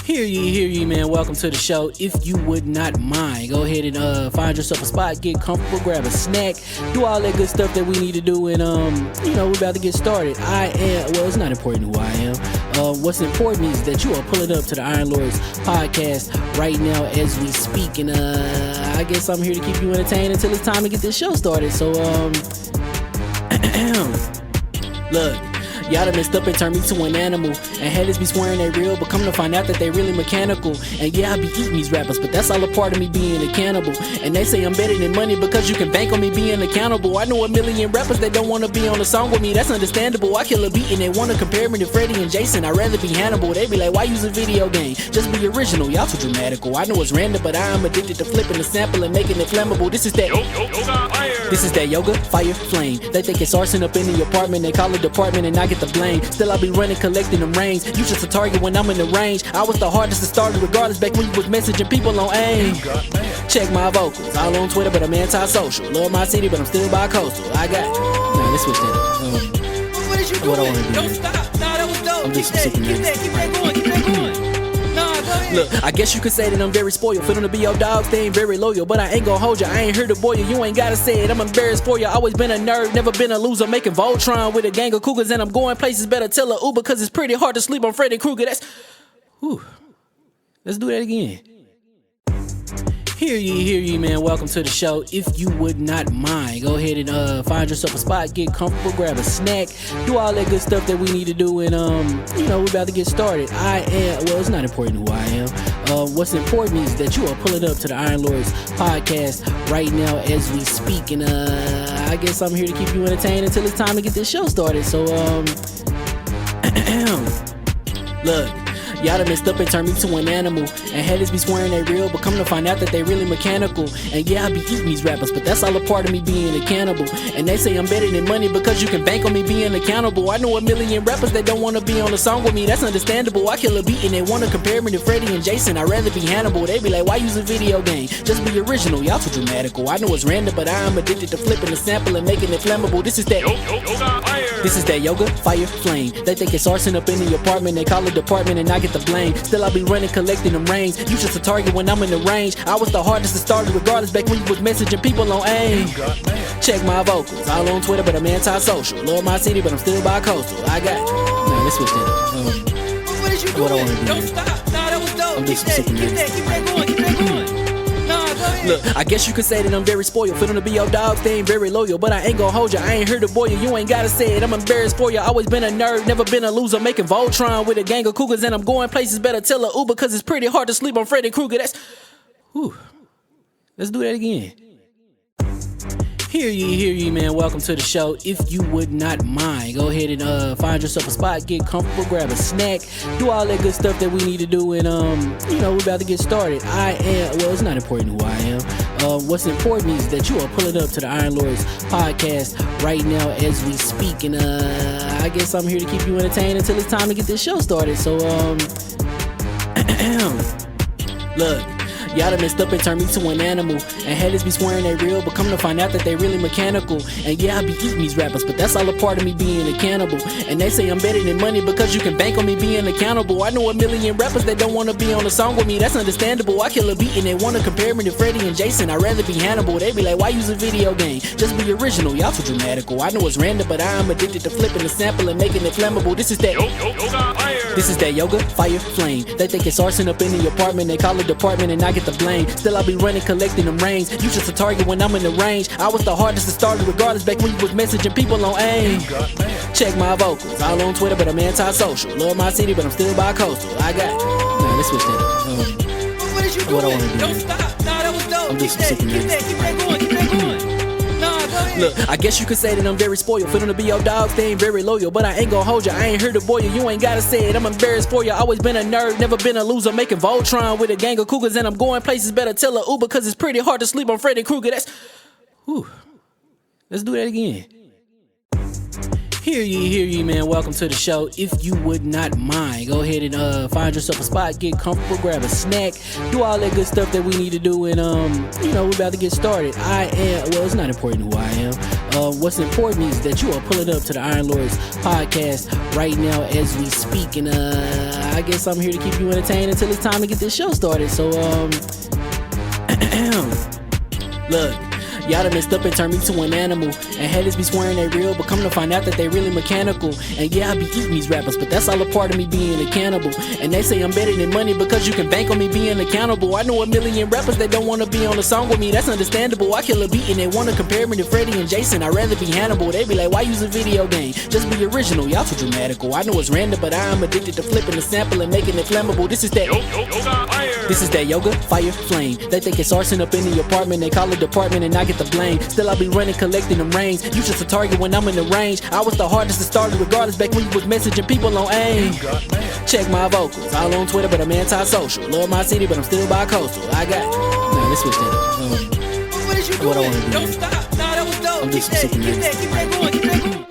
Hear ye, man. Welcome to the show. If you would not mind, go ahead and find yourself a spot, get comfortable, grab a snack, do all that good stuff that we need to do, and we're about to get started. It's not important who I am. What's important is that you are pulling up to the Iron Lords podcast right now as we speak, and I guess I'm here to keep you entertained until it's time to get this show started. So look, y'all done messed up and turned me to an animal, and haters be swearing they real, but come to find out that they really mechanical. And yeah, I be eating these rappers, but that's all a part of me being a cannibal. And they say I'm better than money because you can bank on me being accountable. I know a million rappers that don't want to be on a song with me, that's understandable. I kill a beat and they want to compare me to Freddie and Jason. I'd rather be Hannibal. They be like, why use a video game? Just be original, y'all too dramatical. I know it's random, but I am addicted to flipping the sample and making it flammable. This is that This is that yoga, fire, flame. They think it's arson up in the apartment, they call it department and I get the blame. Still I be running, collecting them rains. You just a target when I'm in the range. I was the hardest to start regardless back when you was messaging people on AIM. Check my vocals, all on Twitter but I'm anti-social. Love my city but I'm still bi-coastal. I got nah, let's switch that up. What is you doing? Don't stop. Nah, that was dope. I'm just keep that going. Nah, go ahead. Look, I guess you could say that I'm very spoiled. For them to be your dogs, they ain't very loyal. But I ain't gon' hold ya, I ain't here to boil you. You ain't gotta say it, I'm embarrassed for ya. Always been a nerd, never been a loser. Making Voltron with a gang of cougars. And I'm going places, better tell a Uber. Cause it's pretty hard to sleep on Freddy Krueger. Let's do that again. Hear ye, man. Welcome to the show. If you would not mind, go ahead and find yourself a spot, get comfortable, grab a snack, do all that good stuff that we need to do, and we're about to get started. It's not important who I am. What's important is that you are pulling up to the Iron Lords podcast right now as we speak, and I guess I'm here to keep you entertained until it's time to get this show started. So look, y'all done messed up and turned me to an animal, and haters be swearing they real, but come to find out that they really mechanical. And yeah, I be eating these rappers, but that's all a part of me being a cannibal. And they say I'm better than money because you can bank on me being accountable. I know a million rappers that don't want to be on a song with me, that's understandable. I kill a beat and they want to compare me to Freddie and Jason. I'd rather be Hannibal. They be like, why use a video game? Just be original, y'all too dramatical. I know it's random, but I am addicted to flipping the sample and making it flammable. This is that yoga, fire, flame. They think it's arson up in the apartment, they call it department and I get the blame. Still I be running, collecting them rains. You just a target when I'm in the range. I was the hardest to start regardless back when you was messaging people on AIM. Check my vocals, all on Twitter but I'm anti-social. Love my city but I'm still bi-coastal. I got nah, let's switch that up. What is you doing? Don't stop. Nah, that was dope. Keep that going. Nah, go ahead. Look, I guess you could say that I'm very spoiled. For them to be your dogs, they ain't very loyal. But I ain't gon' hold ya, I ain't here to boil you. You ain't gotta say it, I'm embarrassed for ya. Always been a nerd, never been a loser. Making Voltron with a gang of cougars. And I'm going places, better tell a Uber. Cause it's pretty hard to sleep on Freddy Krueger. Let's do that again. Hear ye, man. Welcome to the show. If you would not mind, go ahead and find yourself a spot, get comfortable, grab a snack, do all that good stuff that we need to do, and we're about to get started. It's not important who I am. What's important is that you are pulling up to the Iron Lords podcast right now as we speak, and I guess I'm here to keep you entertained until it's time to get this show started. So look, Y'all done messed up and turned me to an animal. And haters be swearing they real, but come to find out that they really mechanical. And yeah, I be eating these rappers, but that's all a part of me being a cannibal. And they say I'm better than money because you can bank on me being accountable. I know a million rappers that don't wanna be on a song with me, that's understandable. I kill a beat and they wanna compare me to Freddie and Jason. I'd rather be Hannibal. They be like, why use a video game? Just be original, y'all too dramatical. I know it's random, but I'm addicted to flipping the sample and making it flammable. This is that This is that yoga, fire, flame. They think it's arson up in the apartment. They call it department and I get the blame. Still I be running, collecting them rings. You just a target when I'm in the range. I was the hardest to start regardless back when you was messaging people on AIM. Check my vocals, all on Twitter, but I'm anti-social. Love my city, but I'm still bi-coastal. I got nah, let's switch that up. What is you doing? What I wanna do, Don't man. stop. Nah, that was dope. I'm Keep just that, sick of keep this. that, keep that going, keep that going. Nah, go ahead. Look, I guess you could say that I'm very spoiled. For them to be your dogs, they ain't very loyal. But I ain't gon' hold you, I ain't here to boil you. You ain't gotta say it, I'm embarrassed for you. Always been a nerd, never been a loser. Making Voltron with a gang of cougars. And I'm going places, better tell a Uber. Cause it's pretty hard to sleep on Freddy Krueger. That's, whew. Let's do that again. Hear ye, man. Welcome to the show. If you would not mind, go ahead and find yourself a spot, get comfortable, grab a snack, do all that good stuff that we need to do, and we're about to get started. It's not important who I am. What's important is that you are pulling up to the Iron Lords podcast right now as we speak, and I guess I'm here to keep you entertained until it's time to get this show started. So look. Y'all done messed up and turned me to an animal. And haters be swearing they real, but come to find out that they really mechanical. And yeah, I be eating these rappers, but that's all a part of me being a cannibal. And they say I'm better than money because you can bank on me being accountable. I know a million rappers that don't wanna be on a song with me, that's understandable. I kill a beat and they wanna compare me to Freddie and Jason. I'd rather be Hannibal. They be like, why use a video game? Just be original, y'all too dramatical. I know it's random, but I'm addicted to flipping the sample and making it flammable. This is that This is that yoga, fire, flame. They think it's arson up in the apartment. They call it department and I get the blame. Still I be running, collecting them rings. You just a target when I'm in the range. I was the hardest to start regardless back when you was messaging people on AIM. Check my vocals, all on Twitter, but I'm anti-social. Love my city, but I'm still bi-coastal. I got nah, let's switch that up. What is you doing? What I wanna do, Don't man. stop. Nah, that was dope. I'm Keep just that, sick of keep this. that, keep that going, keep that going.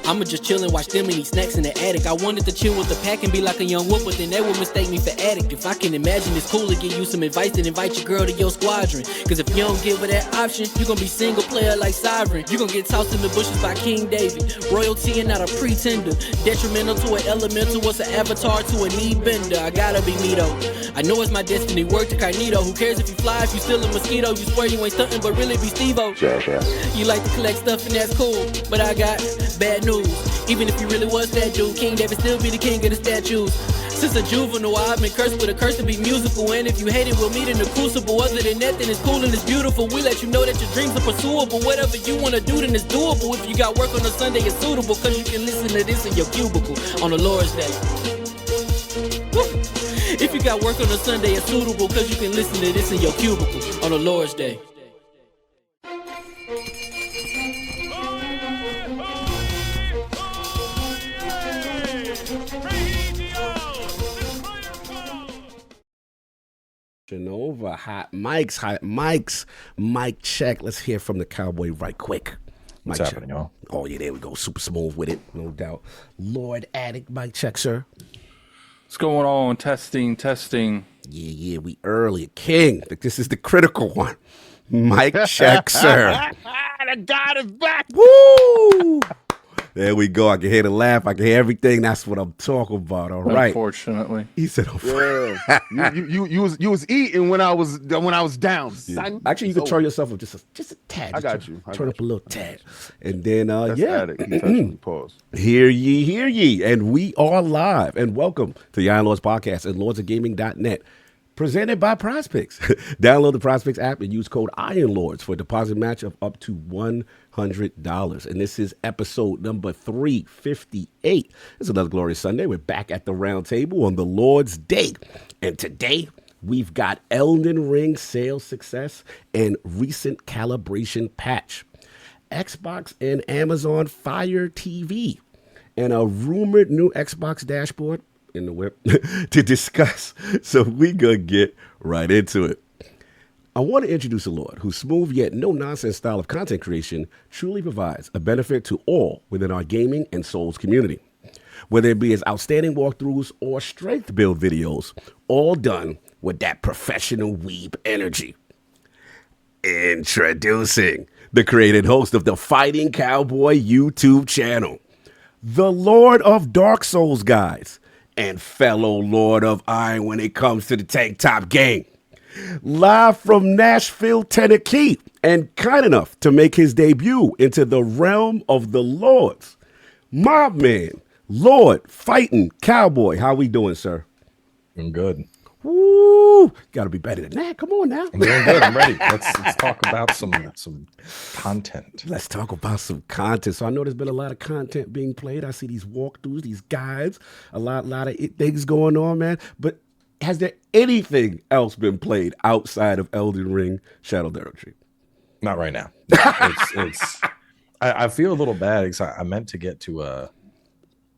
I'ma just chill and watch them and eat snacks in the attic. I wanted to chill with the pack and be like a young wolf, but then they would mistake me for addict. If I can imagine, it's cool to give you some advice, then invite your girl to your squadron. Cause if you don't give her that option, you gon' be single player like Sovereign. You gon' get tossed in the bushes by King David. Royalty and not a pretender. Detrimental to an elemental, what's an avatar to a knee bender? I gotta be Mito. I know it's my destiny, work to Cognito. Who cares if you fly, if you still a mosquito? You swear you ain't stuntin', but really be Steve-O. You like to collect stuff and that's cool, but I got bad news. Even if you really was that dude, King David still be the king of the statues. Since a juvenile, I've been cursed with a curse to be musical. And if you hate it, we'll meet in the crucible. Other than that, then it's cool and it's beautiful. We let you know that your dreams are pursuable. Whatever you wanna do, then it's doable. If you got work on a Sunday, it's suitable. Cause you can listen to this in your cubicle on the Lord's Day. Woo. If you got work on a Sunday, it's suitable. Cause you can listen to this in your cubicle on the Lord's Day. Over hot mics, mic check. Let's hear from the cowboy right quick. What's Mic happening, check. y'all? Oh yeah, there we go. Super smooth with it, no doubt. Lord Addict, mic check, sir. What's going on? Testing. Yeah, we early. King, this is the critical one. Mic check, sir. The God is back. Woo! There we go. I can hear the laugh. I can hear everything. That's what I'm talking about. All right. Unfortunately. He said, Yeah. you was eating when I was down, son. Actually, you can turn yourself up just a tad. I got you. Turn up a little tad. And then, That's yeah. Addict. He touched me. Pause. Hear ye. And we are live. And welcome to the Iron Lords podcast at lordsofgaming.net. Presented by PrizePicks. Download the PrizePicks app and use code IronLords for a deposit match of up to $100. And this is episode number 358. It's another glorious Sunday. We're back at the round table on the Lord's Day. And today, We've got Elden Ring sales success and recent calibration patch. Xbox and Amazon Fire TV. And a rumored new Xbox dashboard in the whip to discuss. So we gonna get right into it. I want to introduce a Lord whose smooth yet no-nonsense style of content creation truly provides a benefit to all within our gaming and Souls community. Whether it be his outstanding walkthroughs or strength build videos, all done with that professional weeb energy. Introducing the creative host of the Fighting Cowboy YouTube channel, the Lord of Dark Souls guys, and fellow Lord of Iron when it comes to the tank top game. Live from Nashville, Tennessee, and kind enough to make his debut into the realm of the Lords, my man, Lord FightinCowboy. How we doing, sir? I'm good. Woo! Gotta be better than that. Come on now. I'm doing good. I'm ready. Let's talk about some content. Let's talk about some content. So I know there's been a lot of content being played. I see these walkthroughs, these guides, a lot of things going on, man. But has there anything else been played outside of Elden Ring ShadowofErdtree? Not right now. I feel a little bad because I meant to get to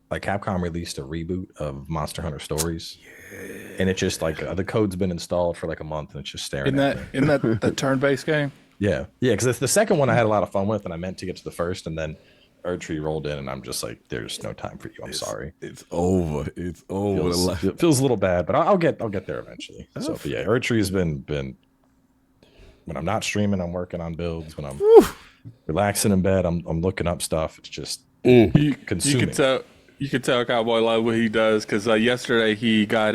like Capcom released a reboot of Monster Hunter Stories. And it's just like the code's been installed for like a month and it's just staring at me. In that turn-based game? Yeah, because the second one I had a lot of fun with, and I meant to get to the first, and then Erdtree rolled in, and I'm just like, there's no time for you. I'm sorry. It's over. It's over. It feels a little bad, but I'll get there eventually. So but yeah, Erdtree's been when I'm not streaming, I'm working on builds. When I'm relaxing in bed, I'm looking up stuff. It's just consuming. You can tell Cowboy love what he does because yesterday he got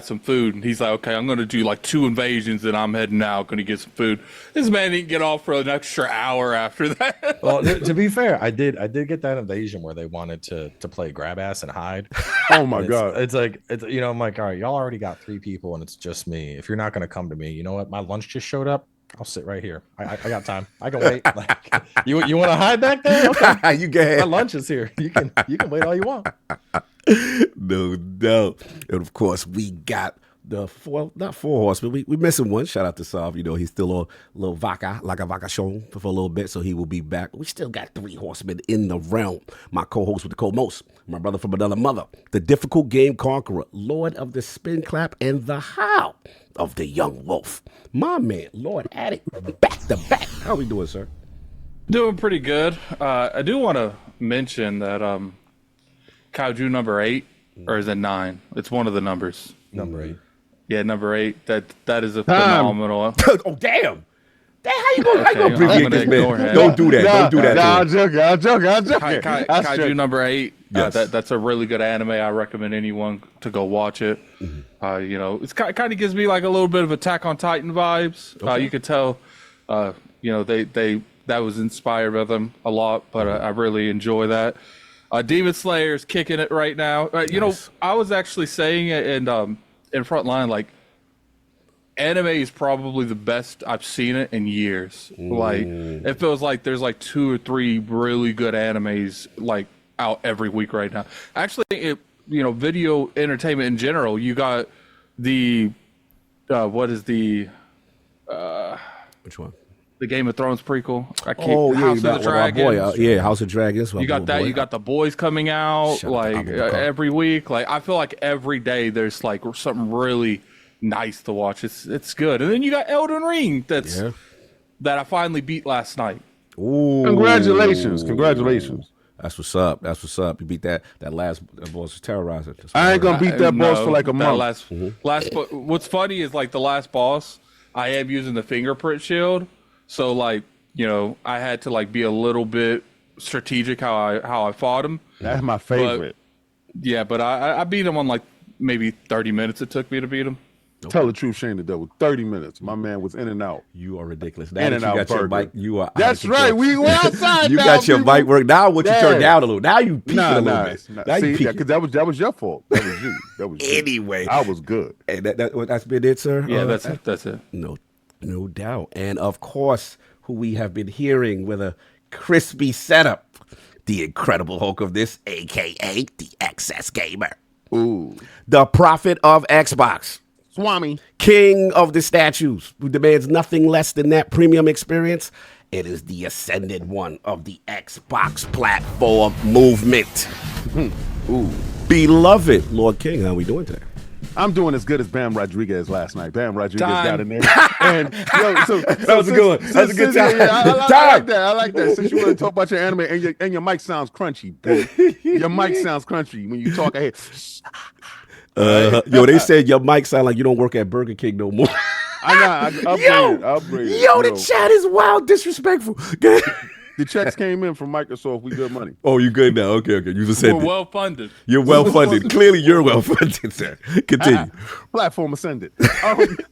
some food and he's like, okay, I'm going to do like 2 invasions and I'm heading out, going to get some food. This man didn't get off for an extra hour after that. Well, to be fair, I did get that invasion where they wanted to play grab ass and hide. Oh my God. It's like, I'm like, all right, y'all already got 3 people and it's just me. If you're not going to come to me, you know what? My lunch just showed up. I'll sit right here. I got time. I can wait. Like, you want to hide back there? Okay. You can. My lunch is here. You can wait all you want. No doubt. And of course, we got the not 4 horsemen. We missing one. Shout out to Sav. He's still on a little vacation for a little bit, so he will be back. We still got 3 horsemen in the realm. My co-host with the co-most, my brother from another mother, the difficult game conqueror, Lord of the spin clap and the howl of the young wolf. My man, Lord Addict, back to back. How we doing, sir? Doing pretty good. I do want to mention that Kaiju number 8, or is it 9? It's one of the numbers. Number 8. Yeah, number 8. That is a phenomenal. Oh damn! How you gonna abbreviate this man? Don't do that. Nah, Don't do that. Nah, I'm joking. Kaiju number 8. Yes. That's a really good anime. I recommend anyone to go watch it. It's kind of gives me like a little bit of Attack on Titan vibes. Okay. You could tell, they that was inspired by them a lot, but I really enjoy that. Demon Slayer's kicking it right now. Nice. I was actually saying it in front line, like, anime is probably the best I've seen it in years. Like, it feels like there's like 2 or 3 really good animes like out every week right now. Actually, video entertainment in general. You got the Which one? The Game of Thrones prequel. House of the Dragons. House of Dragons. You got that. You got The Boys coming out every week. Like, I feel like every day there's like something really nice to watch. It's good. And then you got Elden Ring that I finally beat last night. Ooh. Congratulations. That's what's up. You beat that last boss terrorizer. I ain't gonna beat that boss for like a month. What's funny is like the last boss, I am using the fingerprint shield. So like, I had to like be a little bit strategic how I fought him. That's my favorite. But I beat him on like maybe 30 minutes it took me to beat him. Tell the truth, Shane, that was 30 minutes. My man was in and out. You are ridiculous. Now that you got your bike, you are. That's right. We were outside. You got your bike work. Now what you turn down a little. Now you peeking a little bit. Now see, because that was your fault. That was you. That was anyway. I was good. And that's been it, sir. Yeah, that's it. No doubt. And of course, who we have been hearing with a crispy setup, the Incredible Hulk of this, aka the XS Gamer. Ooh. The prophet of Xbox. Swami. King of the statues, who demands nothing less than that premium experience. It is the ascended one of the Xbox platform movement. Ooh. Beloved Lord King, how we doing today? I'm doing as good as Bam Rodriguez last night. Bam Rodriguez got in there. And That was a good one. That was a good time. I like that. Since you want to talk about your anime and your mic sounds crunchy. Your mic sounds crunchy when you talk ahead. They said your mic sound like you don't work at Burger King no more. I upgraded. Yo, the chat is wild disrespectful. The checks came in from Microsoft. We good money. Oh, you good now? Okay. You just said We're well funded. You're well funded. Clearly, you're well funded, sir. Continue. Platform ascended. Yesterday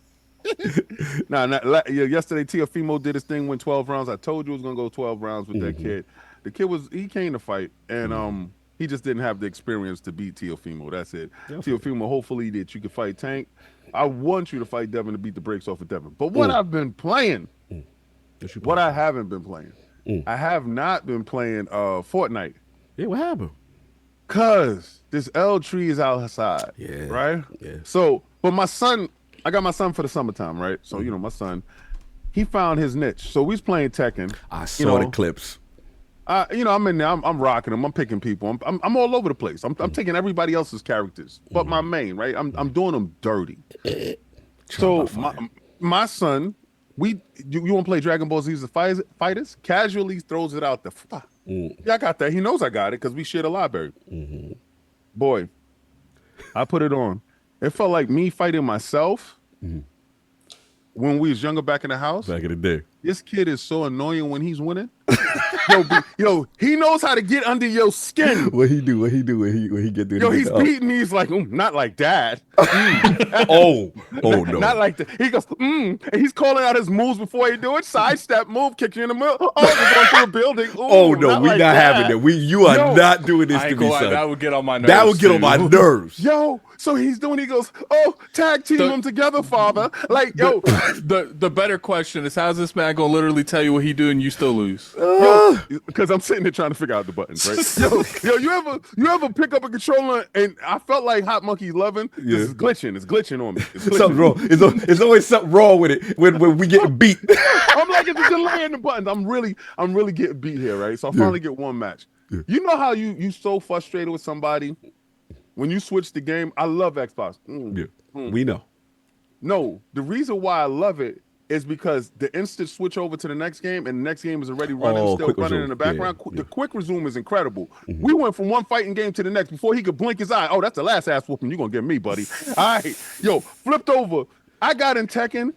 Teofimo did his thing, went 12 rounds. I told you it was gonna go 12 rounds with that kid. The kid he came to fight, and he just didn't have the experience to beat Teofimo. That's it. Teofimo, hopefully that you can fight Tank. I want you to fight Devin to beat the brakes off of Devin. But what I've been playing, what I haven't been playing, I have not been playing Fortnite. Yeah, what happened? Cause this L tree is outside. Yeah. Right? Yeah. So, but my son, I got my son for the summertime, right? So, my son, he found his niche. So we was playing Tekken. I saw the clips. I'm in there. I'm rocking them. I'm picking people. I'm all over the place. I'm taking everybody else's characters, but my main, right? I'm doing them dirty. So my son, you want to play Dragon Ball Z's Fighters? Casually throws it out the. Yeah, I got that. He knows I got it because we shared a library. Boy, I put it on. It felt like me fighting myself when we was younger back in the house. Back in the day. This kid is so annoying when he's winning. He knows how to get under your skin. What he do when he get through? He's beating me. He's like, not like that. Oh no. Not like that. He goes, and he's calling out his moves before he do it. Sidestep move, kick you in the middle. Oh, we're going through a building. Ooh, oh no, we like not having that. You are not doing this to me, son. That would get on my nerves. That would get on my nerves. Yo, so he goes, oh, tag team them together, father. Like, yo. The better question is, how's this man gonna literally tell you what he do and you still lose? Because I'm sitting there trying to figure out the buttons, right? yo, you ever pick up a controller and I felt like Hot Monkey 11? Yeah. This is glitching. It's glitching on me. Something wrong. It's always something wrong with it when we get beat. I'm like, it's a delay in the buttons. I'm really getting beat here, right? So I finally get one match. Yeah. You know how you so frustrated with somebody when you switch the game? I love Xbox. We know. No, the reason why I love it is because the instant switch over to the next game and the next game is already running, still running in the background. Yeah. The quick resume is incredible. We went from one fighting game to the next before he could blink his eye. Oh, that's the last ass whooping you're going to get me, buddy. All right. Yo, flipped over. I got in Tekken.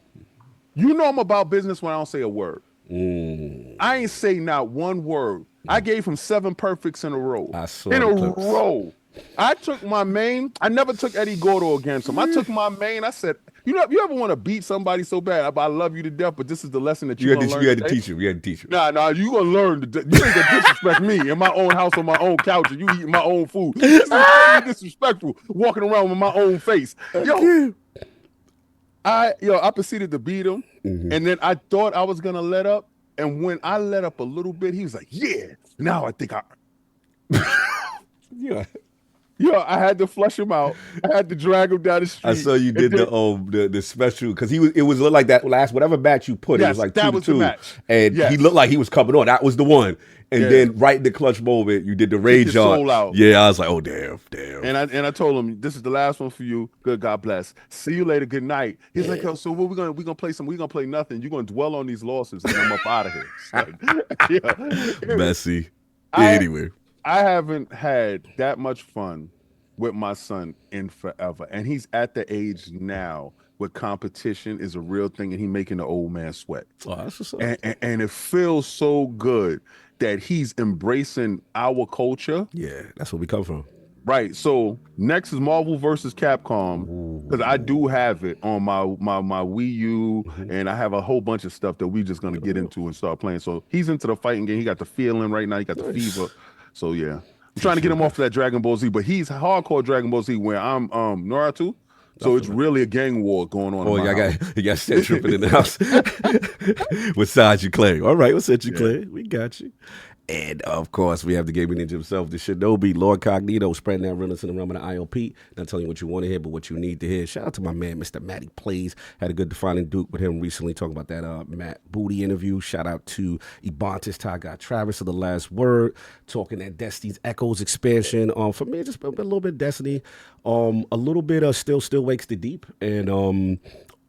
You know I'm about business when I don't say a word. I ain't say not one word. I gave him 7 perfects in a row. Row. I took my main. I never took Eddie Gordo against him. I took my main. I said, you ever want to beat somebody so bad? I love you to death, but this is the lesson that you're going to learn. You had to teach him. You had to teach him. Nah, you going to learn. You ain't going to disrespect me in my own house on my own couch and you eating my own food. This is very disrespectful, walking around with my own face. I proceeded to beat him, and then I thought I was going to let up, and when I let up a little bit, he was like, yeah, now I think Yeah, I had to flush him out. I had to drag him down the street. I saw you did the special because it was look like that last whatever match you put. It was like 2-2, and he looked like he was coming on. That was the one. And then right in the clutch moment, you did the rage on. Yeah, I was like, oh damn. And I told him, this is the last one for you. Good, God bless. See you later. Good night. He's like, oh, so what we gonna play some? We gonna play nothing. You're gonna dwell on these losses, and I'm up out of here. Like, messy. Anyway. I haven't had that much fun with my son in forever. And he's at the age now where competition is a real thing and he's making the old man sweat. Oh, that's what's up. And it feels so good that he's embracing our culture. Yeah, that's where we come from. Right. So next is Marvel versus Capcom, because I do have it on my Wii U, and I have a whole bunch of stuff that we just gonna get into and start playing. So he's into the fighting game. He got the feeling right now. He got the fever. So yeah, I'm trying to get him off that Dragon Ball Z, but he's hardcore Dragon Ball Z where I'm Naruto. So it's really a gang war going on. Oh, you got set tripping in the house with Saji Clay. All right, what's Saji Clay? We got you. And of course, we have the gaming ninja himself, the Shinobi, LordCognito, spreading that realness in the realm of the ILP. Not telling you what you want to hear, but what you need to hear. Shout out to my man, Mr. Matty Plays. Had a good defining Duke with him recently, talking about that Matt Booty interview. Shout out to Ebontis, Ty Got Travis of The Last Word, talking that Destiny's Echoes expansion. For me, just a little bit of Destiny, a little bit of Still Wakes the Deep, and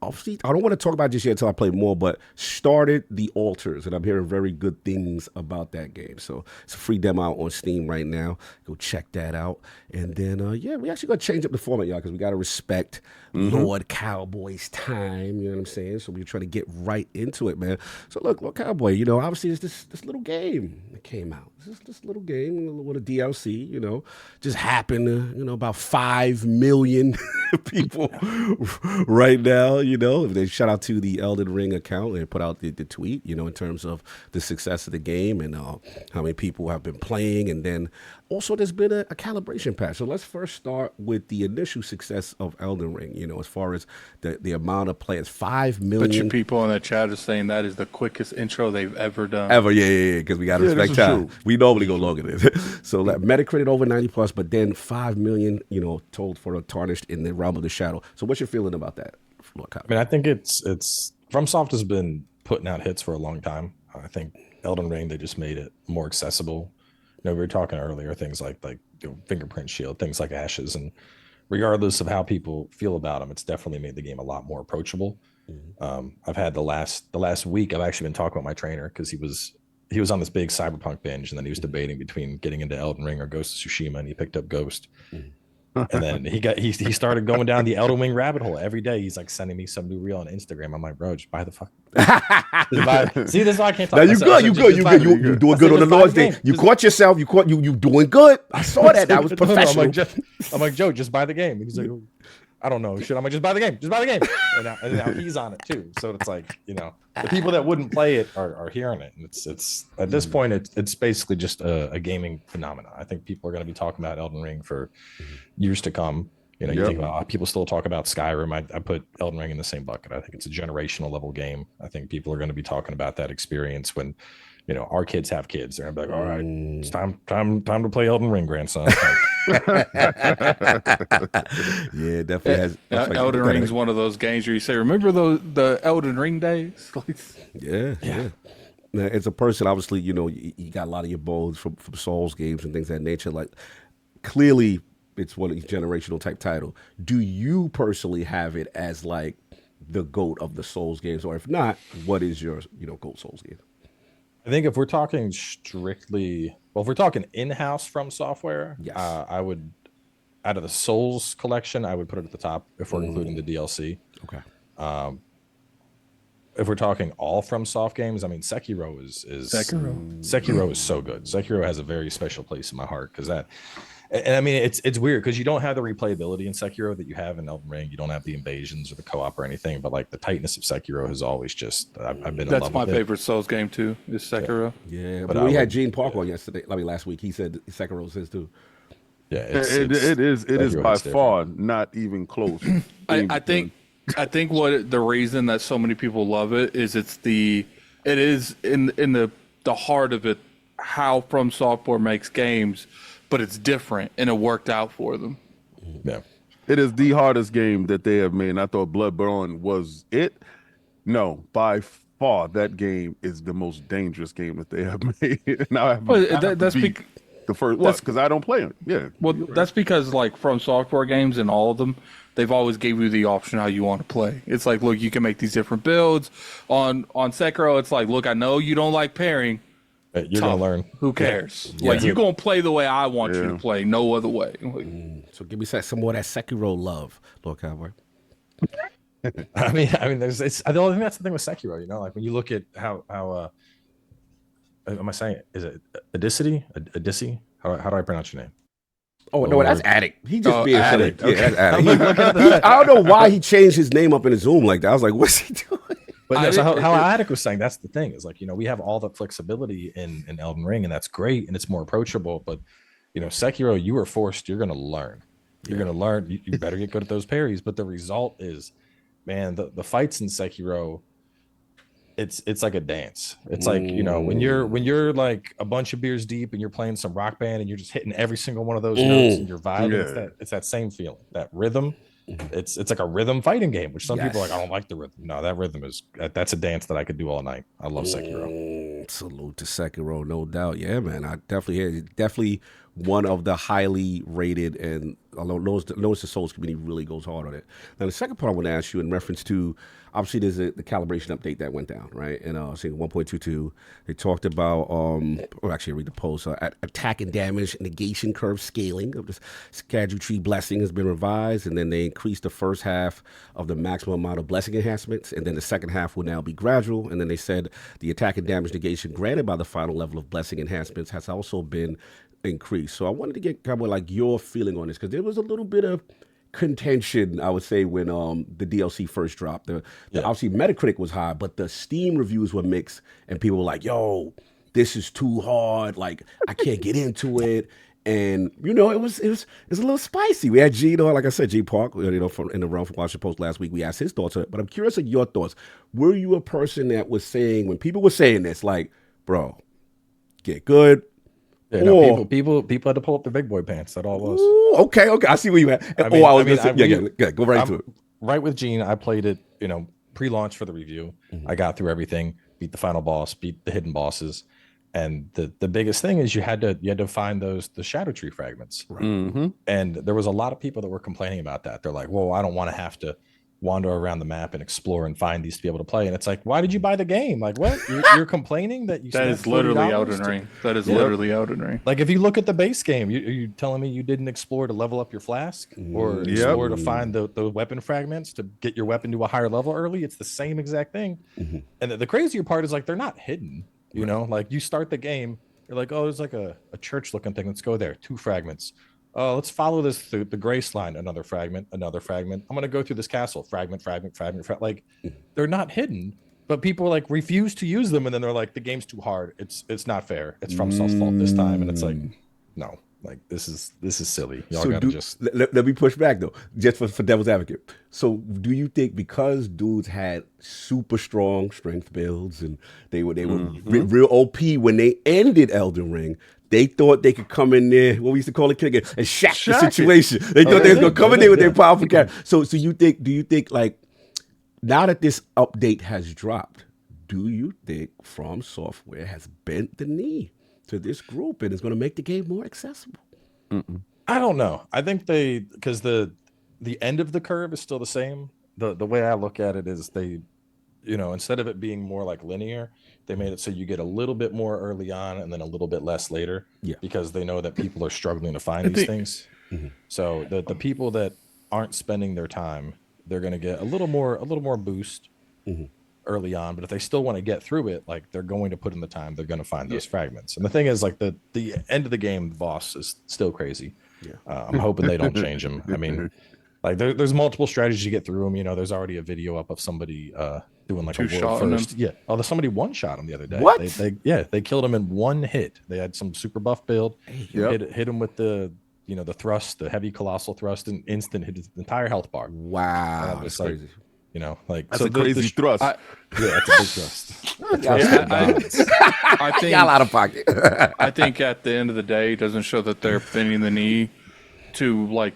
obviously, I don't want to talk about it just yet until I play more, but started The Altars, and I'm hearing very good things about that game. So it's a free demo out on Steam right now. Go check that out. And then, we actually got to change up the format, y'all, because we got to respect Lord Cowboy's time. You know what I'm saying? So we're trying to get right into it, man. So look, Lord Cowboy, obviously it's this little game that came out. This little game with a DLC, just happened to, about 5 million people right now. They shout out to the Elden Ring account and put out the tweet, in terms of the success of the game and how many people have been playing. And then also there's been a calibration patch. So let's first start with the initial success of Elden Ring, as far as the amount of players, 5 million. But your people in the chat are saying that is the quickest intro they've ever done. Ever, yeah, because we got to respect time. We normally go longer than this. So Metacritic over 90 plus, but then 5 million, told for a tarnished in the realm of the shadow. So what's your feeling about that? I mean, I think it's FromSoft has been putting out hits for a long time. I think Elden Ring, they just made it more accessible. We were talking earlier, things like Fingerprint Shield, things like Ashes, and regardless of how people feel about them, it's definitely made the game a lot more approachable. I've had the last week, I've actually been talking with my trainer because he was on this big Cyberpunk binge, and then he was debating between getting into Elden Ring or Ghost of Tsushima, and he picked up Ghost. And then he started going down the Elden Ring rabbit hole every day. He's like sending me some new reel on Instagram. I'm like, bro, just buy the fuck. See, this is why I can't talk. Now you doing good on the Lord's Day. You caught yourself. You doing good. I saw that. That was professional. I'm like, Joe, just buy the game. And he's like, I don't know. I'm like, just buy the game. Just buy the game. And now he's on it too. So it's like, the people that wouldn't play it are hearing it. And it's at this point, it's basically just a gaming phenomenon. I think people are going to be talking about Elden Ring for years to come. You think about people still talk about Skyrim. I put Elden Ring in the same bucket. I think it's a generational level game. I think people are going to be talking about that experience when, our kids have kids. They're gonna be like, all right, it's time to play Elden Ring, grandson. Yeah, definitely has. Elden Ring is one of those games where you say, remember the Elden Ring days? Yeah. Now, as a person, obviously, you got a lot of your bones from Souls games and things of that nature. Like, clearly, it's one of these generational type title. Do you personally have it as like the GOAT of the Souls games, or if not, what is your GOAT Souls game? I think if we're talking strictly, if we're talking in-house from software, yes. I would, out of the Souls collection, I would put it at the top if we're including the DLC. Okay. If we're talking all from soft games, I mean, Sekiro is so good. Sekiro has a very special place in my heart because that. And I mean, it's weird because you don't have the replayability in Sekiro that you have in Elden Ring. You don't have the invasions or the co-op or anything, but like the tightness of Sekiro has always just, I've been in love with it. That's my favorite Souls game too, is Sekiro. Yeah, but we had Gene Park on yesterday, last week. He said Sekiro is his too. Yeah, it is by far not even close. I think what the reason that so many people love it is it is in the heart of it how From Software makes games, but it's different and it worked out for them. Yeah. It is the hardest game that they have made. And I thought Bloodborne was it. No, by far that game is the most dangerous game that they have made. And I have that's the first because I don't play it. Yeah. Well, that's because like From Software games and all of them, they've always gave you the option how you want to play. It's like, look, you can make these different builds. On Sekiro, it's like, look, I know you don't like pairing. You're going to learn. Who cares? Yeah. Like, you're going to play the way I want you to play. No other way. So give me some more of that Sekiro love, Lord Cowboy. I mean, I think that's the thing with Sekiro, like when you look at how am I saying it? Is it Odyssey? How do I pronounce your name? Oh, no, that's Addict. He just being silly. Addict. Okay. Yeah, that's Addict. I don't know why he changed his name up in his Zoom like that. I was like, what's he doing? But so how Addict was saying, that's the thing, is like, we have all the flexibility in Elden Ring, and that's great, and it's more approachable. But, Sekiro, you are forced, you're going to learn. You're going to learn. You better get good at those parries. But the result is, man, the fights in Sekiro, it's like a dance. It's like, you know, when you're like a bunch of beers deep and you're playing some rock band and you're just hitting every single one of those notes and you're vibing. It's that same feeling, that rhythm. It's like a rhythm fighting game, which some people are like, I don't like the rhythm. No, that rhythm that's a dance that I could do all night. I love Sekiro. Salute to Sekiro, no doubt. Yeah, man, I definitely one of the highly rated, and although knows the Souls community really goes hard on it. Now, the second part I want to ask you in reference to, obviously, there's the calibration update that went down, right? And I think 1.22, they talked about, or actually, I read the post, attack and damage negation curve scaling of the schedule tree blessing has been revised, and then they increased the first half of the maximum amount of blessing enhancements, and then the second half will now be gradual, and then they said the attack and damage negation granted by the final level of blessing enhancements has also been increased. So I wanted to get kind of like your feeling on this, because there was a little bit of contention, I would say, when the DLC first dropped. Obviously Metacritic was high, but the Steam reviews were mixed, and people were like, yo, this is too hard, like I can't get into it. And you know, it was a little spicy. We had G, like I said, G Park, from in the realm from Washington Post last week. We asked his thoughts on it, but I'm curious of your thoughts. Were you a person that was saying, when people were saying this, like, bro, get good? Yeah, no, people had to pull up their big boy pants. That all it was. Ooh, okay, I see where you at. Go right to it. Right with Gene, I played it, pre-launch for the review. I got through everything, beat the final boss, beat the hidden bosses, and the biggest thing is you had to find the shadow tree fragments. Right. And there was a lot of people that were complaining about that. They're like, "Whoa, I don't want to have to wander around the map and explore and find these to be able to play." And it's like, why did you buy the game? Like, what? You're complaining that you that is literally Elden Ring. That is literally Elden Ring. Like, if you look at the base game, you telling me you didn't explore to level up your flask or explore to find the weapon fragments to get your weapon to a higher level early? It's the same exact thing. And the crazier part is, like, they're not hidden. You know, like, you start the game, you're like, oh, there's like a church looking thing. Let's go there. 2 fragments. Oh, let's follow this through the grace line. Another fragment. I'm going to go through this castle. Fragment. Like, they're not hidden, but people like refuse to use them. And then they're like, the game's too hard. It's not fair. It's FromSoft's fault this time. And it's like, no, like, this is silly. Y'all so gotta just let me push back though, just for devil's advocate. So do you think because dudes had super strong strength builds and they were real OP when they ended Elden Ring, they thought they could come in there, what we used to call it, and shack the situation. They thought they was gonna come in there with their powerful character. So do you think like, now that this update has dropped, do you think From Software has bent the knee to this group and is going to make the game more accessible? I don't know. I think because the end of the curve is still the same. The way I look at it is they, instead of it being more like linear, they made it so you get a little bit more early on and then a little bit less later, because they know that people are struggling to find these things. So the people that aren't spending their time, they're going to get a little more boost early on. But if they still want to get through it, like, they're going to put in the time, they're going to find those fragments. And the thing is, like, the end of the game, the boss is still crazy. I'm hoping they don't change him. I mean, like, there's multiple strategies to get through them. There's already a video up of somebody doing like a world first. Yeah. Oh, somebody one shot him the other day. What? They killed him in one hit. They had some super buff build. Hit him with the the thrust, the heavy colossal thrust, and instant hit his entire health bar. Wow, that's crazy. That's a crazy thrust. That's a big thrust. I think got out of pocket. I think at the end of the day, it doesn't show that they're bending the knee to like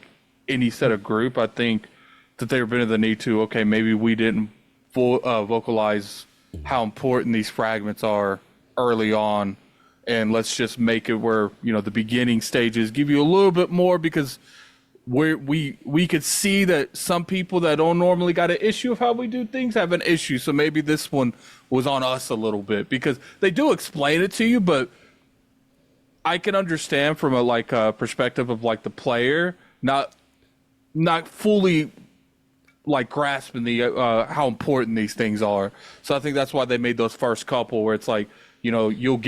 any set of group. I think that they were bending the knee to, okay, maybe we didn't vocalize how important these fragments are early on, and let's just make it where the beginning stages give you a little bit more, because we could see that some people that don't normally got an issue of how we do things have an issue. So maybe this one was on us a little bit, because they do explain it to you, but I can understand from a perspective of like the player not fully like grasping the how important these things are. So I think that's why they made those first couple where it's like, you'll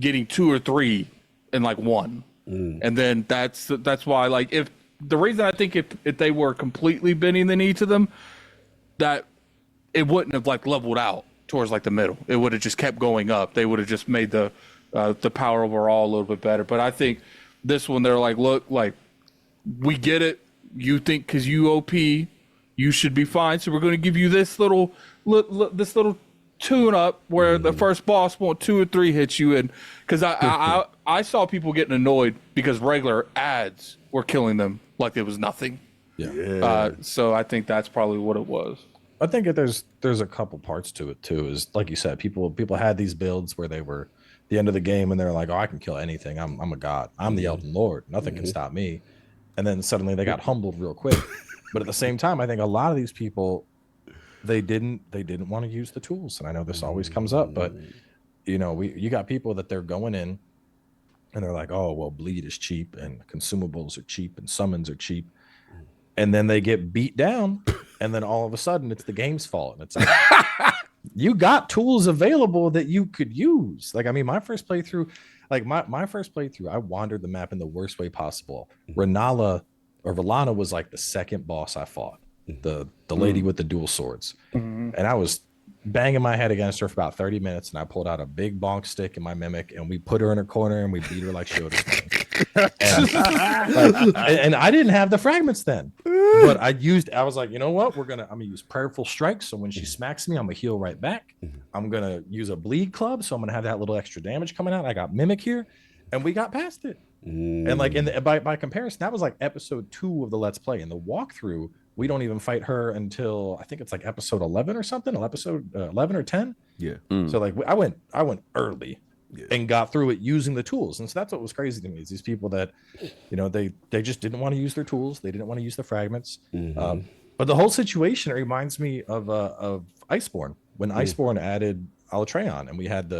getting 2 or 3 in like one. And then that's why, like, if the reason I think if they were completely bending the knee to them, that it wouldn't have like leveled out towards like the middle. It would have just kept going up. They would have just made the power overall a little bit better. But I think this one, they're like, look, like, we get it. You think because you OP, you should be fine. So we're going to give you this little tune up where the first boss won't 2 or 3 hits you in, because I saw people getting annoyed because regular ads were killing them like it was nothing. So I think that's probably what it was. I think there's a couple parts to it too. Is like you said, people had these builds where they were the end of the game and they're like, oh, I can kill anything. I'm a god. I'm the Elden Lord. Nothing can stop me. And then suddenly they got humbled real quick. But at the same time, I think a lot of these people, they didn't want to use the tools. And I know this always comes up, but you got people that they're going in and they're like, oh, well, bleed is cheap and consumables are cheap and summons are cheap. And then they get beat down, and then all of a sudden it's the game's fault. And it's like, you got tools available that you could use. Like, I mean, my first playthrough, I wandered the map in the worst way possible. Renala was like the second boss I fought, the lady with the dual swords. And I was banging my head against her for about 30 minutes, and I pulled out a big bonk stick in my mimic, and we put her in a corner, and we beat her like she owed us money. And I didn't have the fragments then, but I was like, you know what? I'm gonna use prayerful strikes. So when she smacks me, I'm gonna heal right back. I'm gonna use a bleed club, so I'm gonna have that little extra damage coming out. I got mimic here, and we got past it. And like by comparison, that was like episode 2 of the Let's Play. In the walkthrough, we don't even fight her until I think it's like episode 11 or something, episode 11 or 10. Yeah. So like I went early. And got through it using the tools. And so that's what was crazy to me, is these people that, they just didn't want to use their tools. They didn't want to use the fragments. But the whole situation, it reminds me of Iceborne. When Iceborne added Alatreon, and we had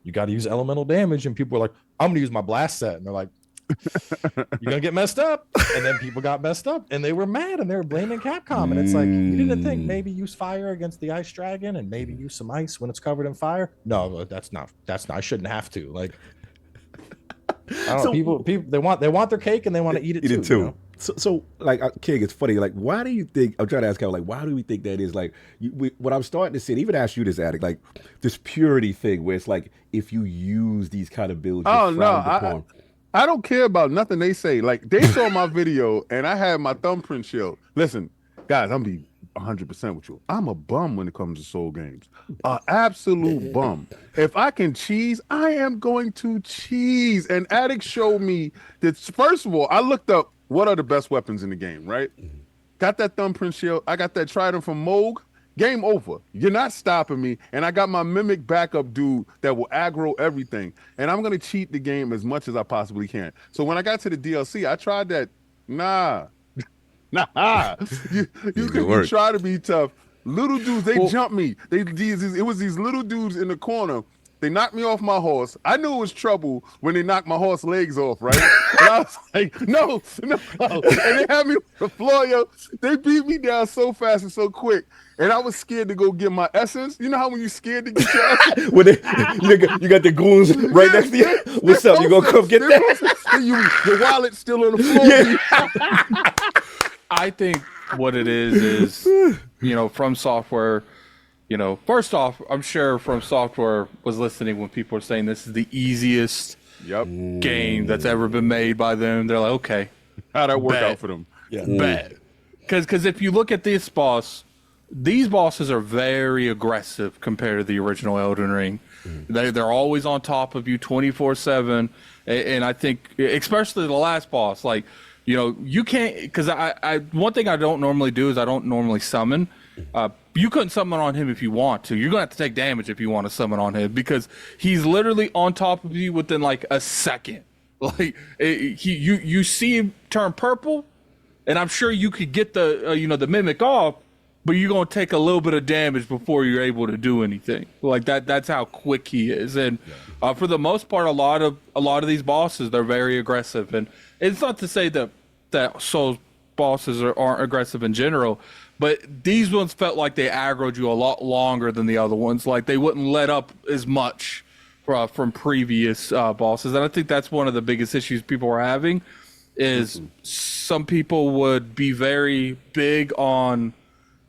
you got to use elemental damage, and people were like, I'm going to use my blast set. And they're like, you're going to get messed up. And then people got messed up, and they were mad, and they were blaming Capcom. And it's like, you didn't think maybe use fire against the ice dragon and maybe use some ice when it's covered in fire? No, that's not, I shouldn't have to. Like, I don't know, people they want their cake and they want to eat it too. So like, King, it's funny. Like, why do you think, I'm trying to ask, like, why do we think that is? Like, what I'm starting to see, and even ask you this, Addict, like this purity thing where it's like, if you use these kind of builds, I don't care about nothing they say. Like, they saw my video and I had my thumbprint shield. Listen, guys, I'm be 100% with you. I'm a bum when it comes to soul games. An absolute bum. If I can cheese, I am going to cheese. And Addict showed me that, first of all, I looked up what are the best weapons in the game, right? Got that thumbprint shield. I got that trident from Moog. Game over. You're not stopping me. And I got my mimic backup dude that will aggro everything. And I'm going to cheat the game as much as I possibly can. So when I got to the DLC, I tried that. Nah. You can try to be tough. Little dudes, they jumped me. It was these little dudes in the corner. They knocked me off my horse. I knew it was trouble when they knocked my horse legs off, right? And I was like, no. And they had me on the floor, yo. They beat me down so fast and so quick. And I was scared to go get my essence. You know how when you're scared to get your essence? You got the goons right next to you? What's up? You gonna come get that? Your wallet's still on the floor. Yeah. I think what it is, From Software, first off, I'm sure From Software was listening when people were saying this is the easiest game that's ever been made by them. They're like, okay. How'd that work out for them? Yeah. Bad. Because if you look at this boss, these bosses are very aggressive compared to the original Elden Ring. They're always on top of you 24/7. And I think, especially the last boss, like, you can't, because I one thing I don't normally do is I don't normally summon. You couldn't summon on him if you want to. You're gonna have to take damage if you want to summon on him, because he's literally on top of you within like a second. Like you see him turn purple, and I'm sure you could get the the mimic off, but you're gonna take a little bit of damage before you're able to do anything. Like that. That's how quick he is. And for the most part, a lot of these bosses, they're very aggressive. And it's not to say that Souls bosses aren't aggressive in general, but these ones felt like they aggroed you a lot longer than the other ones. Like they wouldn't let up as much from previous bosses. And I think that's one of the biggest issues people are having is some people would be very big on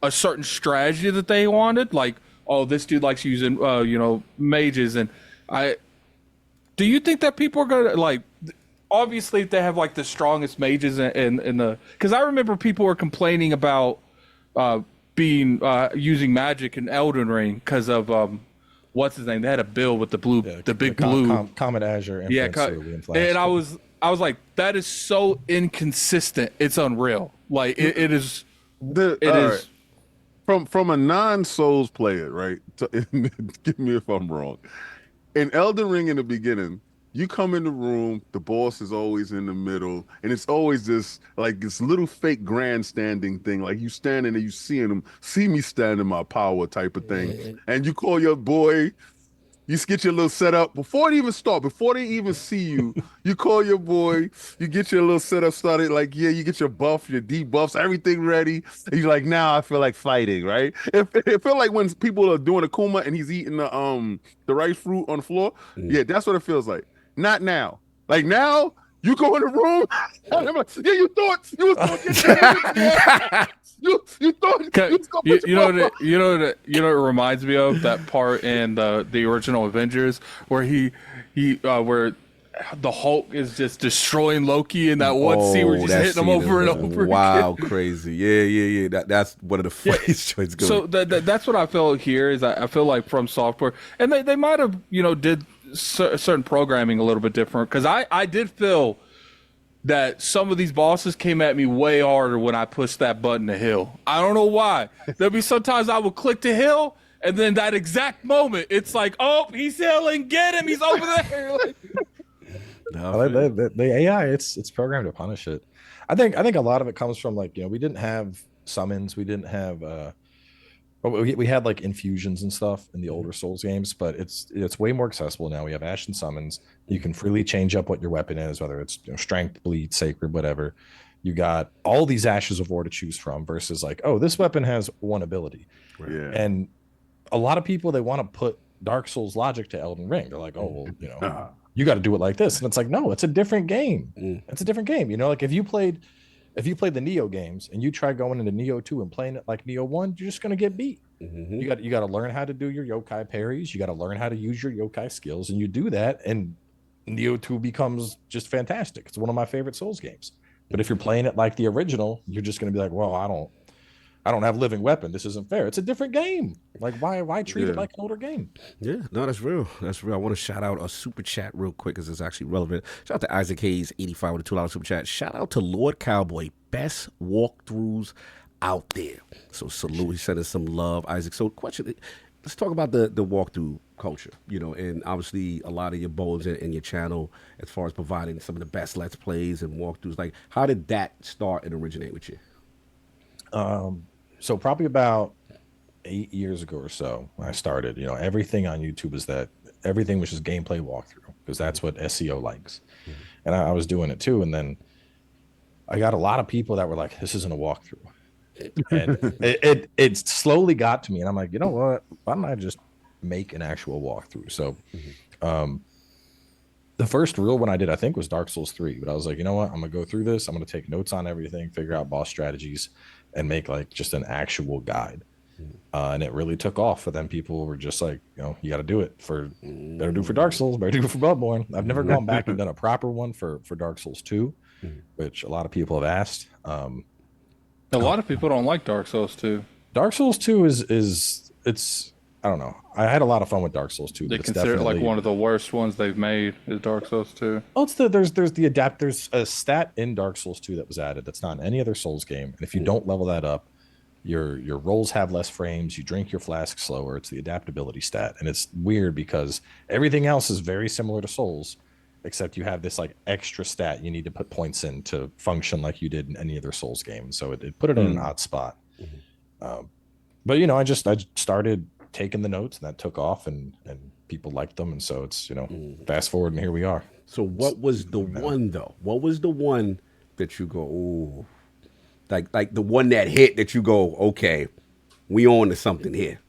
a certain strategy that they wanted. Like, oh, this dude likes using, mages. And do you think that people are going to like, obviously they have like the strongest mages in the, because I remember people were complaining about using magic in Elden Ring because of what's his name? They had a build with the blue, the big blue Comet Azure. Yeah, and I was like, that is so inconsistent. It's unreal. Like it is. It is. From a non-Souls player, right? Give me if I'm wrong. In Elden Ring in the beginning, you come in the room, the boss is always in the middle, and it's always this little fake grandstanding thing. Like you standing there, you see me stand in my power type of thing. And you call your boy, you get your little setup before it even start, before they even see you. You call your boy, you get your little setup started. Like, yeah, you get your buff, your debuffs, everything ready. And you're like, now I feel like fighting, right? It feel like when people are doing a Kuma and he's eating the rice fruit on the floor. Yeah, that's what it feels like. Not now. Like now, you go in the room. And I'm like, yeah, you thought you was gonna get you thought you know what it reminds me of, that part in the original Avengers where where the Hulk is just destroying Loki in that one scene where he's hitting him over and over again. Wow, crazy. Yeah. That's one of the funniest choices. So that's what I feel here is I feel like From Software, and they might have did certain programming a little bit different, because I did feel that some of these bosses came at me way harder when I pushed that button to heal. I don't know why. There'll be sometimes I would click to heal, and then that exact moment, it's like, oh, he's healing, get him, he's over there. Like, the AI, it's programmed to punish it. I think a lot of it comes from we didn't have summons, we didn't have we had like infusions and stuff in the older Souls games, but it's way more accessible now. We have Ashen summons. You can freely change up what your weapon is, whether it's strength, bleed, sacred, whatever. You got all these Ashes of War to choose from versus like, oh, this weapon has one ability. Right. Yeah. And a lot of people, they want to put Dark Souls logic to Elden Ring. They're like, oh, well, you got to do it like this. And it's like, no, it's a different game. It's a different game. Like if you played the Neo games and you try going into Neo 2 and playing it like Neo 1, you're just going to get beat. You got to learn how to do your yokai parries. You got to learn how to use your yokai skills, and you do that, and Neo 2 becomes just fantastic. It's one of my favorite Souls games. But if you're playing it like the original, you're just going to be like, well, I don't have living weapon. This isn't fair. It's a different game. Like why treat it like an older game? Yeah, no, that's real. That's real. I want to shout out a super chat real quick because it's actually relevant. Shout out to Isaac Hayes, 85 with a $2 super chat. Shout out to Lord Cowboy, best walkthroughs out there. So salute. He sent us some love, Isaac. So question, let's talk about the walkthrough culture, and obviously a lot of your bones in your channel as far as providing some of the best Let's Plays and walkthroughs. Like, how did that start and originate with you? So probably about 8 years ago or so, I started, everything on YouTube is that everything was just gameplay walkthrough, because that's what SEO likes. And I was doing it too. And then I got a lot of people that were like, this isn't a walkthrough. And it slowly got to me, and I'm like, you know what? Why don't I just make an actual walkthrough? So, the first real one I did, I think, was Dark Souls 3. But I was like, you know what? I'm gonna go through this. I'm gonna take notes on everything, figure out boss strategies, and make like just an actual guide. And it really took off. For them, people were just like, you got to do it better do for Dark Souls, better do it for Bloodborne. I've never gone back and done a proper one for Dark Souls 2, which a lot of people have asked. A lot of people don't like Dark Souls 2. Dark Souls 2 it's I don't know. I had a lot of fun with Dark Souls 2. They consider it like one of the worst ones they've made is Dark Souls 2. Oh, there's a stat in Dark Souls 2 that was added that's not in any other Souls game. And if you don't level that up, your rolls have less frames, you drink your flask slower. It's the adaptability stat. And it's weird because everything else is very similar to Souls, except you have this like extra stat you need to put points in to function like you did in any other Souls game. So it put it in an odd spot. But I started taking the notes, and that took off, and people liked them, and so it's fast forward, and here we are. So what was the one though? What was the one that you go, ooh, like the one that hit that you go, okay, we on to something here?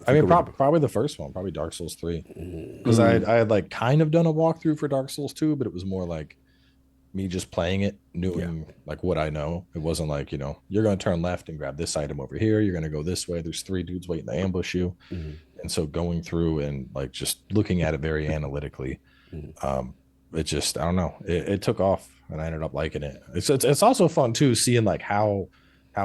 I mean, probably the first one, probably Dark Souls 3, because I had like kind of done a walkthrough for Dark Souls 2, but it was more like me just playing it, knowing like what I know. It wasn't like, you're going to turn left and grab this item over here. You're going to go this way. There's 3 dudes waiting to ambush you. And so going through and like just looking at it very analytically, it just, I don't know, it took off, and I ended up liking it. It's also fun too, seeing like how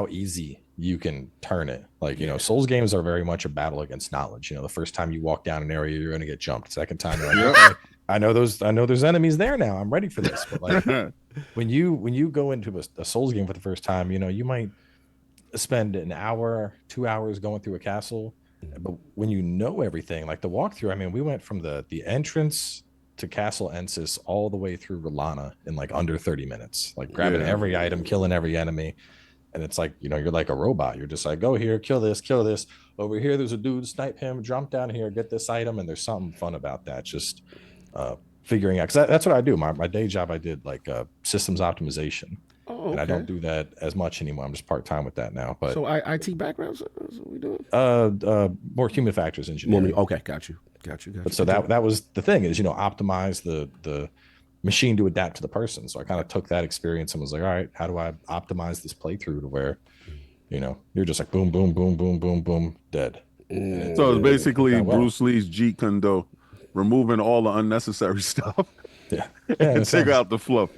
easy you can turn it. Like, you know, Souls games are very much a battle against knowledge. You know, the first time you walk down an area, you're going to get jumped. Second time, you're like, okay, I know there's enemies there now. I'm ready for this. But like when you go into a Souls game for the first time, you know, you might spend an hour, 2 hours going through a castle. But when you know everything, like the walkthrough, I mean, we went from the entrance to Castle Ensis all the way through Rolana in like under 30 minutes, like grabbing every item, killing every enemy. And it's like, you know, you're like a robot. You're just like, go here, kill this. Over here, there's a dude, snipe him, jump down here, get this item. And there's something fun about that. Just figuring out, because that's what I do. My day job, I did like systems optimization. Oh, okay. And I don't do that as much anymore. I'm just part-time with that now. But so IT background, so that's what we doing? More human factors engineering. Okay, got you. But so that was the thing is, you know, optimize the machine to adapt to the person. So I kind of took that experience and was like, all right, how do I optimize this playthrough to where, you know, you're just like boom, boom, boom, boom, boom, boom, dead. So it's basically Bruce Lee's Jeet Kune Do, removing all the unnecessary stuff. And take out the fluff.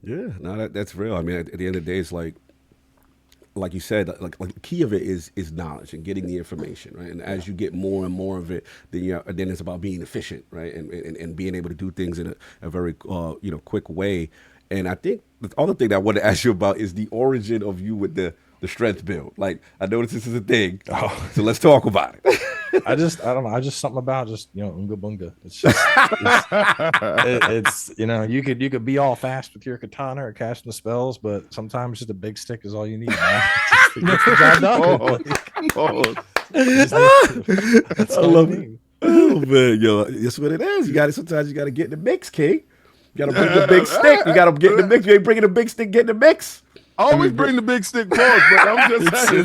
Yeah, no, that's real. I mean, at the end of the day, it's like you said, like the key of it is knowledge and getting the information, right? And as you get more and more of it, then it's about being efficient, right? And being able to do things in a very quick way. And I think the other thing that I want to ask you about is the origin of you with the strength build. Like, I noticed this is a thing, so let's talk about it. I don't know. I just something about just, you know, unga bunga. It's just, it's you know, you could be all fast with your katana or casting the spells, but sometimes just a big stick is all you need. Man. It gets the job done. That's I love it. Oh man, yo, that's what it is. Sometimes you got to get in the mix, King. You got to bring the big stick. You got to get in the mix. You ain't bringing the big stick, get in the mix. I always bring the big stick forward, but I'm just saying.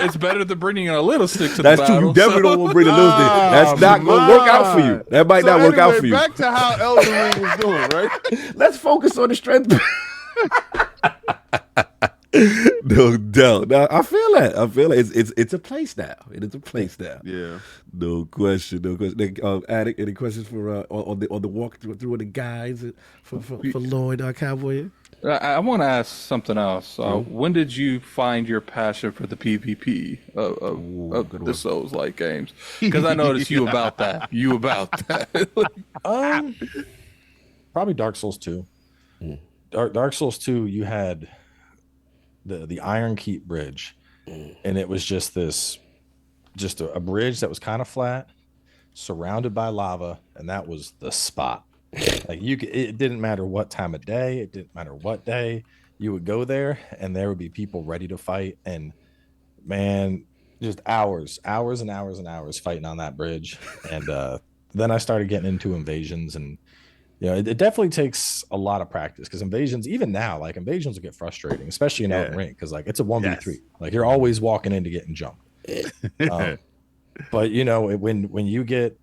It's better than bringing a little stick to That's the true. battle. You definitely don't want to bring the little stick. That's not going to work out for you. That might not work out for you. Back to how Elden Ring was doing, right? Let's focus on the strength. No doubt. No, I feel that. It's a play style. It is a play style. Yeah. No question. Addict, any questions for on the walk through of the guys for Lord Cowboy? I want to ask something else. When did you find your passion for the PvP of the Souls-like games? Because I noticed you about that. Probably Dark Souls 2. Dark Souls 2, you had the Iron Keep bridge, and it was just a bridge that was kind of flat, surrounded by lava, and that was the spot. Like it didn't matter what time of day, it didn't matter what day, you would go there and there would be people ready to fight, and man, just hours and hours fighting on that bridge. And then I started getting into invasions, and you know, it definitely takes a lot of practice, because invasions, even now, like invasions will get frustrating, especially in Elden Ring, because like it's a 1v3. Like you're always walking in to get jumped. But you know, when you get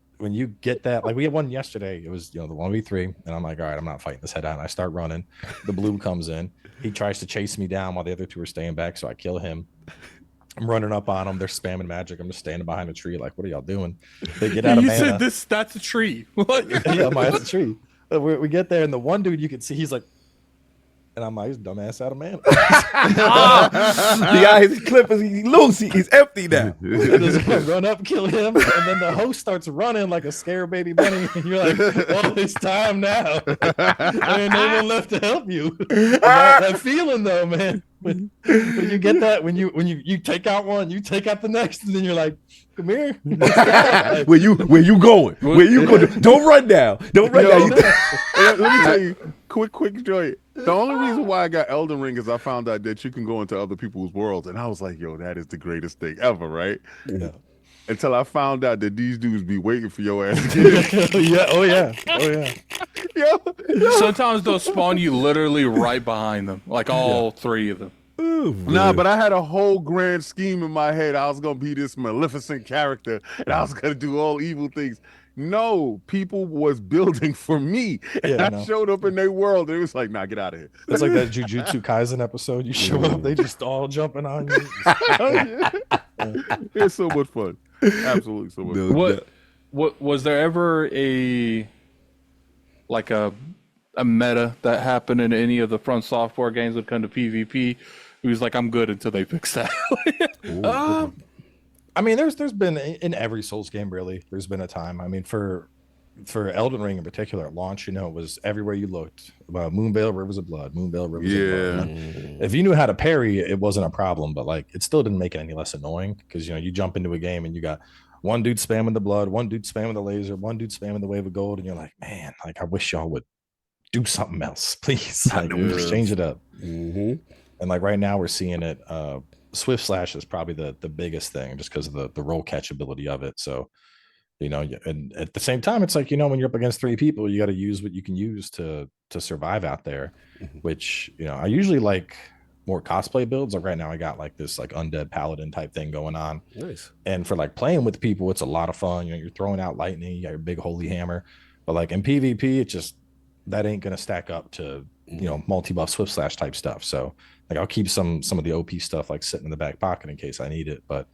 that, like we had one yesterday, it was, you know, the 1v3, and I'm like, all right, I'm not fighting this head on. I start running, the blue comes in, he tries to chase me down while the other two are staying back, so I kill him. I'm running up on them, they're spamming magic, I'm just standing behind a tree like, what are y'all doing? They get out of mana. You said that's a tree. What? Yeah, that's a tree. We get there, and the one dude, you can see, he's like, and I'm like, he's dumbass out of mana. The guy, his clip is loose. He's empty now. Run up, kill him, and then the host starts running like a scared baby bunny, and you're like, "Oh, it's time now." There ain't no one left to help you. That feeling, though, man. When you get that, when you take out one, you take out the next, and then you're like, "Come here." Where you going? Where you going? Don't run now. Don't run now. Let me tell you, quick joy. The only reason why I got Elden Ring is I found out that you can go into other people's worlds, and I was like, yo, that is the greatest thing ever, right? Yeah. Until I found out that these dudes be waiting for your ass. Yeah. Oh yeah. Yo. Sometimes they'll spawn you literally right behind them, like all three of them. Ooh, Nah, but I had a whole grand scheme in my head. I was gonna be this maleficent character, and I was gonna do all evil things. No, people was building for me, and I showed up in their world, and it was like, nah, get out of here. It's like that Jujutsu Kaisen episode. You show up, they just all jumping on you. It's so much fun. Absolutely so much fun. What was there ever a meta that happened in any of the From Software games when it come to PvP, he was like, I'm good until they fix that. I mean, there's been in every Souls game really. There's been a time. I mean, for Elden Ring in particular, at launch, it was everywhere you looked. Moonveil, Rivers of Blood, Moonveil, Rivers of Blood. Like, if you knew how to parry, it wasn't a problem, but like it still didn't make it any less annoying because you jump into a game and you got one dude spamming the blood, one dude spamming the laser, one dude spamming the wave of gold, and you're like, man, like I wish y'all would do something else, please. Like, just change it up. And like right now, we're seeing it. Swift slash is probably the biggest thing, just because of the roll catch ability of it. So. And at the same time, it's like, when you're up against 3 people, you got to use what you can use to survive out there, which, I usually like more cosplay builds. Like right now I got like this like undead paladin type thing going on. Nice. And for like playing with people, it's a lot of fun. You're throwing out lightning, you got your big holy hammer, but like in PvP, it just, that ain't going to stack up to, multi-buff swift slash type stuff. So like I'll keep some of the OP stuff like sitting in the back pocket in case I need it. But,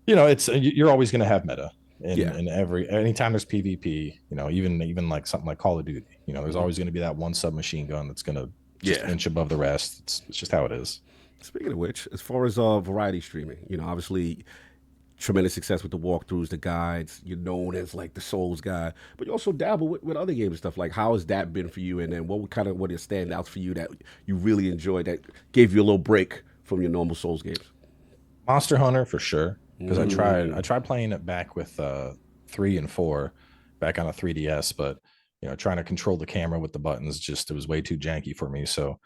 it's, you're always going to have meta. In anytime there's PvP, even like something like Call of Duty, there's always going to be that one submachine gun that's going to just inch above the rest. It's just how it is. Speaking of which, as far as variety streaming, obviously tremendous success with the walkthroughs, the guides. You're known as like the Souls guy, but you also dabble with other games and stuff. Like, how has that been for you? And then what are the standouts for you that you really enjoyed that gave you a little break from your normal Souls games? Monster Hunter for sure. Because I tried playing it back with 3 and 4 back on a 3DS, but trying to control the camera with the buttons, it was way too janky for me. So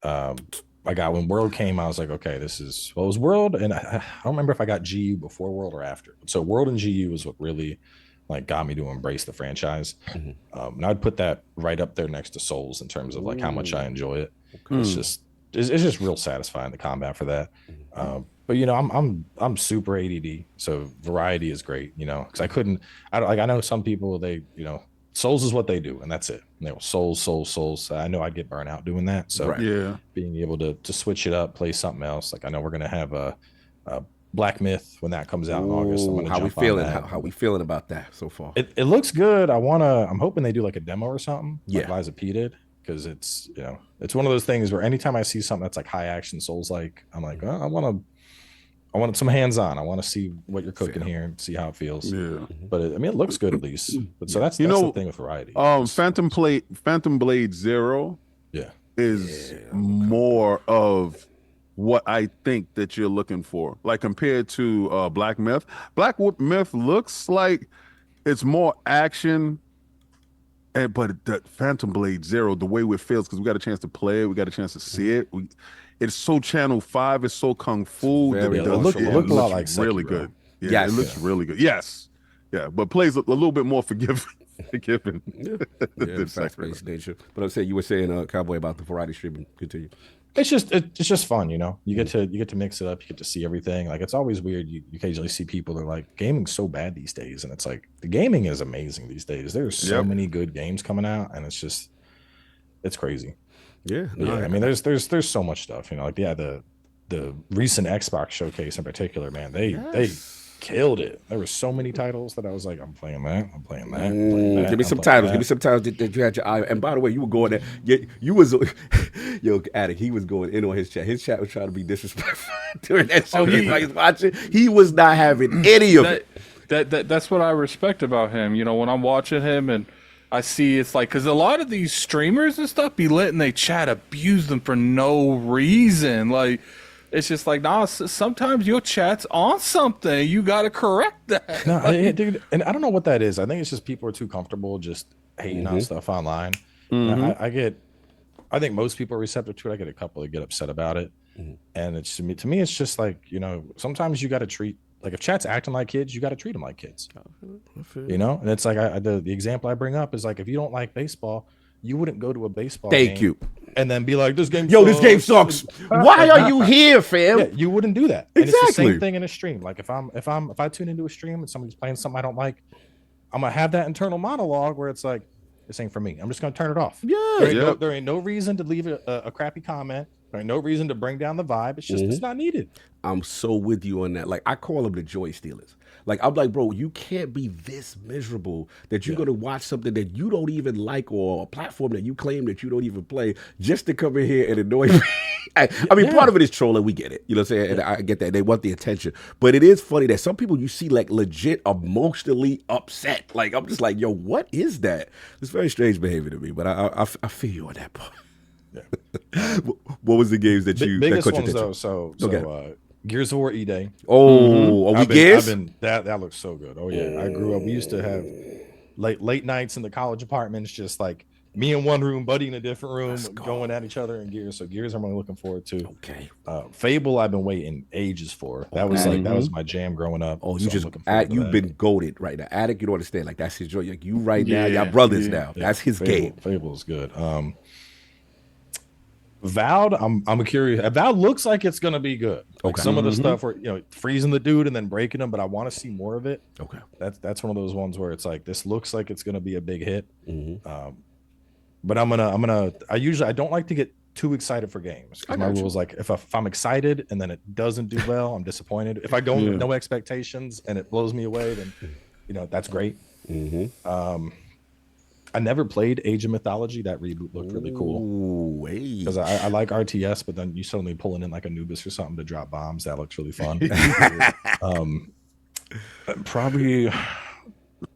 when World came, I was like, okay, it was World, and I don't remember if I got GU before World or after. So World and GU was what really like got me to embrace the franchise. And I'd put that right up there next to Souls in terms of like how much I enjoy it. It's just real satisfying, the combat for that. But I'm super ADD, so variety is great. Because I know some people, they Souls is what they do, and that's it. And they Souls. I know I'd get burnt out doing that. So being able to switch it up, play something else. Like I know we're gonna have a Black Myth when that comes out in August. How we feeling? How we feeling about that so far? It looks good. I'm hoping they do like a demo or something. Like Liza P did. Because it's it's one of those things where anytime I see something that's like high action Souls, like I'm like, I want some hands on. I want to see what you're cooking here and see how it feels. Yeah. But it looks good at least. But so that's the thing with variety. Phantom Blade Zero is more of what I think that you're looking for. Like compared to Black Myth. Black Myth looks like it's more action. But the Phantom Blade Zero, the way it feels, because we got a chance to play it, we got a chance to see it. It's so Channel 5, it's so Kung Fu. It looks a lot like really Sekiro. good. Yeah, it looks really good. Yes. Yeah, but plays a little bit more forgiving. Than fast-paced nature. But I'm saying, you were saying, Cowboy, about the variety streaming. Continue. It's just fun, You get to mix it up. You get to see everything. Like it's always weird. You occasionally see people that are like, gaming's so bad these days, and it's like the gaming is amazing these days. There's so many good games coming out, and it's crazy. I mean, there's so much stuff. Like the recent Xbox showcase in particular, man. They killed it. There were so many titles that I was like, I'm playing that. Give me some titles. Give me some titles that you had your eye. And by the way, you were going there. You was Addict. He was going in on his chat. His chat was trying to be disrespectful during that show. He was watching. He was not having any of it. That's what I respect about him. When I'm watching him and I see it's like, because a lot of these streamers and stuff be letting they chat abuse them for no reason. Like, it's just like, nah, sometimes your chat's on something. You got to correct that. No, dude, and I don't know what that is. I think it's just people are too comfortable just hating on stuff online. I think most people are receptive to it. I get a couple that get upset about it. And it's to me, it's just like, sometimes you got to treat, like if chat's acting like kids, you got to treat them like kids. And it's like the example I bring up is like, if you don't like baseball, you wouldn't go to a baseball game and then be like, this game sucks. Why are you here, fam? Yeah, you wouldn't do that. And it's the same thing in a stream. Like if I tune into a stream and somebody's playing something I don't like, I'm gonna have that internal monologue where it's like, this ain't for me. I'm just gonna turn it off. There ain't no reason to leave a crappy comment. There ain't no reason to bring down the vibe. It's just it's not needed. I'm so with you on that. Like I call them the joy stealers. Like I'm like, bro, you can't be this miserable that you're gonna watch something that you don't even like or a platform that you claim that you don't even play just to come in here and annoy me. I mean, part of it is trolling. We get it. You know what I'm saying? And I get that. They want the attention. But it is funny that some people you see like legit emotionally upset. Like, I'm just like, yo, what is that? It's very strange behavior to me, but I feel you on that part. Yeah. What was the games that you biggest that ones though? So Gears of War E-Day. Oh, are we Gears? That looks so good. Oh yeah, I grew up. We used to have late nights in the college apartments, just like me in one room, Buddy in a different room, going at each other in Gears. So Gears, I'm really looking forward to. Okay. Fable, I've been waiting ages for. That was that was my jam growing up. Oh, you've been goaded right now. Addict, you don't understand. Like that's his joy. Like you right now, y'all brothers now. That's his game. Fable is good. Vowed, I'm curious. Vowed looks like it's gonna be good. Like some of the stuff where freezing the dude and then breaking him, but I want to see more of it. Okay. That's one of those ones where it's like this looks like it's gonna be a big hit. But I don't like to get too excited for games because my rule is like if I'm excited and then it doesn't do well, I'm disappointed. If I go with no expectations and it blows me away, then that's great. I never played Age of Mythology. That reboot looked really cool because I like RTS, but then you suddenly pulling in like Anubis or something to drop bombs. That looks really fun. Probably.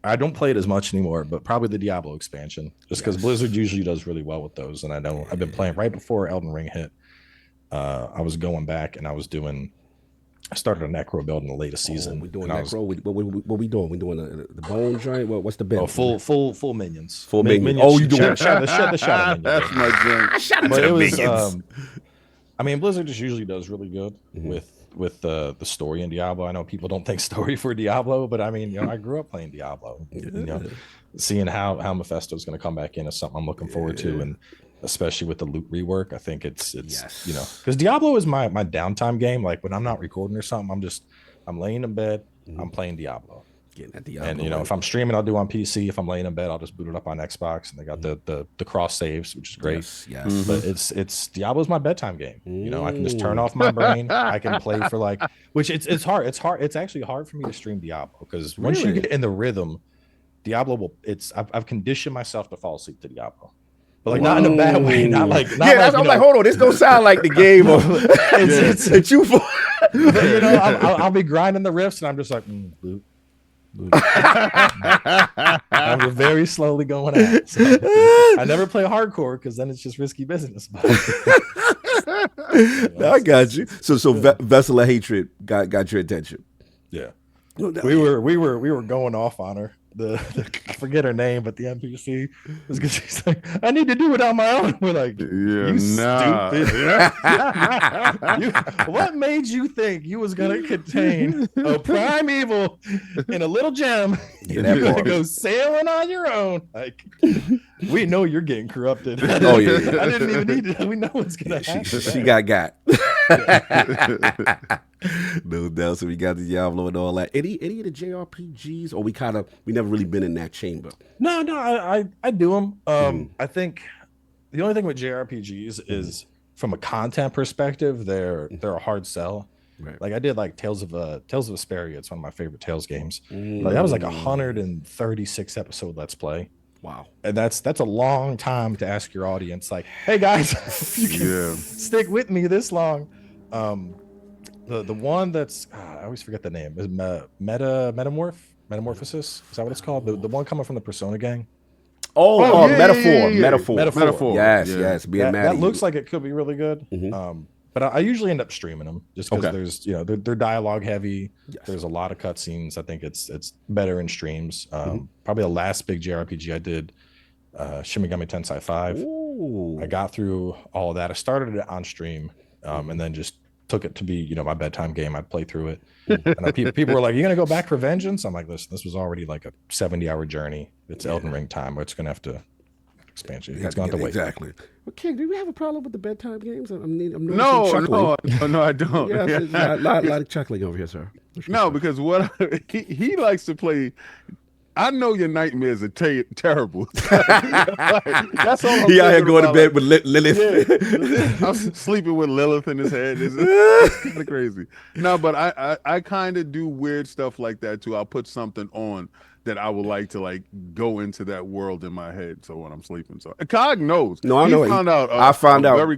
I don't play it as much anymore, but probably the Diablo expansion, just because Blizzard usually does really well with those. And I've been playing right before Elden Ring hit. I was going back and I started a necro build in the latest season. We're doing necro. What we doing? We doing the bone giant. What's the build? Full minions. Full minions. Oh, you doing the shadow minions. That's my jam. Shout out to the minions. I mean, Blizzard just usually does really good with the story in Diablo. I know people don't think story for Diablo, but I mean, I grew up playing Diablo. Seeing how Mephisto's going to come back in is something I'm looking forward to, and especially with the loot rework, I think it's because Diablo is my downtime game. Like when I'm not recording or something, I'm laying in bed, I'm playing Diablo. Getting at Diablo. And if I'm streaming, I'll do on PC. If I'm laying in bed, I'll just boot it up on Xbox, and they got the cross saves, which is great. Yes. But it's Diablo's my bedtime game. I can just turn off my brain. I can play for which it's hard. It's actually hard for me to stream Diablo because once you get in the rhythm, Diablo I've conditioned myself to fall asleep to Diablo. But not in a bad way, I'm like, hold on, this don't sound like the game. It's you for. I'll be grinding the riffs, and I'm just like, boop. I'm just very slowly going out. So I never play hardcore because then it's just risky business. I got you. So Vessel of Hatred got your attention. Yeah, we were going off on her. I forget her name, but the NPC was because she's like, I need to do it on my own. We're like, stupid. What made you think you was gonna contain a primeval in a little gem? You're gonna go sailing on your own. Like, we know you're getting corrupted. Oh yeah. I didn't even need to. We know what's gonna happen. She got. No doubt. So we got the Diablo and all that. Any of the JRPGs, or we never really been in that chamber? No, I do them. I think the only thing with JRPGs is from a content perspective, they're a hard sell. Right. Like I did like Tales of Asperia. It's one of my favorite Tales games. Like that was like 136 episode Let's Play. Wow. And that's a long time to ask your audience, like, hey guys, you can stick with me this long. The one that's I always forget the name is Metamorphosis. Is that what it's called? The one coming from the Persona gang. Metaphor. Yes. That looks like it could be really good. But I usually end up streaming them just because there's they're dialogue heavy. Yes. There's a lot of cutscenes. I think it's better in streams. Probably the last big JRPG I did, Shin Megami Tensei 5. Ooh. I got through all of that. I started it on stream, and then just took it to be my bedtime game. I'd play through it. And people were like, "You're gonna go back for vengeance?" I'm like, "Listen, this was already like a 70-hour journey. It's Elden Ring time, where it's gonna have to expansion. It's going to wait." Exactly. Well, King, do we have a problem with the bedtime games? I'm no, I don't. Yeah, a lot of chuckling over here, sir. No, because he likes to play. I know your nightmares are terrible. That's all. He out here going to bed with Lilith. Yeah, I'm sleeping with Lilith in his head. It's kind of crazy. No, but I kind of do weird stuff like that too. I'll put something on that I would like to like go into that world in my head. So when I'm sleeping, so Cog knows. No, I He know. Found out. I found out. Very,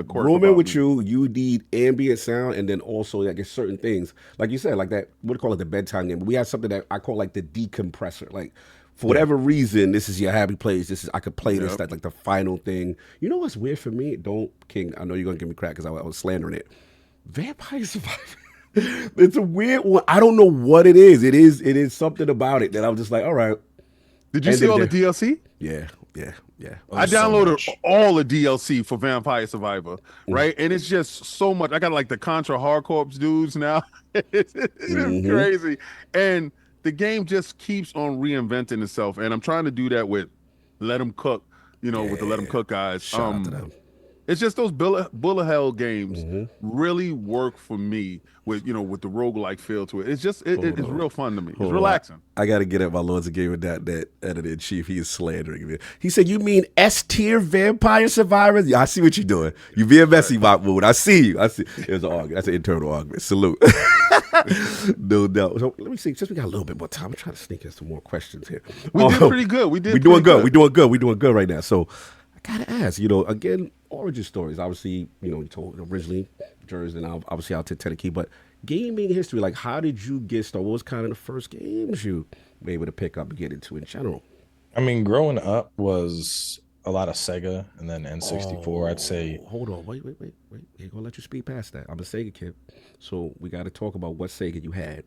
quirk rooming about with me. you need ambient sound, and then also like certain things, like you said, like that. What do you call it? The bedtime game. But we have something that I call like the decompressor. Like for whatever reason, this is your happy place. This is I could play this. That's like the final thing. You know what's weird for me? Don't King. I know you're gonna give me crap because I was slandering it. Vampire Survivor. It's a weird one. I don't know what it is. It is something about it that I'm just like, all right. Did you see all the DLC? Yeah. I downloaded all the DLC for Vampire Survivor, right? And it's just so much. I got like the Contra Hardcorps dudes now. It's crazy. And the game just keeps on reinventing itself. And I'm trying to do that with Let 'em Cook, with the Let 'em Cook guys. Shout out to them. It's just those bullet hell games really work for me with with the roguelike feel to it. It's just it's real fun to me. It's relaxing. I got to get at my Lords of Gaming .net editor in chief. He is slandering me. He said, "You mean S tier Vampire Survivors?" Yeah, I see what you're doing. You being messy, Mahmoud. I see you. I see. There's an argument. That's an internal argument. Salute. No doubt. So let me see. Since we got a little bit more time, I'm trying to sneak in some more questions here. We did pretty good. We're doing good. We're doing good right now. So I gotta ask. Again, origin stories. Obviously, you told originally Jersey, and obviously out to Tennessee, but gaming history. Like, how did you get started? What was kind of the first games you were able to pick up and get into in general? I mean, growing up was a lot of Sega and then N64. I'd say. Hold on, wait. Ain't gonna let you speed past that. I'm a Sega kid, so we got to talk about what Sega you had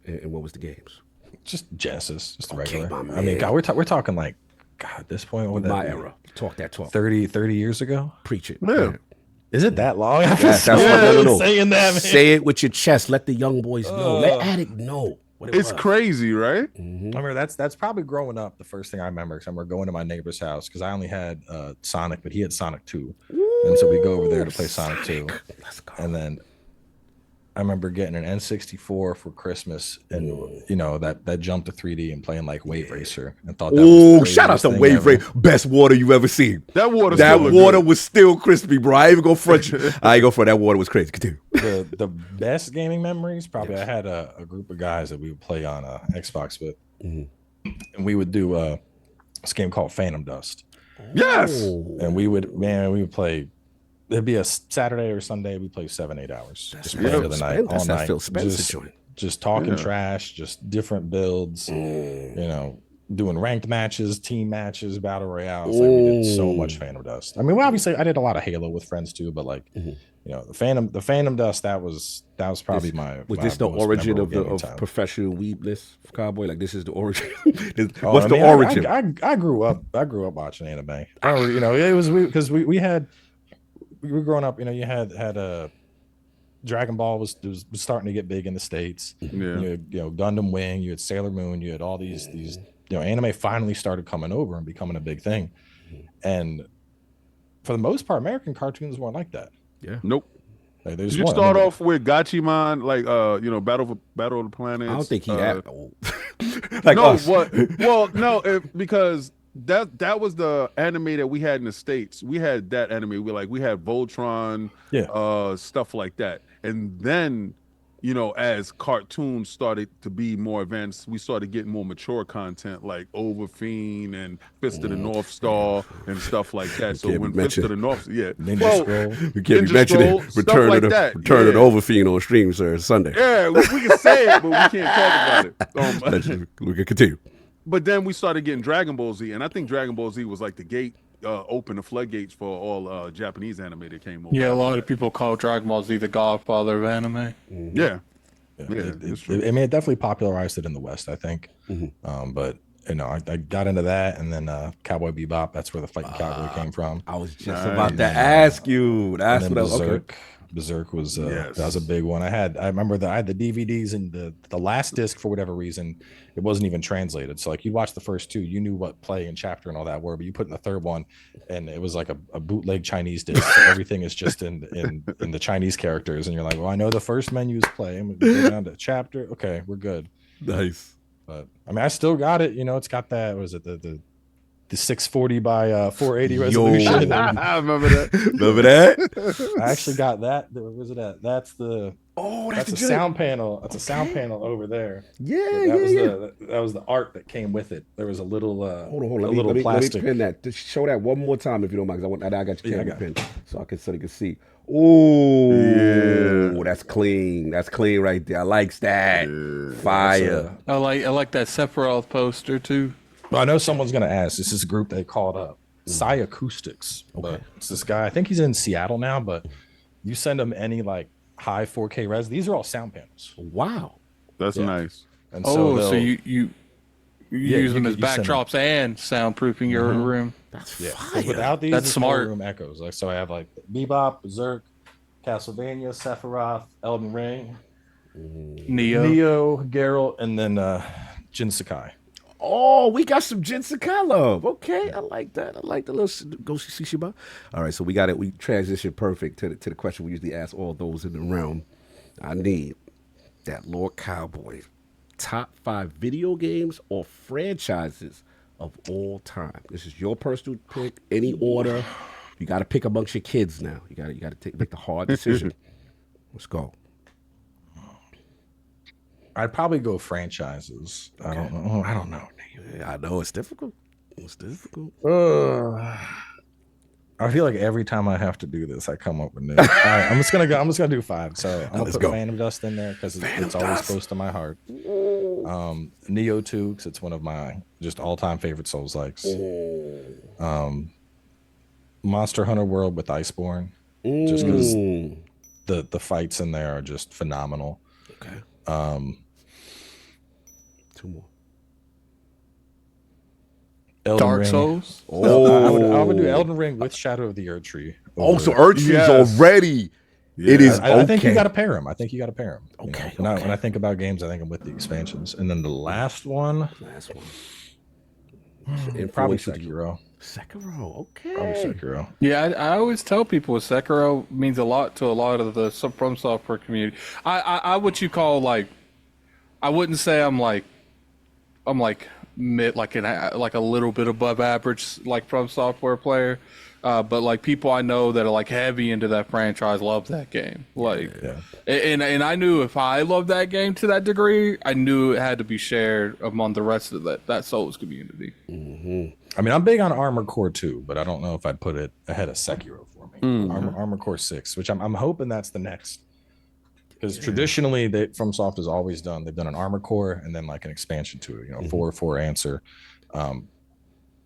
and what was the games. Just Genesis, just the regular. My I mean, man. God, we're talking like, God, at this point, what would My that be? era. Talk that talk. 30 years ago. Preach it. Yeah. Is it that long? That's what no. Saying that, man. Say it with your chest. Let the young boys know. Let Addict know. What it It's was. crazy, right? I remember that's probably growing up the first thing I remember, because I remember going to my neighbor's house because I only had Sonic, but he had Sonic 2. And so we go over there to play Sonic 2. Let's go. And then I remember getting an N64 for Christmas, and that jumped to 3D and playing like Wave Racer, and thought that was the shout out to craziest thing Wave ever. Racer. Best water you ever seen. That water was still crispy, bro. I ain't even gonna front you. I ain't gonna front. That water was crazy. Continue. The best gaming memories, probably I had a group of guys that we would play on Xbox with, and we would do this game called Phantom Dust. Yes. And we would play. It'd be a Saturday or Sunday. We play 7-8 hours. Just play for the night, all That's that night. Phil Spencer joint. Just talking trash, just different builds. Doing ranked matches, team matches, battle royales. Like, we did so much Phantom Dust. I mean, well, obviously, I did a lot of Halo with friends too, but like, the Phantom Dust. That was probably my. Was my this the most origin memorable of gaming time. professional weebness, Cowboy? Like, this is the origin. Oh, What's I the mean, origin? I grew up watching anime. It was because we were growing up. You had a Dragon Ball was starting to get big in the States. Yeah. Gundam Wing. You had Sailor Moon. You had all these anime finally started coming over and becoming a big thing. And for the most part, American cartoons weren't like that. Yeah. Nope. Like, Did you start off with Gachimon, like Battle of the Planets? I don't think he had. Like no, us. well, no, because that was the anime that we had in the States. We had that anime. We had Voltron, stuff like that. And then, as cartoons started to be more advanced, we started getting more mature content like Overfiend and Fist of the North Star and stuff like that. So when Fist of the North, Ninja Scroll. You can't be Ninja mentioning Scroll, Return stuff of like the Overfiend on stream, sir, Sunday. Yeah, we can say it, but we can't talk about it. We can continue. But then we started getting Dragon Ball Z, and I think Dragon Ball Z was like the gate, open the floodgates for all Japanese anime that came over. Yeah, a lot of people call Dragon Ball Z the godfather of anime. Yeah. It definitely popularized it in the West, I think. But I got into that, and then Cowboy Bebop. That's where the Fighting Cowboy came from. I was just about to ask you. That's And what I then was. Okay. Berserk was that was a big one. I remember I had the DVDs, and the last disc, for whatever reason, it wasn't even translated. So like, you watched the first two, you knew what play and chapter and all that were, but you put in the third one, and it was like a bootleg Chinese disc. So everything is just in the Chinese characters, and you're like, well, I know the first menu is play, and we go down to chapter. Okay, we're good. Nice. But I mean, I still got it. It's got that. Was it the 640 by 480 resolution? I remember that. Remember that? I actually got that. Where's it at? That's the Oh, that's a the sound panel. That's a sound panel over there. Yeah, That was the art that came with it. There was a little hold on. let Let me pin that. Just show that one more time if you don't mind. Cause I got your camera pin, so they can see. Oh, that's clean. That's clean right there. I like that. Yeah. Fire. I like that Sephiroth poster too. Well, I know someone's gonna ask. This is a group they called up Psy Acoustics. Okay, it's this guy. I think he's in Seattle now, but you send him any like high 4K res. These are all sound panels. Wow, that's nice. And so you use them as backdrops and soundproofing your room. That's fire. Without these, that's smart. Room echoes. Like so, I have like Bebop, Berserk, Castlevania, Sephiroth, Elden Ring, Neo, Geralt, and then Jin Sakai. Oh, we got some Jin Sakai love. Okay, I like that. I like the little Ghost Tsushima. All right, so we got it. We transitioned perfect to the question we usually ask all those in the realm. I need that Lord Cowboy top 5 video games or franchises of all time. This is your personal pick. Any order. You got to pick amongst your kids now. You got to make the hard decision. Let's go. I'd probably go franchises. Okay. I don't know. Yeah, I know it's difficult. It's difficult. I feel like every time I have to do this, I come up with new. All right, I'm just gonna do 5. So I'm gonna put Phantom Dust in there because it's always close to my heart. Neo 2 because it's one of my just all-time favorite Souls likes. Monster Hunter World with Iceborne, just because the fights in there are just phenomenal. Okay. 2 more. Elden Dark Ring. Souls. I would do Elden Ring with Shadow of the Erdtree. Oh, so Erdtree's already. Yeah. It is. I think you got to pair them. Okay. You know? When I think about games, I think I'm with the expansions, and then the last one. Probably Sekiro. Okay. Probably Sekiro. Yeah, I always tell people Sekiro means a lot to a lot of the From Software community. I what you call like, I wouldn't say I'm like mid, like a little bit above average like From Software player, but like people I know that are like heavy into that franchise love that game. Like, and I knew if I loved that game to that degree, I knew it had to be shared among the rest of that Souls community. I mean, I'm big on Armored Core 2, but I don't know if I'd put it ahead of Sekiro for me. Armored Core 6, which I'm hoping that's the next. Because traditionally, FromSoft has always done. They've done an Armored Core and then like an expansion to it. 4 answer, and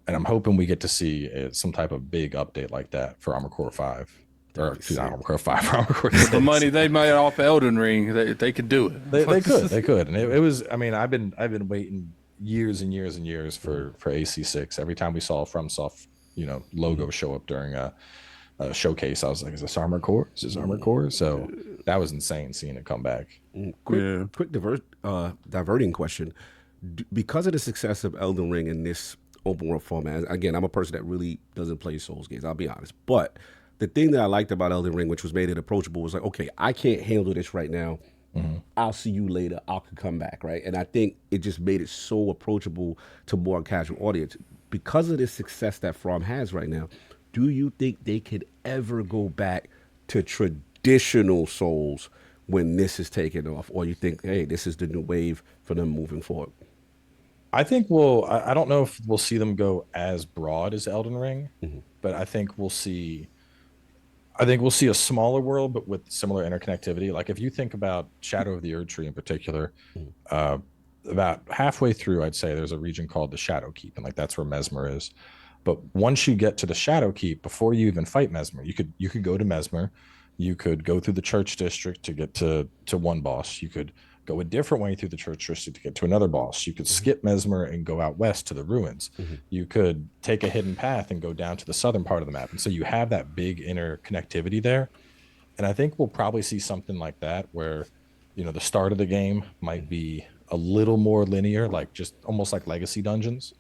I'm hoping we get to see some type of big update like that for Armored Core 5 or Armored Core 5. Armored Core 6. The money they made off Elden Ring, they could do it. They could, and it was. I mean, I've been waiting years and years and years for AC6. Every time we saw a FromSoft logo show up during a showcase, I was like, is this Armored Core? So that was insane seeing it come back. Quick diverting question. Because of the success of Elden Ring in this open world format, again, I'm a person that really doesn't play Souls games, I'll be honest, but the thing that I liked about Elden Ring, which was made it approachable, was like, okay, I can't handle this right now. I'll see you later. I could come back, right? And I think it just made it so approachable to more casual audience. Because of the success that From has right now, do you think they could ever go back to traditional Souls when this is taken off? Or you think, hey, this is the new wave for them moving forward? I think I don't know if we'll see them go as broad as Elden Ring, but I think we'll see a smaller world, but with similar interconnectivity. Like if you think about Shadow of the Erdtree in particular, about halfway through, I'd say there's a region called the Shadow Keep, and like that's where Mesmer is. But once you get to the Shadow Keep, before you even fight Mesmer, you could go to Mesmer, you could go through the Church District to get to one boss. You could go a different way through the Church District to get to another boss. You could skip Mesmer and go out west to the ruins. You could take a hidden path and go down to the southern part of the map. And so you have that big interconnectivity there. And I think we'll probably see something like that where, the start of the game might be a little more linear, like just almost like legacy dungeons.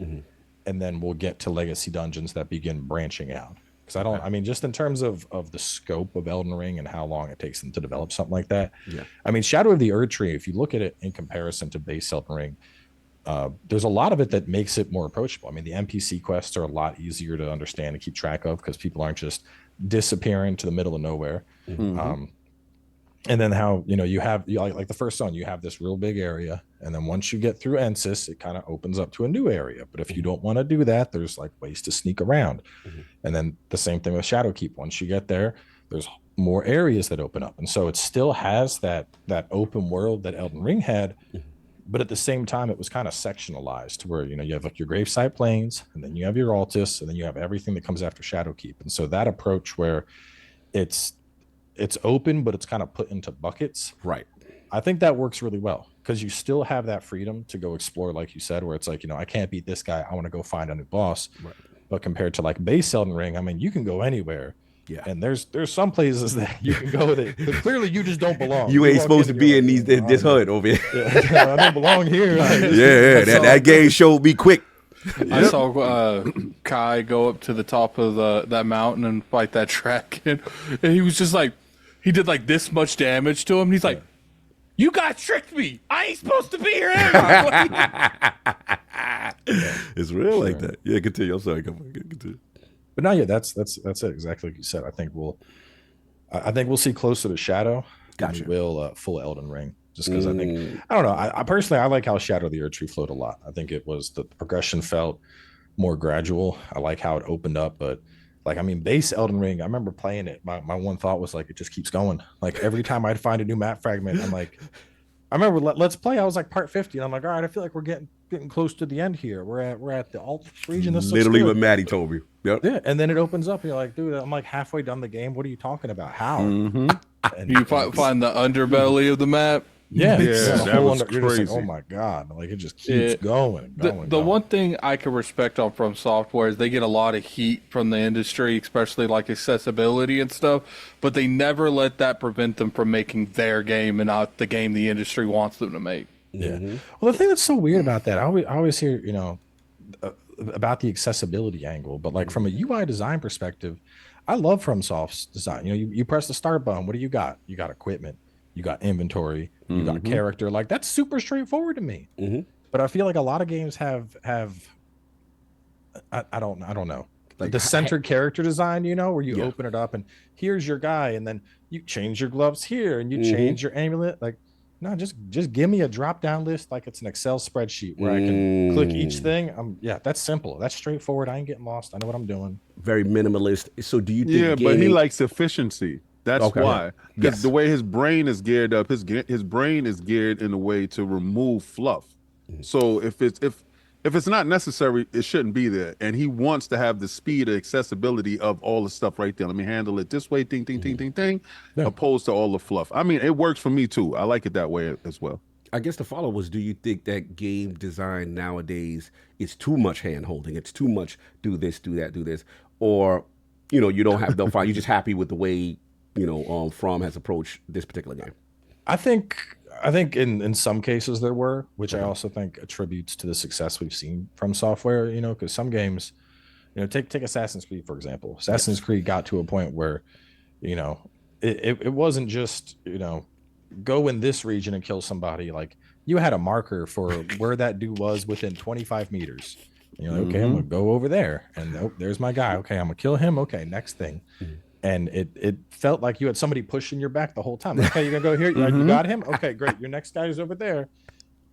And then we'll get to legacy dungeons that begin branching out. Because just in terms of the scope of Elden Ring and how long it takes them to develop something like that. Yeah. I mean, Shadow of the Erdtree, if you look at it in comparison to base Elden Ring, there's a lot of it that makes it more approachable. I mean, the NPC quests are a lot easier to understand and keep track of because people aren't just disappearing to the middle of nowhere. and then how you have like the first zone, you have this real big area, and then once you get through Ensis, it kind of opens up to a new area. But if you don't want to do that, there's like ways to sneak around. And then the same thing with Shadowkeep. Once you get there, there's more areas that open up, and so it still has that open world that Elden Ring had. But at the same time, it was kind of sectionalized to where, you have like your gravesite plains, and then you have your Altus, and then you have everything that comes after Shadowkeep. And so that approach where it's open, but it's kind of put into buckets. Right. I think that works really well because you still have that freedom to go explore, like you said, where it's like, I can't beat this guy. I want to go find a new boss. Right. But compared to like base Elden Ring, I mean, you can go anywhere. Yeah, and there's some places that you can go that clearly you just don't belong. You ain't supposed to be in this hood over here. Yeah, I don't belong here. That game showed me quick. I saw Kai go up to the top of that mountain and fight that dragon, and he was just like, he did like this much damage to him. And he's like, "You guys tricked me. I ain't supposed to be here." It's real like that. Yeah, continue. I'm sorry. Continue. But no, yeah, that's it. Exactly like you said. I think we'll see closer to Shadow. Gotcha. Than we will full Elden Ring. Just because I don't know. I personally, I like how Shadow of the Erdtree flowed a lot. I think it was the progression felt more gradual. I like how it opened up, but like, I mean, base Elden Ring, I remember playing it. My one thought was like, it just keeps going. Like every time I'd find a new map fragment, I'm like, I remember Let's Play, I was like part 50, and I'm like, all right, I feel like we're getting close to the end here. We're at the alt region. This literally what Maddie told me. Yep. Yeah, and then it opens up, and you're like, dude, I'm like halfway done the game. What are you talking about? How? And you find the underbelly of the map. Yeah, that was crazy. crazy. Oh my god, like it just keeps going. The one thing I can respect on From Software is they get a lot of heat from the industry, especially like accessibility and stuff, but they never let that prevent them from making their game and not the game the industry wants them to make. Yeah. Well, the thing that's so weird about that, I always hear, about the accessibility angle, but like from a UI design perspective, I love FromSoft's design. You press the start button. What do you got? You got equipment. You got inventory, you got character. Like that's super straightforward to me. But I feel like a lot of games have I don't know, like the centered character design, where you open it up and here's your guy, and then you change your gloves here and you change your amulet. Like, no, just give me a drop down list like it's an Excel spreadsheet where I can click each thing. That's simple. That's straightforward. I ain't getting lost. I know what I'm doing. Very minimalist. So do you think? Yeah, but he likes efficiency. That's why. Because the way his brain is geared up, his brain is geared in a way to remove fluff. So if it's not necessary, it shouldn't be there. And he wants to have the speed and accessibility of all the stuff right there. Let me handle it this way, ting, ting, ting, ting, ting, opposed to all the fluff. I mean, it works for me too. I like it that way as well. I guess the follow was, do you think that game design nowadays is too much hand holding? It's too much do this, do that, do this, or you don't have no fun. You're just happy with the way From has approached this particular game? I think in some cases there were, which I also think attributes to the success we've seen from software, because some games, take Assassin's Creed, for example. Assassin's Creed got to a point where, it wasn't just, go in this region and kill somebody. Like you had a marker for where that dude was within 25 meters. You're like, okay, I'm going to go over there. And there's my guy. Okay, I'm going to kill him. Okay, next thing. And it felt like you had somebody pushing your back the whole time. Okay, you're gonna go here. You got him. Okay, great. Your next guy is over there.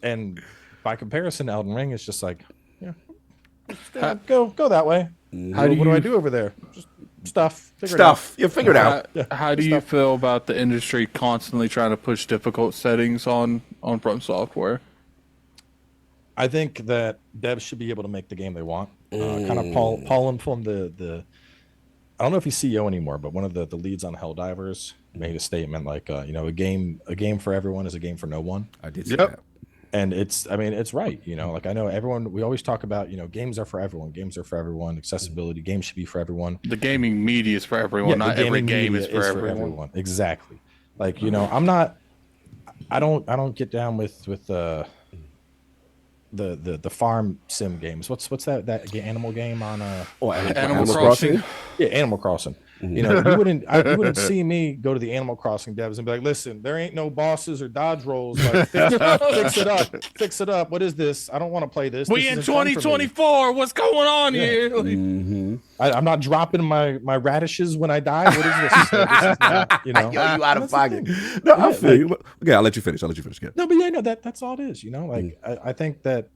And by comparison, Elden Ring is just like, go that way. What do I do over there? Just stuff. You figure it out. How do you feel about the industry constantly trying to push difficult settings on From Software? I think that devs should be able to make the game they want. Kind of Paul from the I don't know if he's CEO anymore, but one of the leads on Helldivers made a statement like, a game for everyone is a game for no one. I did see that. And it's right. Like I know everyone, we always talk about, games are for everyone. Games are for everyone. Accessibility, games should be for everyone. The gaming media is for everyone. Not every game is for everyone. Exactly. Like, I don't get down with the farm sim games. What's that animal game on Animal Crossing? Yeah, Animal Crossing. You know, you wouldn't see me go to the Animal Crossing devs and be like, listen, there ain't no bosses or dodge rolls. Like, fix it up. What is this? I don't want to play this. We in 2024. What's going on here? I'm not dropping my radishes when I die. What is this? This is not, you know, you out of pocket. No, I feel you. Okay, I'll let you finish. Yeah. No, but yeah, no, that's all it is. You know, like I think that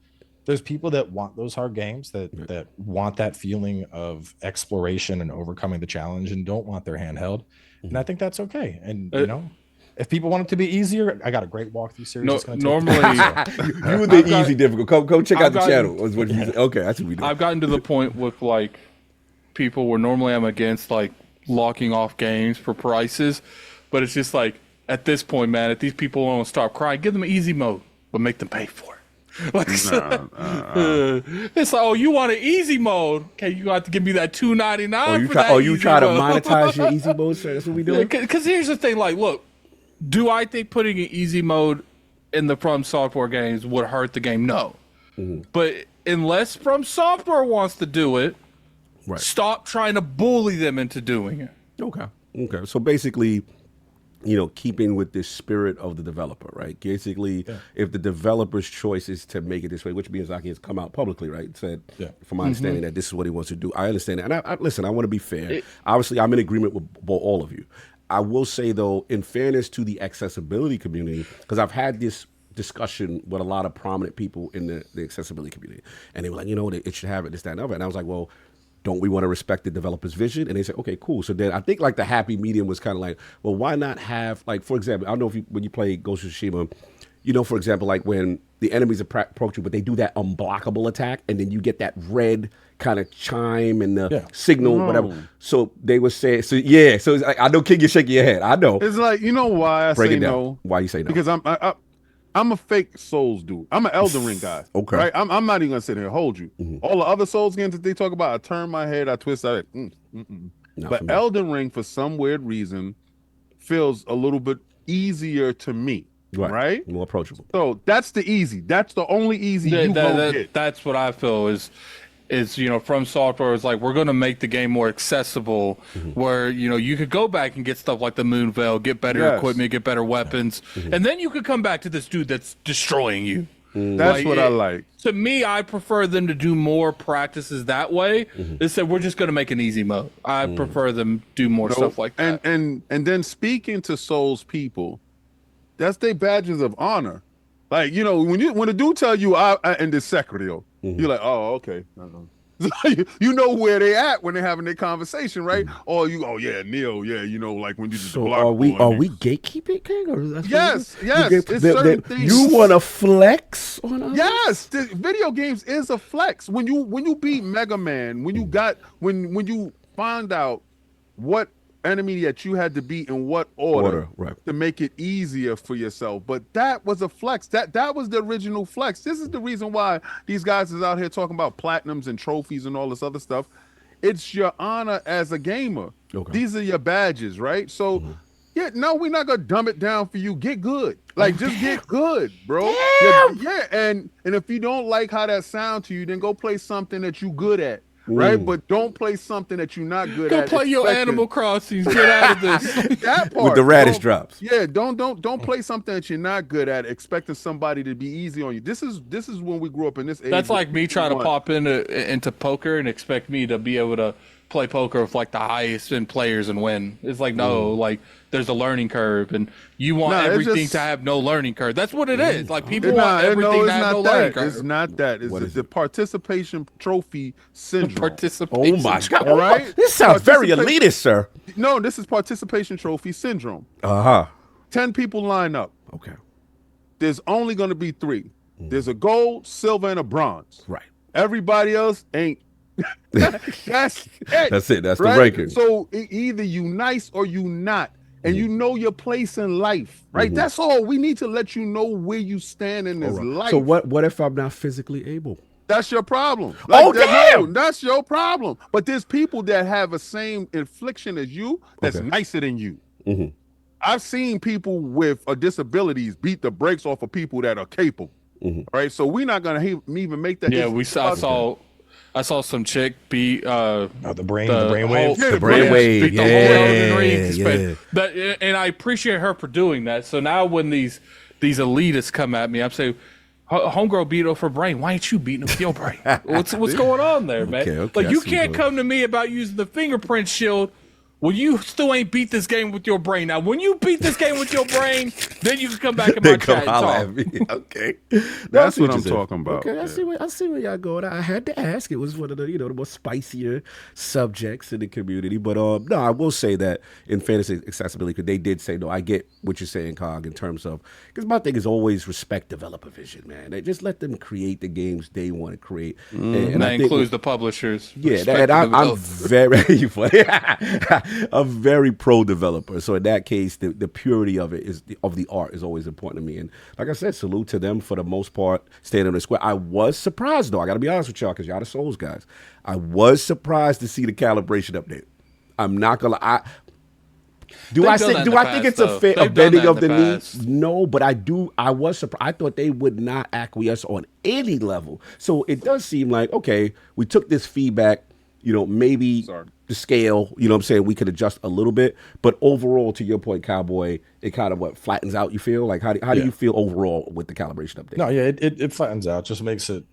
there's people that want those hard games that want that feeling of exploration and overcoming the challenge and don't want their handheld. And I think that's okay. And you know, if people want it to be easier, I got a great walkthrough series. Normally, you were the easy difficult. Go check out the channel. Is what you said. Okay, that's what we do. I've gotten to the point with like people where normally I'm against like locking off games for prices, but it's just like at this point, man, if these people won't stop crying, give them an easy mode, but make them pay for it. Like, it's like, oh, you want an easy mode? Okay, you have to give me that $2.99. You try to monetize your easy mode? So that's what we doing. Because here's the thing, like, look, do I think putting an easy mode in the From Software games would hurt the game? No, but unless From Software wants to do it, stop trying to bully them into doing it. Okay. So basically, you know, keeping with the spirit of the developer, right? Basically, if the developer's choice is to make it this way, which Miyazaki has come out publicly, right? Said, from my understanding, that this is what he wants to do. I understand that. And I listen, I want to be fair. Obviously, I'm in agreement with all of you. I will say, though, in fairness to the accessibility community, because I've had this discussion with a lot of prominent people in the accessibility community, and they were like, you know, it should have it, this, that, and other. And I was like, well, don't we want to respect the developer's vision? And they said, okay, cool. So then I think like the happy medium was kind of like, well, why not have, like, for example, I don't know if when you play Ghost of Tsushima, you know, for example, like when the enemies approach you, but they do that unblockable attack, and then you get that red kind of chime and the signal, whatever. So they would say, so it's like, I know, King, you're shaking your head. I know. It's like, you know why I say no? Why you say no? Because I'm a fake Souls dude. I'm an Elden Ring guy. Okay. Right? I'm not even gonna sit here and hold you. All the other Souls games that they talk about, I turn my head, I twist out. But Elden Ring, for some weird reason, feels a little bit easier to me. Right? More approachable. So that's the easy. That's the only easy you go get. That's what I feel is, you know, From Software is like, we're going to make the game more accessible, where, you know, you could go back and get stuff like the Moon Veil, get better equipment, get better weapons, and then you could come back to this dude that's destroying you. That's what I like. To me, I prefer them to do more practices that way. They said, we're just going to make an easy mode. I prefer them do more stuff like that. And then speaking to Souls people, that's their badges of honor. Like, you know, when a dude tell you I in this Secretio, you're like, oh, okay. You know where they at when they're having their conversation, right? Or Neo, you know, like when you just block. Are we gatekeeping, King? Or yes. It's certain things. You want to flex on us? Yes, video games is a flex. When you beat Mega Man, when you find out what enemy that you had to beat in what order to make it easier for yourself. But that was a flex. That was the original flex. This is the reason why these guys is out here talking about platinums and trophies and all this other stuff. It's your honor as a gamer. These are your badges, right? So we're not gonna dumb it down for you. Get good. Like, just get good, bro. And if you don't like how that sounds to you, then go play something that you good at. Right, but don't play something that you're not good at. Go play your Animal Crossing. Get out of this. That part with the radish drops. Yeah, don't play something that you're not good at, expecting somebody to be easy on you. This is when we grew up in this age. That's like me trying to pop into poker and expect me to be able to play poker with like the highest end players and win. It's like, no, like there's a learning curve, and you want everything to have no learning curve. That's what it is. Like, people want everything to have no learning curve. It's not that. It's the participation trophy syndrome. Participation. Oh my God! All right, this sounds very elitist, sir. No, this is participation trophy syndrome. 10 people line up. Okay. There's only going to be 3. There's a gold, silver, and a bronze. Right. Everybody else ain't. That's it. That's it. That's right? the ranking. So either you nice or you not, and you know your place in life, right? That's all. We need to let you know where you stand in this life. So what if I'm not physically able? That's your problem. Damn! That's your problem. But there's people that have the same affliction as you that's nicer than you. I've seen people with disabilities beat the brakes off of people that are capable. Right? So we're not gonna even make that. Yeah, I saw some chick beat the brainwave. The brainwave. Beat the whole Elden Ring. And I appreciate her for doing that. So now when these elitists come at me, I'm saying, homegirl beat up her brain. Why ain't you beating up your brain? What's going on there, man? Okay, like, you can't come to me about using the fingerprint shield when you still ain't beat this game with your brain. Now, when you beat this game with your brain, then you can come back in my chat and talk. Okay, That's what I'm talking about. Okay, I see where y'all going. I had to ask. It was one of the the more spicier subjects in the community. But no, I will say that in fantasy accessibility, because they did say no. I get what you're saying, Cog, in terms of, because my thing is always respect developer vision, man. They just let them create the games they want to create, and that includes the publishers. Yeah, and I'm very funny. I'm very pro developer. So in that case, the purity of it of the art is always important to me. And like I said, salute to them for the most part, staying in the square. I was surprised though. I got to be honest with y'all, because y'all the Souls guys. I was surprised to see the calibration update. I'm not gonna lie. Do I think it's a bending of the knee? No, but I was surprised. I thought they would not acquiesce on any level. So it does seem like, okay, we took this feedback, maybe the scale, what I'm saying, we could adjust a little bit. But overall, to your point, Cowboy, it kind of flattens out, you feel? Like, how do you feel overall with the calibration update? No, yeah, it flattens out. Just makes it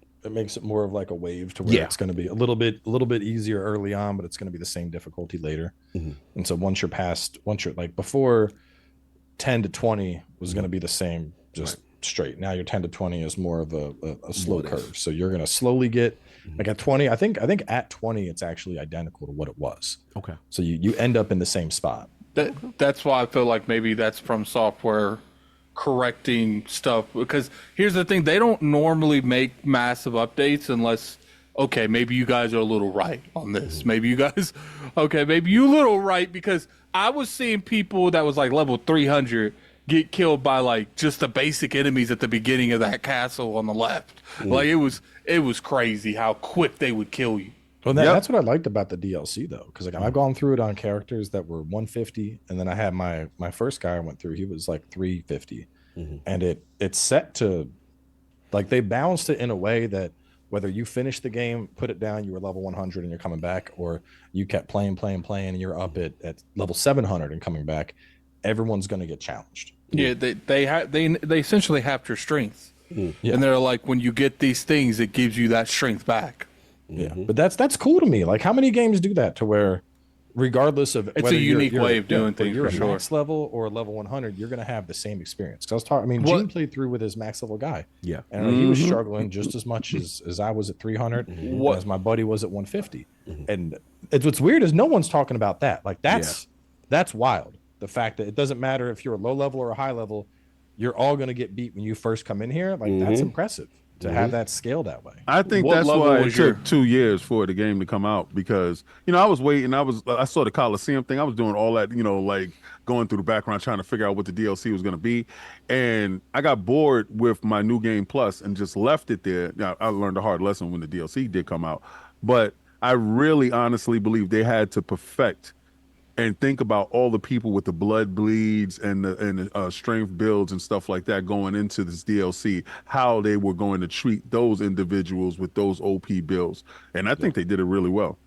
more of like a wave to where it's going to be a little bit easier early on, but it's going to be the same difficulty later. Mm-hmm. And so once you're like, before 10 to 20 was going to be the same, just straight. Now your 10 to 20 is more of a slow curve. So you're going to slowly get like at 20. I think at 20 it's actually identical to what it was. Okay. So you end up in the same spot. That's why I feel like maybe that's from software correcting stuff, because here's the thing, they don't normally make massive updates unless, okay, maybe you guys are a little right on this. Maybe you a little right, because I was seeing people that was like level 300 get killed by like just the basic enemies at the beginning of that castle on the left. Like it was crazy how quick they would kill you. Well, that's what I liked about the DLC though, because like I've gone through it on characters that were 150, and then I had my first guy I went through, he was like 350, and it's set to, like, they balanced it in a way that whether you finish the game, put it down, you were level 100 and you're coming back, or you kept playing and you're up at level 700 and coming back, everyone's going to get challenged. Yeah, they essentially have your strength, and they're like, when you get these things, it gives you that strength back. Yeah, but that's cool to me. Like, how many games do that to where, regardless of it's a unique way of doing things, you're for a sure. max level or a level 100, you're going to have the same experience. Because Gene played through with his max level guy. Yeah, and he was struggling just as much as I was at 300, as my buddy was at 150. And what's weird is no one's talking about that. Like that's wild. The fact that it doesn't matter if you're a low level or a high level, you're all going to get beat when you first come in here. Like that's impressive to have that scale that way. I think that's why it took 2 years for the game to come out, because I was waiting. I saw the Coliseum thing. I was doing all that, like going through the background trying to figure out what the DLC was going to be, and I got bored with my New Game Plus and just left it there. I learned a hard lesson when the DLC did come out, but I really honestly believe they had to perfect and think about all the people with the blood bleeds and the strength builds and stuff like that going into this DLC, how they were going to treat those individuals with those OP builds. And I think they did it really well.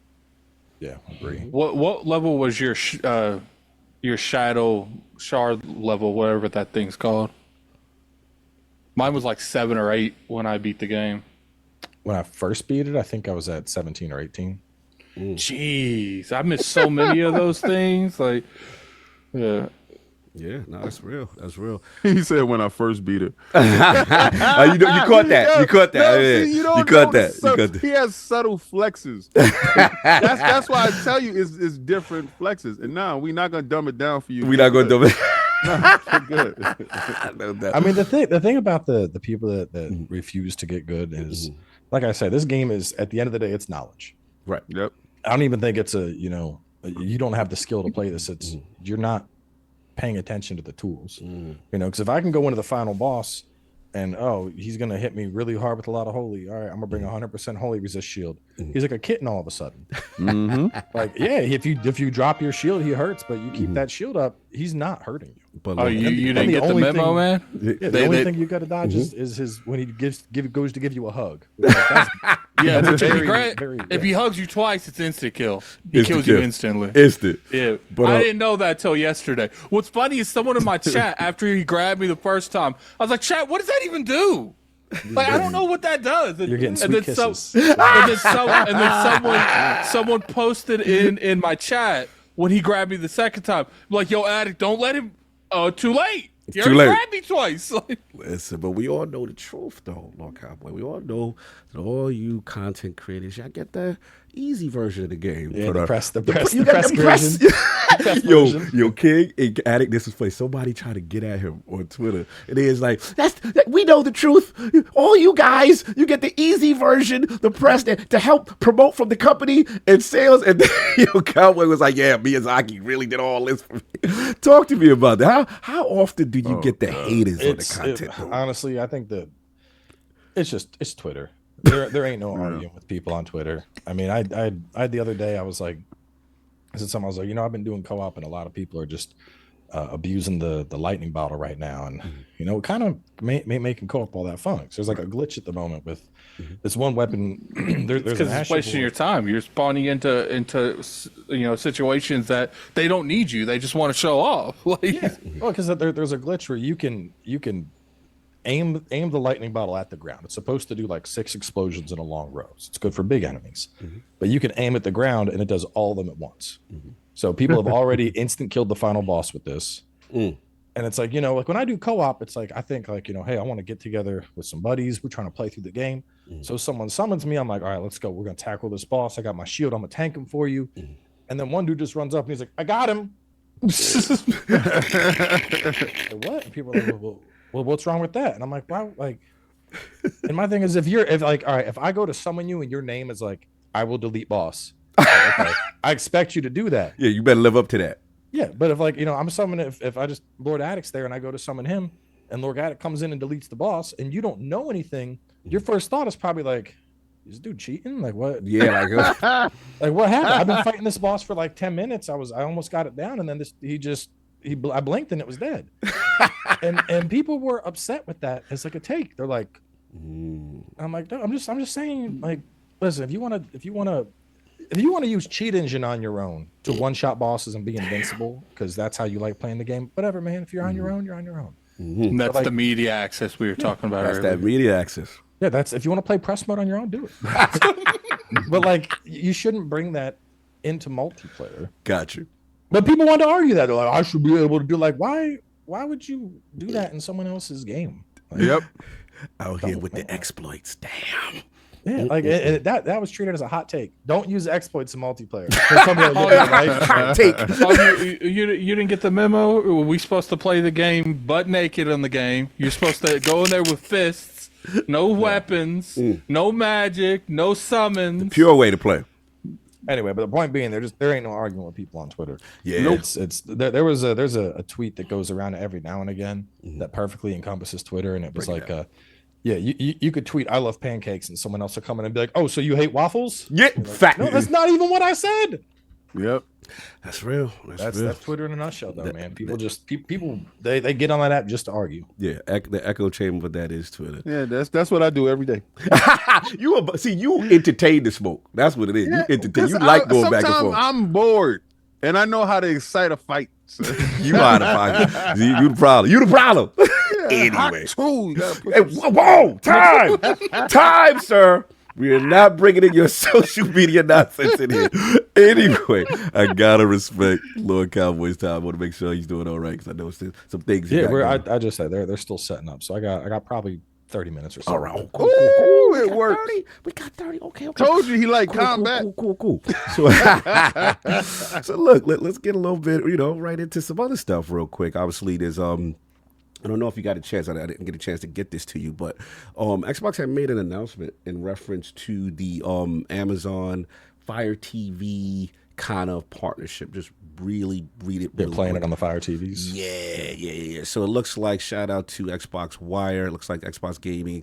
Yeah, I agree. What level was your shadow shard level, whatever that thing's called? Mine was like 7 or 8 when I beat the game. When I first beat it, I think I was at 17 or 18. Jeez, I missed so many of those things. Like, no, that's real. That's real. He said when I first beat it. You caught that. You caught that. No, you caught that. He has subtle flexes. that's why I tell you it's different flexes. And now we're not gonna dumb it down for you. We're not gonna dumb it. No, good. I mean, the thing about the people that refuse to get good is, like I said, this game is, at the end of the day, it's knowledge. Right. Yep. I don't even think it's you don't have the skill to play this. It's you're not paying attention to the tools. Because if I can go into the final boss and he's gonna hit me really hard with a lot of holy. All right, I'm gonna bring 100% holy resist shield. He's like a kitten all of a sudden. Like, yeah, if you drop your shield, he hurts, but you keep that shield up, he's not hurting you. But Oh, you didn't get the memo, man? Yeah, the only thing you got to dodge is his when he goes to give you a hug. Yeah, That's but very, if he hugs you twice, it's instant kill. He Instant kills kill. you instantly. Instant. Yeah, But, I didn't know that till yesterday. What's funny is someone in my chat, after he grabbed me the first time, I was like, chat, what does that even do? Like, I don't know what that does. You're getting sweet kisses. And then someone posted in my chat when he grabbed me the second time, like, yo, addict, don't let him. Too late. You Too already late. grabbed me twice. Listen, but we all know the truth, though, Lord Cowboy. We all know that all you content creators, y'all get the easy version of the game. Yeah, For the press version. Yo, King and Addict, this is funny. Somebody tried to get at him on Twitter, and he's like, we know the truth. All you guys, you get the easy version, the press to help promote from the company and sales. And then, yo, Cowboy was like, yeah, Miyazaki really did all this for me. Talk to me about that. How often do you get the haters on the content? Honestly, I think that it's Twitter. There ain't no arguing with people on Twitter. I mean, I the other day I was like, I said something. I was like, I've been doing co-op, and a lot of people are just abusing the lightning bottle right now, and kind of making co-op all that fun. So there's like a glitch at the moment with this one weapon. There's because it's wasting your time. You're spawning into situations that they don't need you. They just want to show off. Like, yeah, well, because there's a glitch where you can aim the lightning bottle at the ground. It's supposed to do like 6 explosions in a long row. So it's good for big enemies. But you can aim at the ground and it does all of them at once. So people have already instant killed the final boss with this. And it's like, like when I do co-op, it's like I think like, hey, I want to get together with some buddies. We're trying to play through the game. So someone summons me. I'm like, all right, let's go. We're going to tackle this boss. I got my shield. I'm going to tank him for you. And then one dude just runs up and he's like, I got him. Like, what? And people are like, well, what's wrong with that? And I'm like, wow, like, and my thing is, if I go to summon you and your name is like, I will delete boss. Okay. I expect you to do that. Yeah, you better live up to that. Yeah, but if like, I'm summoning, if I just, Lord Addict's there and I go to summon him and Lord Addict comes in and deletes the boss and you don't know anything, your first thought is probably like, is this dude cheating? Like what? Yeah, like, like what happened? I've been fighting this boss for like 10 minutes. I almost got it down, and then I blinked and it was dead. and people were upset with that as like a take. They're like, I'm like, no, I'm just saying, like, listen, if you want to use cheat engine on your own to one-shot bosses and be invincible because that's how you like playing the game, whatever, man. If you're on your own, you're on your own. And that's the media access we were talking about that's earlier. that media access. Yeah, that's if you want to play press mode on your own, do it. But like, you shouldn't bring that into multiplayer. Got you. But people want to argue that. They're like, I should be able to do, like, why would you do that in someone else's game? Like, Yep. Out here with the exploits. Damn. Yeah, like that was treated as a hot take. Don't use exploits in multiplayer. Hot take. Oh, you didn't get the memo? We supposed to play the game butt naked on the game. You're supposed to go in there with fists, no weapons, no magic, no summons. Pure way to play. Anyway, but the point being, there ain't no arguing with people on Twitter. Yeah, there's a tweet that goes around every now and again that perfectly encompasses Twitter, and it was like, you could tweet "I love pancakes" and someone else will come in and be like, "Oh, so you hate waffles?" Yeah, like, fact. No, that's not even what I said. Yep. That's real. That's real. That's Twitter in a nutshell, though, man. People they get on that app just to argue. Yeah, the echo chamber of that is Twitter. Yeah, that's what I do every day. You entertain the smoke. That's what it is. Yeah, you entertain. You like going back and forth. I'm bored, and I know how to excite a fight. So. You are the fight. You the problem. You the problem. Anyway. Whoa! Time, sir. We are not bringing in your social media nonsense in here. Anyway, I gotta respect Lord Cowboy's time. I want to make sure he's doing all right because I know some things. Yeah, I just said they're still setting up, so I got probably 30 minutes or so. All right, cool. It works. We got 30. Okay. Told you he liked combat. Cool. So look, let's get a little bit, right into some other stuff real quick. Obviously, there's I don't know if you got a chance. I didn't get a chance to get this to you, but Xbox had made an announcement in reference to the Amazon Fire TV kind of partnership. Just really They're playing it on the Fire TVs. Yeah. So it looks like, shout out to Xbox Wire. It looks like Xbox Gaming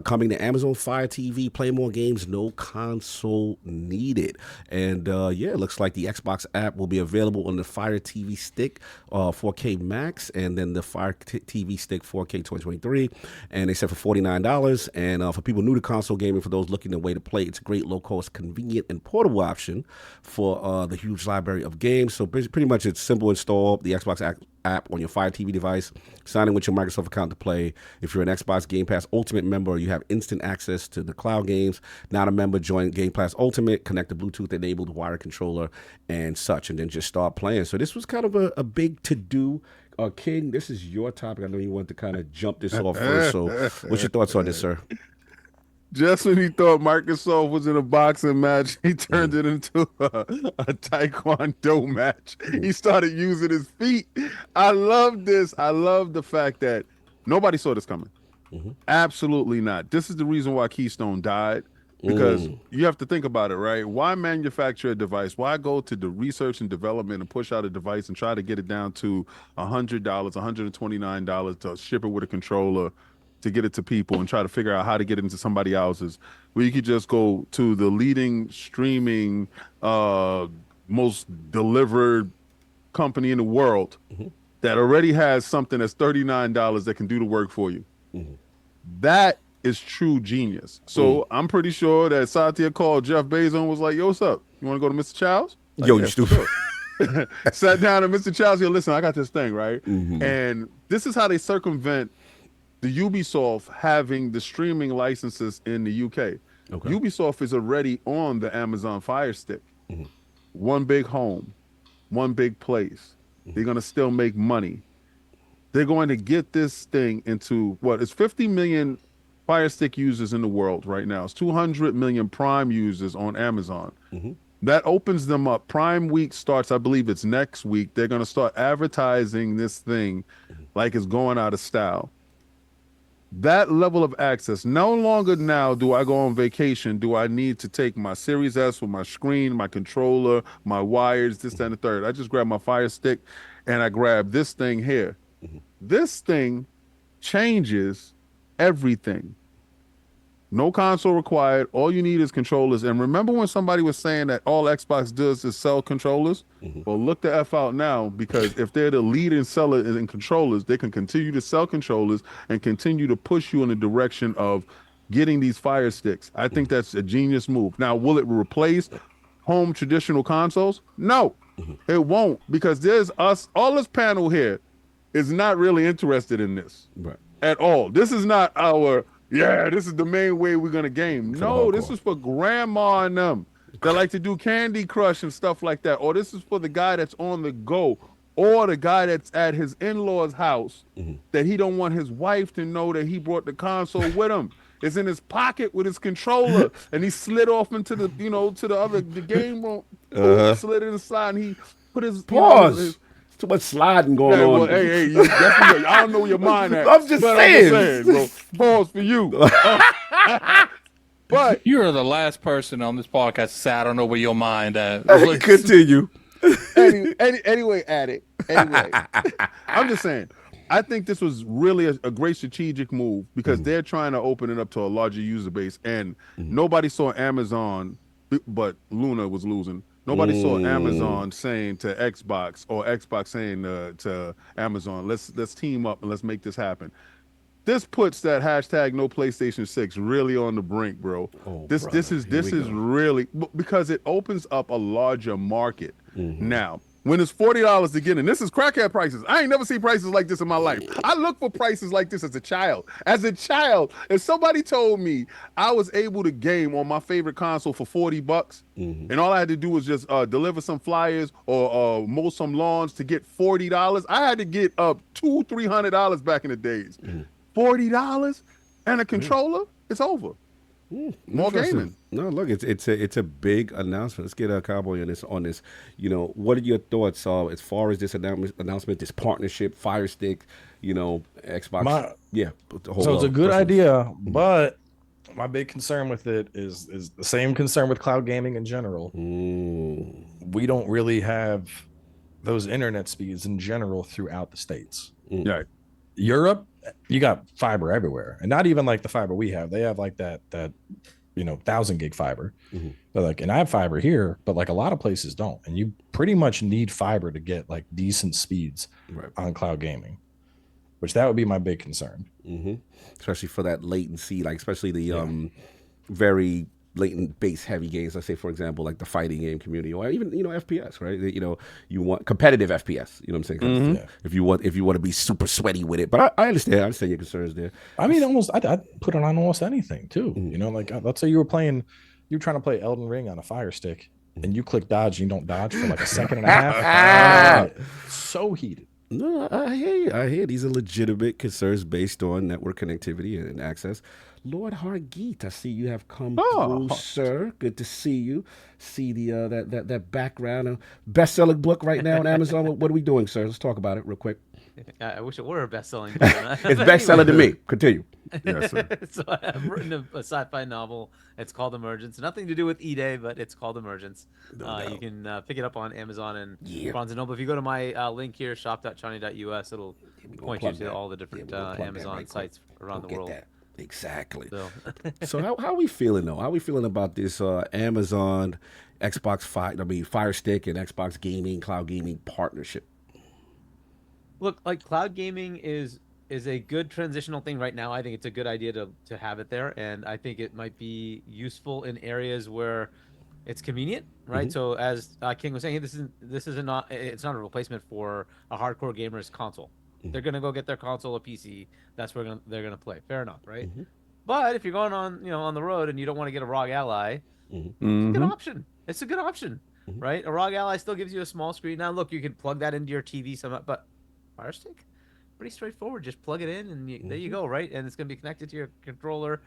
coming to Amazon Fire TV. Play more games, no console needed. And it looks like the Xbox app will be available on the Fire TV Stick 4K Max, and then the Fire TV Stick 4K 2023. And they said for $49. And for people new to console gaming, for those looking to way to play, it's a great low cost, convenient, and portable option for the huge library of games. So pretty much it's simple install the Xbox app on your Fire TV device, sign in with your Microsoft account to play. If you're an Xbox Game Pass Ultimate member, you have instant access to the cloud games. Not a member, join Game Pass Ultimate, connect the Bluetooth enabled wire controller and such, and then just start playing. So this was kind of a big to-do. King, this is your topic. I know you want to kind of jump this off first. So what's your thoughts on this, sir? Just when he thought Microsoft was in a boxing match, he turned it into a taekwondo match. He started using his feet. I love this. I love the fact that nobody saw this coming. Absolutely not. This is the reason why Keystone died, because you have to think about it, right? Why manufacture a device? Why go to the research and development and push out a device and try to get it down to $100, $129 to ship it with a controller, to get it to people and try to figure out how to get it into somebody else's, where you could just go to the leading streaming, most delivered company in the world that already has something that's $39 that can do the work for you. That is true genius. So I'm pretty sure that Satya called Jeff Bezos and was like, yo, what's up? You want to go to Mr. Childs? Like, Yo, you stupid. Sat down and Mr. Childs, yo, listen, I got this thing, right? And this is how they circumvent the Ubisoft having the streaming licenses in the UK. Okay. Ubisoft is already on the Amazon Fire Stick. One big home, one big place. They're going to still make money. They're going to get this thing into what is 50 million Fire Stick users in the world right now. It's 200 million Prime users on Amazon. That opens them up. Prime Week starts, I believe it's next week. They're going to start advertising this thing like it's going out of style. That level of access, no longer now do I go on vacation, do I need to take my Series S with my screen, my controller, my wires, this, that, and the third. I just grab my Fire Stick and I grab this thing here. This thing changes everything. No console required. All you need is controllers. And remember when somebody was saying that all Xbox does is sell controllers? Well, look the F out now, because if they're the leading seller in controllers, they can continue to sell controllers and continue to push you in the direction of getting these Fire Sticks. I think that's a genius move. Now, will it replace home traditional consoles? No, it won't, because there's us, all this panel here is not really interested in this at all. This is not our... this is the main way we're going to game. No, this is for grandma and them that like to do Candy Crush and stuff like that. Or this is for the guy that's on the go, or the guy that's at his in-laws' house that he don't want his wife to know that he brought the console with him. It's in his pocket with his controller, and he slid off into the, the game room, slid it inside, and he put his... Pause. Too much sliding going on. Well, hey, I don't know where your mind at. I'm just saying, bro. Pause for you. But you're the last person on this podcast to say I don't know where your mind at. Continue. Anyway, Addict. Anyway, I'm just saying. I think this was really a great strategic move, because they're trying to open it up to a larger user base, and nobody saw Amazon, but Luna was losing. Nobody saw Amazon saying to Xbox, or Xbox saying to Amazon, let's team up and let's make this happen. This puts that hashtag no PlayStation 6 really on the brink, bro. This is really, because it opens up a larger market. Now, when it's $40 to get in, this is crackhead prices. I ain't never seen prices like this in my life. I look for prices like this as a child. As a child, if somebody told me I was able to game on my favorite console for $40, and all I had to do was just deliver some flyers or mow some lawns to get $40, I had to get up $200-$300 back in the days. $40 and a controller, it's over. More gaming. No, look, it's a big announcement. Let's get a Cowboy on this. What are your thoughts as far as this announcement, this partnership, Fire Stick, Xbox? So it's a good idea, but my big concern with it is the same concern with cloud gaming in general. we don't really have those internet speeds in general throughout the states. Right. Europe, you got fiber everywhere, and not even like the fiber we have. They have like that 1,000 gig fiber. But like, and I have fiber here, but like a lot of places don't, and you pretty much need fiber to get like decent speeds on cloud gaming, which that would be my big concern. Especially for that latency, like especially the very latent base heavy games. Let's say, for example, like the fighting game community, or even FPS, right? You want competitive FPS. You know what I'm saying? If you want to be super sweaty with it, but I understand your concerns there. I mean, I'd put it on almost anything too. Like let's say you're trying to play Elden Ring on a Fire Stick, and you click dodge, and you don't dodge for like a second and a half. So heated. No, I hear these are legitimate concerns based on network connectivity and access. Lord Hargeet, I see you have come through, sir. Good to see you. See the that background, best-selling book right now on Amazon. What are we doing, sir? Let's talk about it real quick. I wish it were a best-selling book. It's best-selling to me. Continue. Yes, sir. So I've written a sci-fi novel. It's called Emergence. Nothing to do with E-Day, but it's called Emergence. You can pick it up on Amazon and Barnes & Noble. If you go to my link here, shop.chani.us, it'll point you to all the different Amazon sites around the world. Exactly. So how are we feeling though? How are we feeling about this Amazon, Fire Stick and Xbox Gaming, Cloud Gaming partnership? Look, like cloud gaming is a good transitional thing right now. I think it's a good idea to have it there, and I think it might be useful in areas where it's convenient, right? So as King was saying, it's not a replacement for a hardcore gamer's console. They're gonna go get their console or PC. That's where they're gonna play. Fair enough, right? But if you're going on the road and you don't want to get a ROG Ally, it's a good option. It's a good option, right? A ROG Ally still gives you a small screen. Now, look, you can plug that into your TV somehow, but Fire Stick, pretty straightforward. Just plug it in, and there you go, right? And it's gonna be connected to your controller.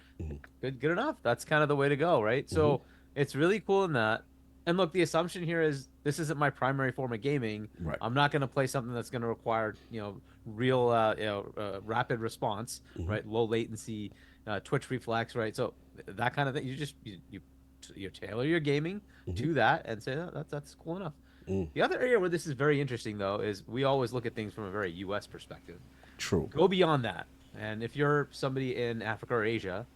Good enough. That's kind of the way to go, right? So it's really cool in that. And look, the assumption here is this isn't my primary form of gaming. Right. I'm not going to play something that's going to require, real, rapid response, right? Low latency, twitch reflex, right? So that kind of thing. You tailor your gaming to that and say that's cool enough. The other area where this is very interesting, though, is we always look at things from a very U.S. perspective. True. Go beyond that. And if you're somebody in Africa or Asia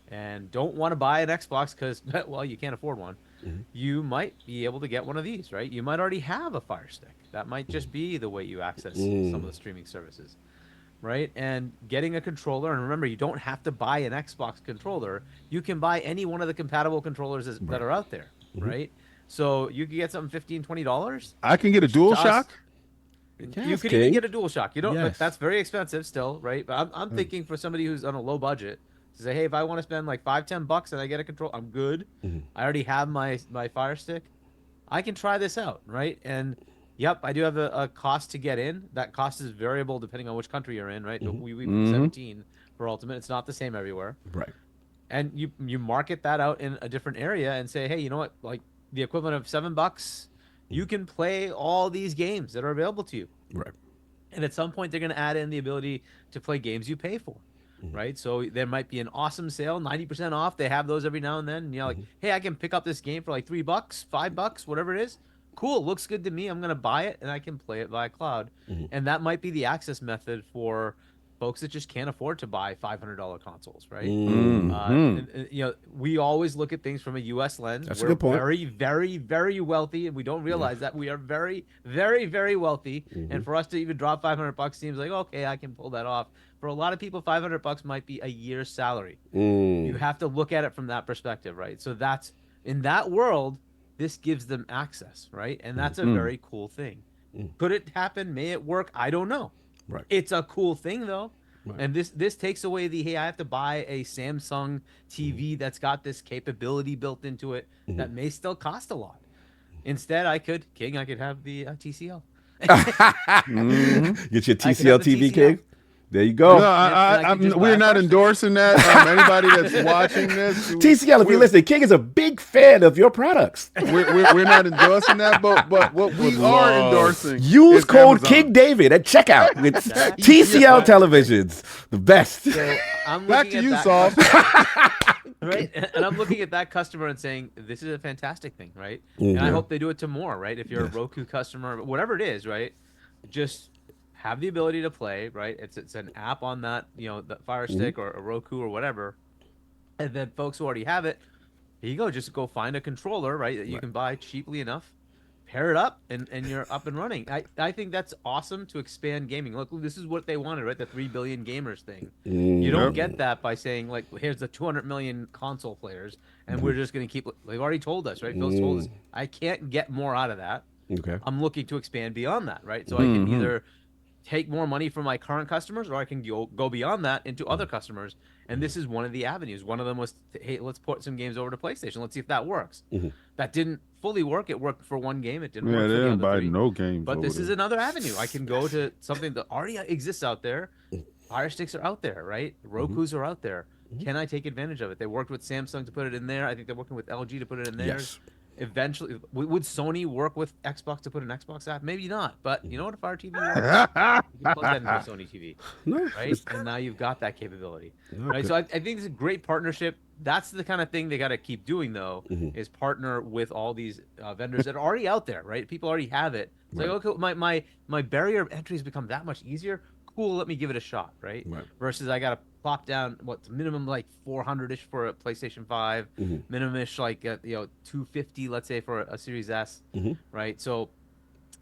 and don't want to buy an Xbox because, well, you can't afford one, you might be able to get one of these, right? You might already have a Fire Stick. That might just be the way you access some of the streaming services, right? And getting a controller, and remember, you don't have to buy an Xbox controller. You can buy any one of the compatible controllers that are out there, right? So you can get something $15, $20. I can get a DualShock. You could even get a DualShock. You don't. But that's very expensive still, right? But I'm thinking for somebody who's on a low budget to say, hey, if I want to spend like $5-10 and I get a control, I'm good. I already have my Fire Stick. I can try this out, right? And yep, I do have a cost to get in. That cost is variable depending on which country you're in, right? We put 17 for Ultimate. It's not the same everywhere, right? And you market that out in a different area and say, hey, you know what? Like the equivalent of $7. You can play all these games that are available to you. Right. And at some point, they're going to add in the ability to play games you pay for. Right. So there might be an awesome sale, 90% off. They have those every now and then. And you're like, hey, I can pick up this game for like $3, $5, whatever it is. Cool. Looks good to me. I'm going to buy it and I can play it via cloud. And that might be the access method for folks that just can't afford to buy $500 consoles, right? And, we always look at things from a U.S. lens. That's a good point. Very, very, very wealthy, and we don't realize that we are very, very, very wealthy. And for us to even drop $500 seems like, okay, I can pull that off. For a lot of people, $500 might be a year's salary. You have to look at it from that perspective, right? So that's in that world, this gives them access, right? And that's a very cool thing. Could it happen? May it work? I don't know. Right. It's a cool thing though. Right. And this takes away the, hey, I have to buy a Samsung TV that's got this capability built into it that may still cost a lot. Instead, I could have the TCL. Get your TCL TV, King. There you go. No, we're not endorsing that. Anybody that's watching this, TCL, if you're listening, King is a big fan of your products. We're not endorsing that, but what we are endorsing. Use code Amazon. King David at checkout with TCL televisions, the best. So I'm Back looking to at you, that Soft. right? And I'm looking at that customer and saying, this is a fantastic thing, right? And I hope they do it to more, right? If you're a Roku customer, whatever it is, right? Just have the ability to play, right? It's an app on that, the Fire Stick or a Roku or whatever. And then folks who already have it, here you go. Just go find a controller, right? That you can buy cheaply enough, pair it up, and you're up and running. I think that's awesome to expand gaming. Look, this is what they wanted, right? The 3 billion gamers thing. You don't get that by saying, like, here's the 200 million console players, and we're just going to keep. They've already told us, right? Phil's told us, I can't get more out of that. Okay. I'm looking to expand beyond that, right? So I can either take more money from my current customers, or I can go beyond that into other customers. And this is one of the avenues. One of them was, hey, let's port some games over to PlayStation. Let's see if that works. That didn't fully work. It worked for one game. It didn't work for the other buy three. no games. But this is another avenue. I can go to something that already exists out there. Fire Sticks are out there, right? Rokus are out there. Can I take advantage of it? They worked with Samsung to put it in there. I think they're working with LG to put it in theirs. Eventually, would Sony work with Xbox to put an Xbox app? Maybe not, but you know what? A Fire TV works. You can plug that into a Sony TV, right? And now you've got that capability, right? So I think it's a great partnership. That's the kind of thing they got to keep doing, though, is partner with all these vendors that are already out there, right? People already have it. It's like, okay, my barrier of entry has become that much easier. Cool, let me give it a shot, right? Versus I got to plop down what's minimum like 400-ish for a PlayStation 5, minimum-ish like 250, let's say, for a Series S, right? So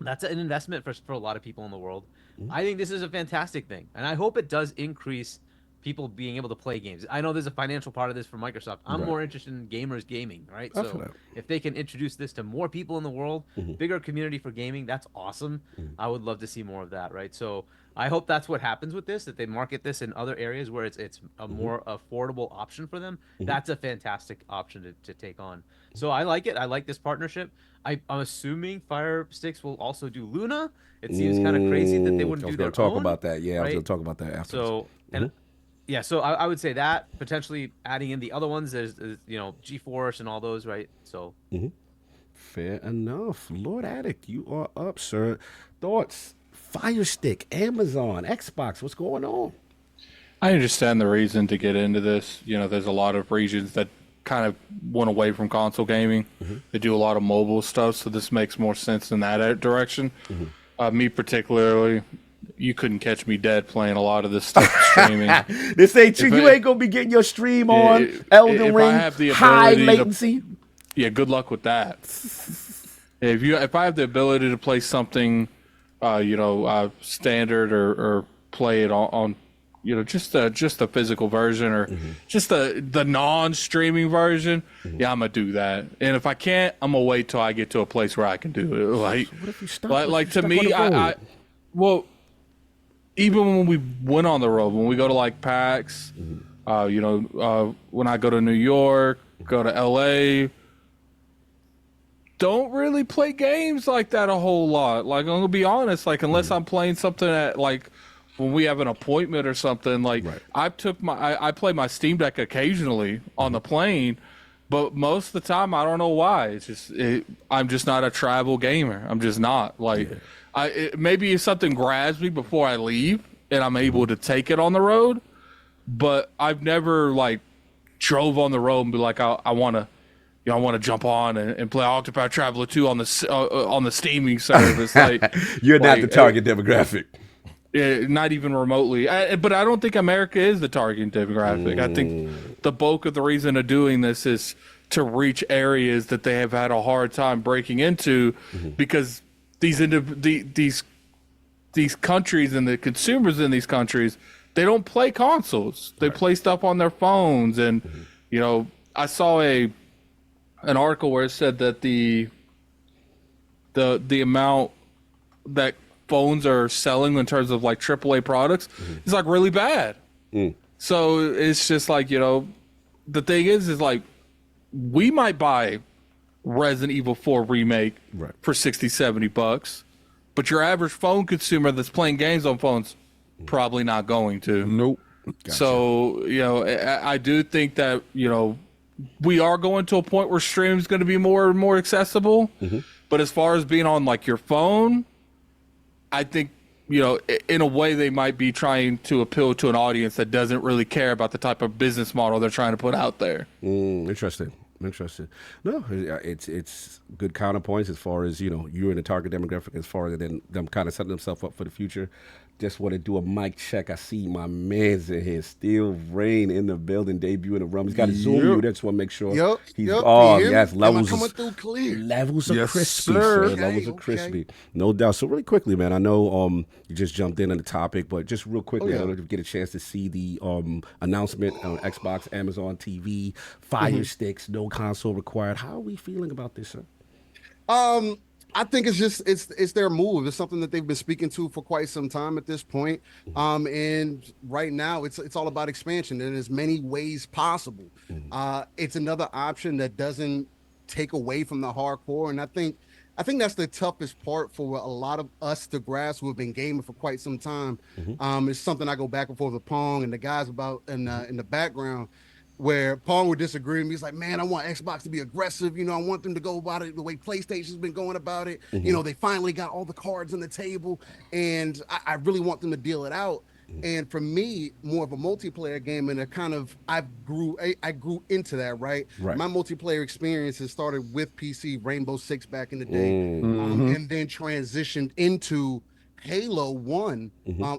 that's an investment for a lot of people in the world. I think this is a fantastic thing, and I hope it does increase people being able to play games. I know there's a financial part of this for Microsoft. I'm more interested in gamers gaming, right? So if they can introduce this to more people in the world, bigger community for gaming, that's awesome. I would love to see more of that, right? So I hope that's what happens with this, that they market this in other areas where it's a more affordable option for them. That's a fantastic option to take on. So I like it. I like this partnership. I'm assuming Fire Sticks will also do Luna. It seems kind of crazy that they wouldn't do their own. I was going to talk about that. Yeah, right? I was going to talk about that after. So, yeah, so I would say that, potentially adding in the other ones, there's GeForce and all those, right? So fair enough. Lord Addict, you are up, sir. Thoughts? Fire Stick, Amazon, Xbox, what's going on? I understand the reason to get into this. There's a lot of regions that kind of went away from console gaming. They do a lot of mobile stuff, so this makes more sense in that direction. Me particularly, you couldn't catch me dead playing a lot of this stuff streaming. This ain't true. You ain't gonna be getting your stream on Elden Ring, high latency. Good luck with that. If I have the ability to play something, standard or play it on just the physical version or just the non-streaming version, I'm gonna do that. And if I can't, I'm gonna wait till I get to a place where I can do it. Like, what if you stop? Like to me, well, even when we went on the road, when we go to like PAX, when I go to New York, go to LA, don't really play games like that a whole lot. Like, I'm gonna be honest, like unless I'm playing something at like when we have an appointment or something, like I play my Steam Deck occasionally on the plane, but most of the time I don't know why. It's just I'm just not a travel gamer. I'm just not like. Maybe if something grabs me before I leave and I'm able to take it on the road, but I've never like drove on the road and be like, I want to jump on and play Octopath Traveler 2 on the streaming service. Like you're not the target demographic. Not even remotely. But I don't think America is the target demographic. I think the bulk of the reason of doing this is to reach areas that they have had a hard time breaking into because these countries and the consumers in these countries, they don't play consoles. They play stuff on their phones. And, I saw an article where it said that the amount that phones are selling in terms of like AAA products is like really bad. So it's just like, the thing is like, we might buy Resident Evil 4 remake for $60-$70, but your average phone consumer that's playing games on phones probably not going to. Nope. Gotcha. So I do think that we are going to a point where stream is going to be more and more accessible. But as far as being on like your phone, I think in a way they might be trying to appeal to an audience that doesn't really care about the type of business model they're trying to put out there. Interesting. No, it's good counterpoints as far as, you're in the target demographic as far as them kind of setting themselves up for the future. Just want to do a mic check. I see my man's in here, Steel Rain in the building, debut in the room. He's got to zoom you. I just want to make sure. Yes, levels coming through clear. Levels are crispy, sir. Levels are crispy. No doubt. So really quickly, man, I know you just jumped in on the topic, but just real quickly, I don't know if you get a chance to see the announcement on Xbox, Amazon TV, Fire Sticks, no console required. How are we feeling about this, sir? I think it's their move. It's something that they've been speaking to for quite some time at this point. And right now it's all about expansion in as many ways possible. It's another option that doesn't take away from the hardcore. And I think that's the toughest part for a lot of us to grasp who have been gaming for quite some time. It's something I go back and forth with Pong and the guys about in the background, where Pong would disagree with me. He's like, man, I want Xbox to be aggressive. I want them to go about it the way PlayStation's been going about it. They finally got all the cards on the table, and I really want them to deal it out. And for me, more of a multiplayer game, and I grew into that, right? My multiplayer experience has started with PC, Rainbow Six back in the day, and then transitioned into Halo 1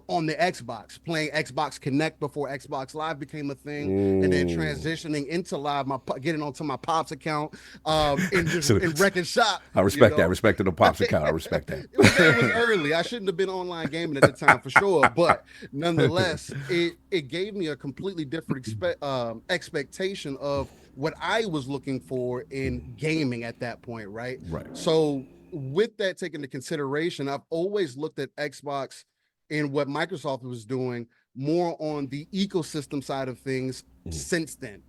on the Xbox, playing Xbox Connect before Xbox Live became a thing, and then transitioning into Live, getting onto my Pops account, and wrecking shop. I respect that. Respecting the Pops account. I respect that. It was early. I shouldn't have been online gaming at the time for sure, but nonetheless, it gave me a completely different expectation of what I was looking for in gaming at that point, right? So with that taken into consideration, I've always looked at Xbox and what Microsoft was doing more on the ecosystem side of things since then.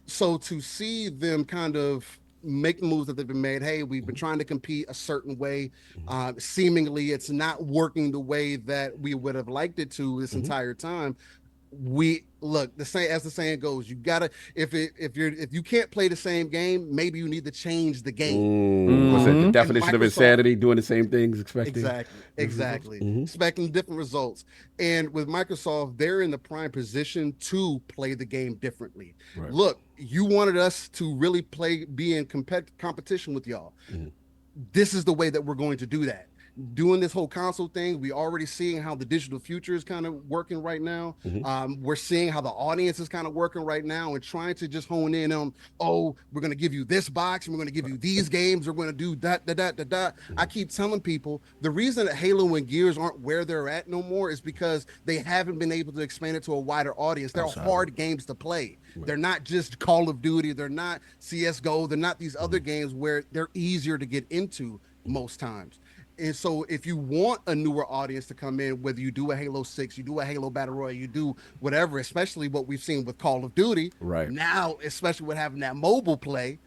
So to see them kind of make the moves that they've been made, hey, we've been trying to compete a certain way. Seemingly it's not working the way that we would have liked it to this entire time. We look as the saying goes, you gotta if you can't play the same game, maybe you need to change the game. Was it the definition of insanity, doing the same things, expecting exactly expecting different results? And with Microsoft, they're in the prime position to play the game differently. Look, you wanted us to really be in competition with y'all. This is the way that we're going to do that. Doing this whole console thing, we already seeing how the digital future is kind of working right now. We're seeing how the audience is kind of working right now, and trying to just hone in on, we're going to give you this box, and we're going to give you these games, we're going to do that. I keep telling people the reason that Halo and Gears aren't where they're at no more is because they haven't been able to expand it to a wider audience. They're hard games to play. They're not just Call of Duty, they're not CSGO, they're not these other games where they're easier to get into most times. And so if you want a newer audience to come in, whether you do a Halo 6, you do a Halo Battle Royale, you do whatever, especially what we've seen with Call of Duty, now, especially with having that mobile play,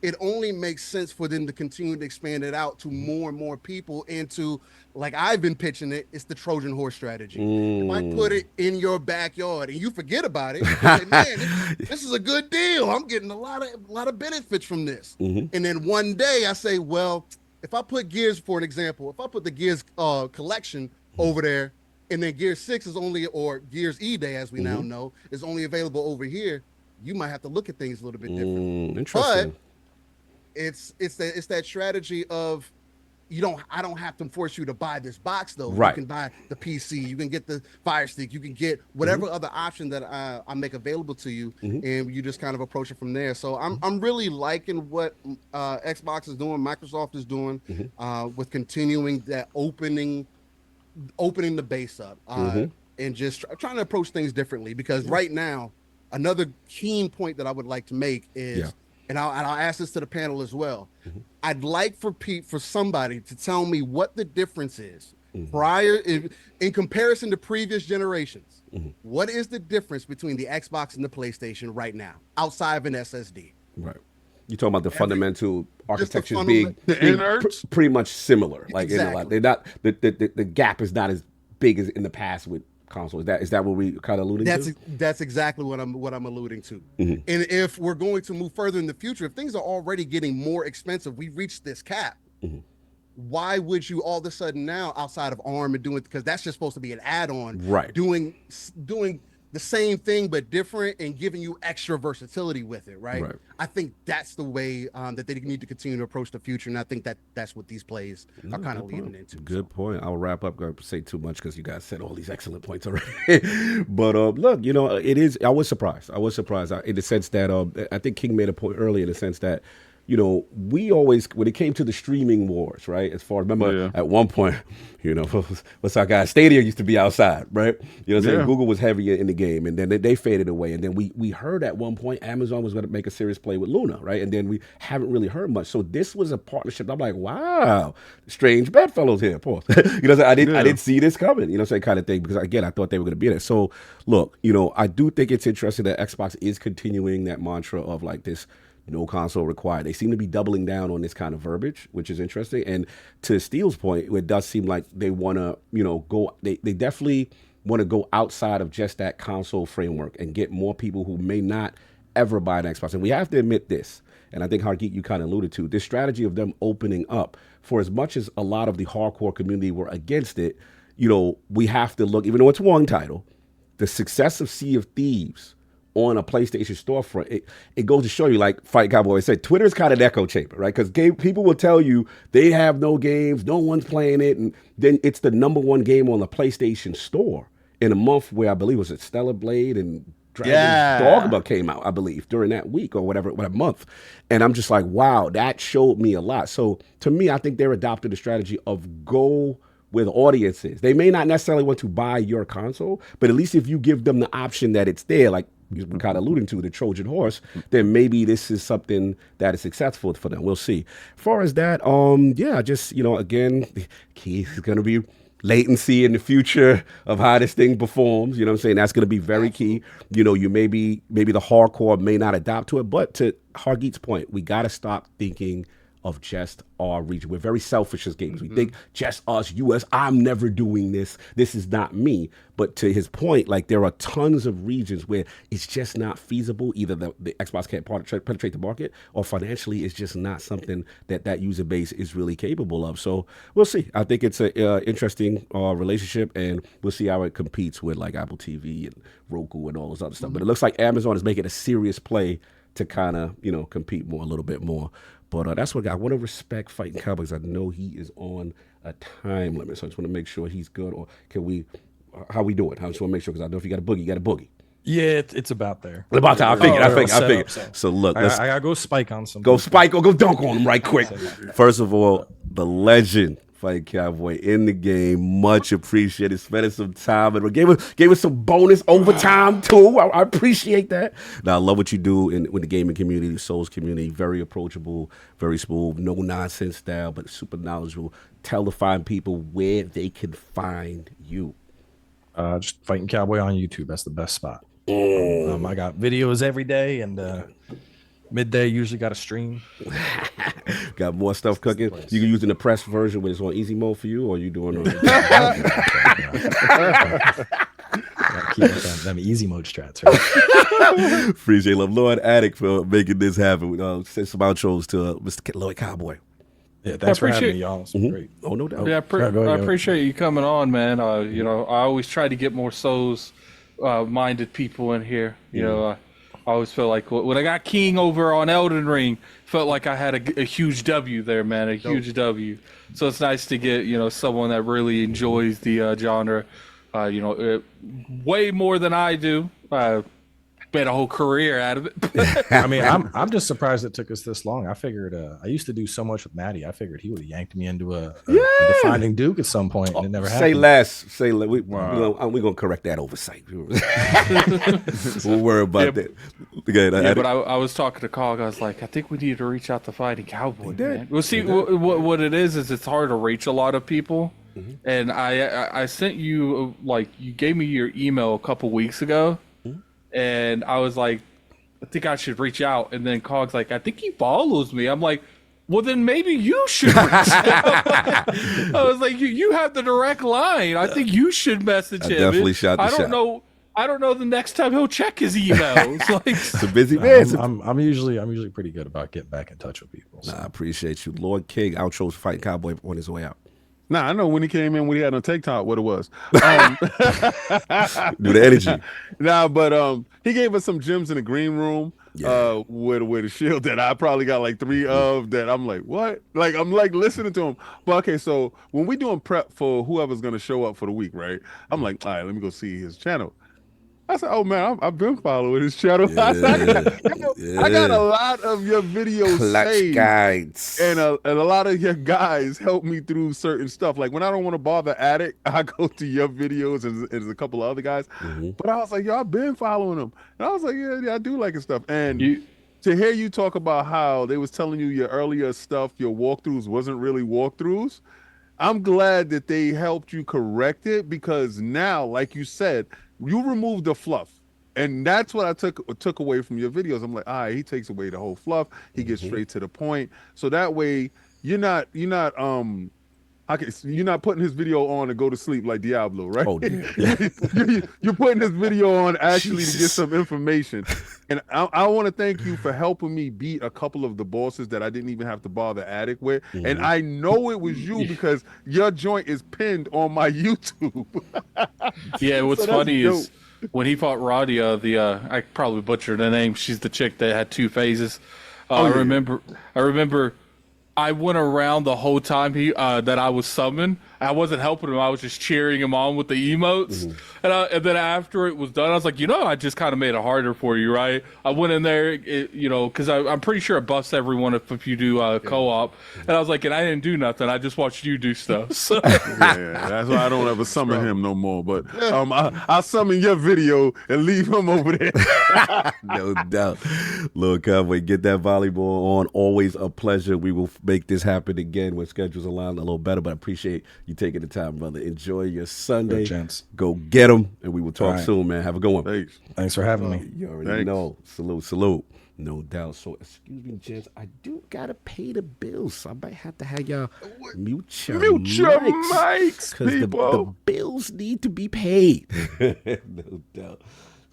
it only makes sense for them to continue to expand it out to more and more people into, like I've been pitching it, it's the Trojan horse strategy. If I put it in your backyard and you forget about it, you say, man, this is a good deal. I'm getting a lot of benefits from this. And then one day I say, well, if I put Gears, for an example, if I put the Gears collection over there, and then Gears 6 is only, or Gears E-Day, as we now know, is only available over here, you might have to look at things a little bit different. Interesting. But it's that strategy of I don't have to force you to buy this box though. You can buy the PC, you can get the Fire Stick, you can get whatever other option that I make available to you, and you just kind of approach it from there. So I'm really liking what Xbox is doing, Microsoft is doing, with continuing that opening the base up, and just trying to approach things differently. Because right now, another keen point that I would like to make is, and I'll ask this to the panel as well. I'd like for somebody to tell me what the difference is prior in comparison to previous generations. What is the difference between the Xbox and the PlayStation right now, outside of an SSD? You're talking about the fundamental architecture being innards? Pretty much similar. Like exactly. they're not the gap is not as big as in the past with console. Is that what we kind of alluding to? That's exactly what I'm alluding to. And if we're going to move further in the future, if things are already getting more expensive, we reached this cap. why would you all of a sudden now, outside of ARM and doing, because that's just supposed to be an add-on, right? Doing the same thing but different and giving you extra versatility with it, right? I think that's the way that they need to continue to approach the future, and I think that's what these plays are kind of leading into. Good point. I'll wrap up. Going to say too much because you guys said all these excellent points already. But look, you know, it is. I was surprised. In the sense that I think King made a point earlier in the sense that, you know, we always, when it came to the streaming wars, right? As far as, remember, at one point, you know, what's our guy? Stadia used to be outside, right? You know what I'm saying? Google was heavier in the game, and then they faded away. And then we heard at one point Amazon was going to make a serious play with Luna, right? And then we haven't really heard much. So this was a partnership. I'm like, wow, strange bedfellows here, pause. You know, I didn't see this coming, you know, same kind of thing, because again, I thought they were going to be there. So look, you know, I do think it's interesting that Xbox is continuing that mantra of like this, no console required. They seem to be doubling down on this kind of verbiage, which is interesting. And to Steele's point, it does seem like they want to, you know, go. They definitely want to go outside of just that console framework and get more people who may not ever buy an Xbox. And we have to admit this, and I think Hargeet, you kind of alluded to this strategy of them opening up. For as much as a lot of the hardcore community were against it, you know, we have to look. Even though it's one title, the success of Sea of Thieves on a PlayStation storefront, it goes to show you, like FightinCowboy said, Twitter is kind of an echo chamber, right? Because people will tell you they have no games, no one's playing it, and then it's the #1 game on the PlayStation store in a month where I believe was it Stellar Blade and Dragon's Dogma came out, I believe, during that week or whatever month. And I'm just like, wow, that showed me a lot. So to me, I think they're adopting the strategy of go where the audience is. They may not necessarily want to buy your console, but at least if you give them the option that it's there, like we're kind of alluding to the Trojan horse, then maybe this is something that is successful for them. We'll see. As far as that, just, you know, again, the key is going to be latency in the future of how this thing performs. You know what I'm saying? That's going to be very key. You know, you maybe the hardcore may not adapt to it, but to Hargeet's point, we got to stop thinking of just our region. We're very selfish as gamers. We think just us, US, I'm never doing this. This is not me. But to his point, like there are tons of regions where it's just not feasible. Either the Xbox can't penetrate the market, or financially it's just not something that user base is really capable of. So we'll see. I think it's an interesting relationship, and we'll see how it competes with like Apple TV and Roku and all those other stuff. But it looks like Amazon is making a serious play to kind of, you know, compete more, a little bit more. But that's what I want to respect FightinCowboy, because I know he is on a time limit. So I just want to make sure he's good. Or can we, how we do it? I just want to make sure, because I know if you got a boogie, you got a boogie. Yeah, it's about there. About time. I figured. So look, I gotta go spike on some. Go spike or go dunk on him right quick. First of all, the legend, FightinCowboy, in the game, much appreciated. Spending some time and gave us some bonus overtime too. I appreciate that. Now I love what you do with the gaming community, the Souls community. Very approachable, very smooth, no nonsense style, but super knowledgeable. Tell the fine people where they can find you. Just FightinCowboy on YouTube. That's the best spot. I got videos every day, and midday usually got a stream. Got more stuff cooking. You can use the press version when it's on easy mode for you, or you doing keep them easy mode strats, right? Appreciate love Lord Addict for making this happen. Send some outros to Mr. Lord Cowboy. Yeah, thanks for having me, y'all. It's been great. Oh, no doubt. Yeah, I appreciate you coming on, man. You know, I always try to get more Souls minded people in here. You know, I always feel like when I got King over on Elden Ring, felt like I had a huge W there, man, a huge W. So it's nice to get, you know, someone that really enjoys the genre, you know, way more than I do. Made a whole career out of it. I mean, I'm just surprised it took us this long. I figured I used to do so much with Maddie. I figured he would have yanked me into a defining Duke at some point, and it never happened. Say less. We're gonna correct that oversight. We'll worry about that. But I was talking to Cog. I was like, I think we need to reach out to FightinCowboy, man. Well, see, what it is it's hard to reach a lot of people. And I sent you, like, you gave me your email a couple weeks ago. And I was like, I think I should reach out. And then Cog's like, I think he follows me. I'm like, well, then maybe you should reach out. I was like, you have the direct line. I think you should message him. Definitely shot the shot. I don't know the next time he'll check his emails. Like, It's a busy man. I'm usually pretty good about getting back in touch with people. So. Nah, I appreciate you. Lord King outros Fighting Cowboy on his way out. Nah, I know when he came in, when he had on TikTok, what it was. Do the energy. Nah, but he gave us some gems in the green room. With a shield that I probably got like 3 of that I'm like, what? Like, I'm like listening to him. But okay, so when we doing prep for whoever's gonna show up for the week, right? I'm like, all right, let me go see his channel. I said, oh man, I've been following his channel. I got a lot of your videos saved, guides. and a lot of your guys help me through certain stuff. Like when I don't want to bother Addict, I go to your videos and there's a couple of other guys. But I was like, yo, I've been following them. And I was like, yeah, I do like his stuff. And to hear you talk about how they was telling you your earlier stuff, your walkthroughs wasn't really walkthroughs, I'm glad that they helped you correct it, because now, like you said, you removed the fluff. And that's what I took away from your videos. I'm like, all right, he takes away the whole fluff. He gets straight to the point. So that way you're not putting his video on to go to sleep like Diablo, right? Oh, dear. You're putting this video on actually to get some information. And I want to thank you for helping me beat a couple of the bosses that I didn't even have to bother Addict with. And I know it was you because your joint is pinned on my YouTube. yeah, what's funny is when he fought Radia, I probably butchered the name. She's the chick that had 2 phases. I remember I went around the whole time that I was summoned. I wasn't helping him. I was just cheering him on with the emotes. And then after it was done, I was like, I just kind of made it harder for you, right? I went in there, because I'm pretty sure it buffs everyone if you do co-op. And I was like, and I didn't do nothing. I just watched you do stuff. So. Yeah, that's why I don't ever summon him no more. But I'll summon your video and leave him over there. No doubt. Lord Cowboy, get that volleyball on. Always a pleasure. We will make this happen again when schedules align a little better, but I appreciate you taking the time, brother. Enjoy your Sunday. Go get them, and we will talk soon, man. Have a good one. Thanks for having me. You already know. Salute. No doubt. So, excuse me, gents. I do got to pay the bills, so I might have to have y'all mute your mics, because the bills need to be paid. No doubt.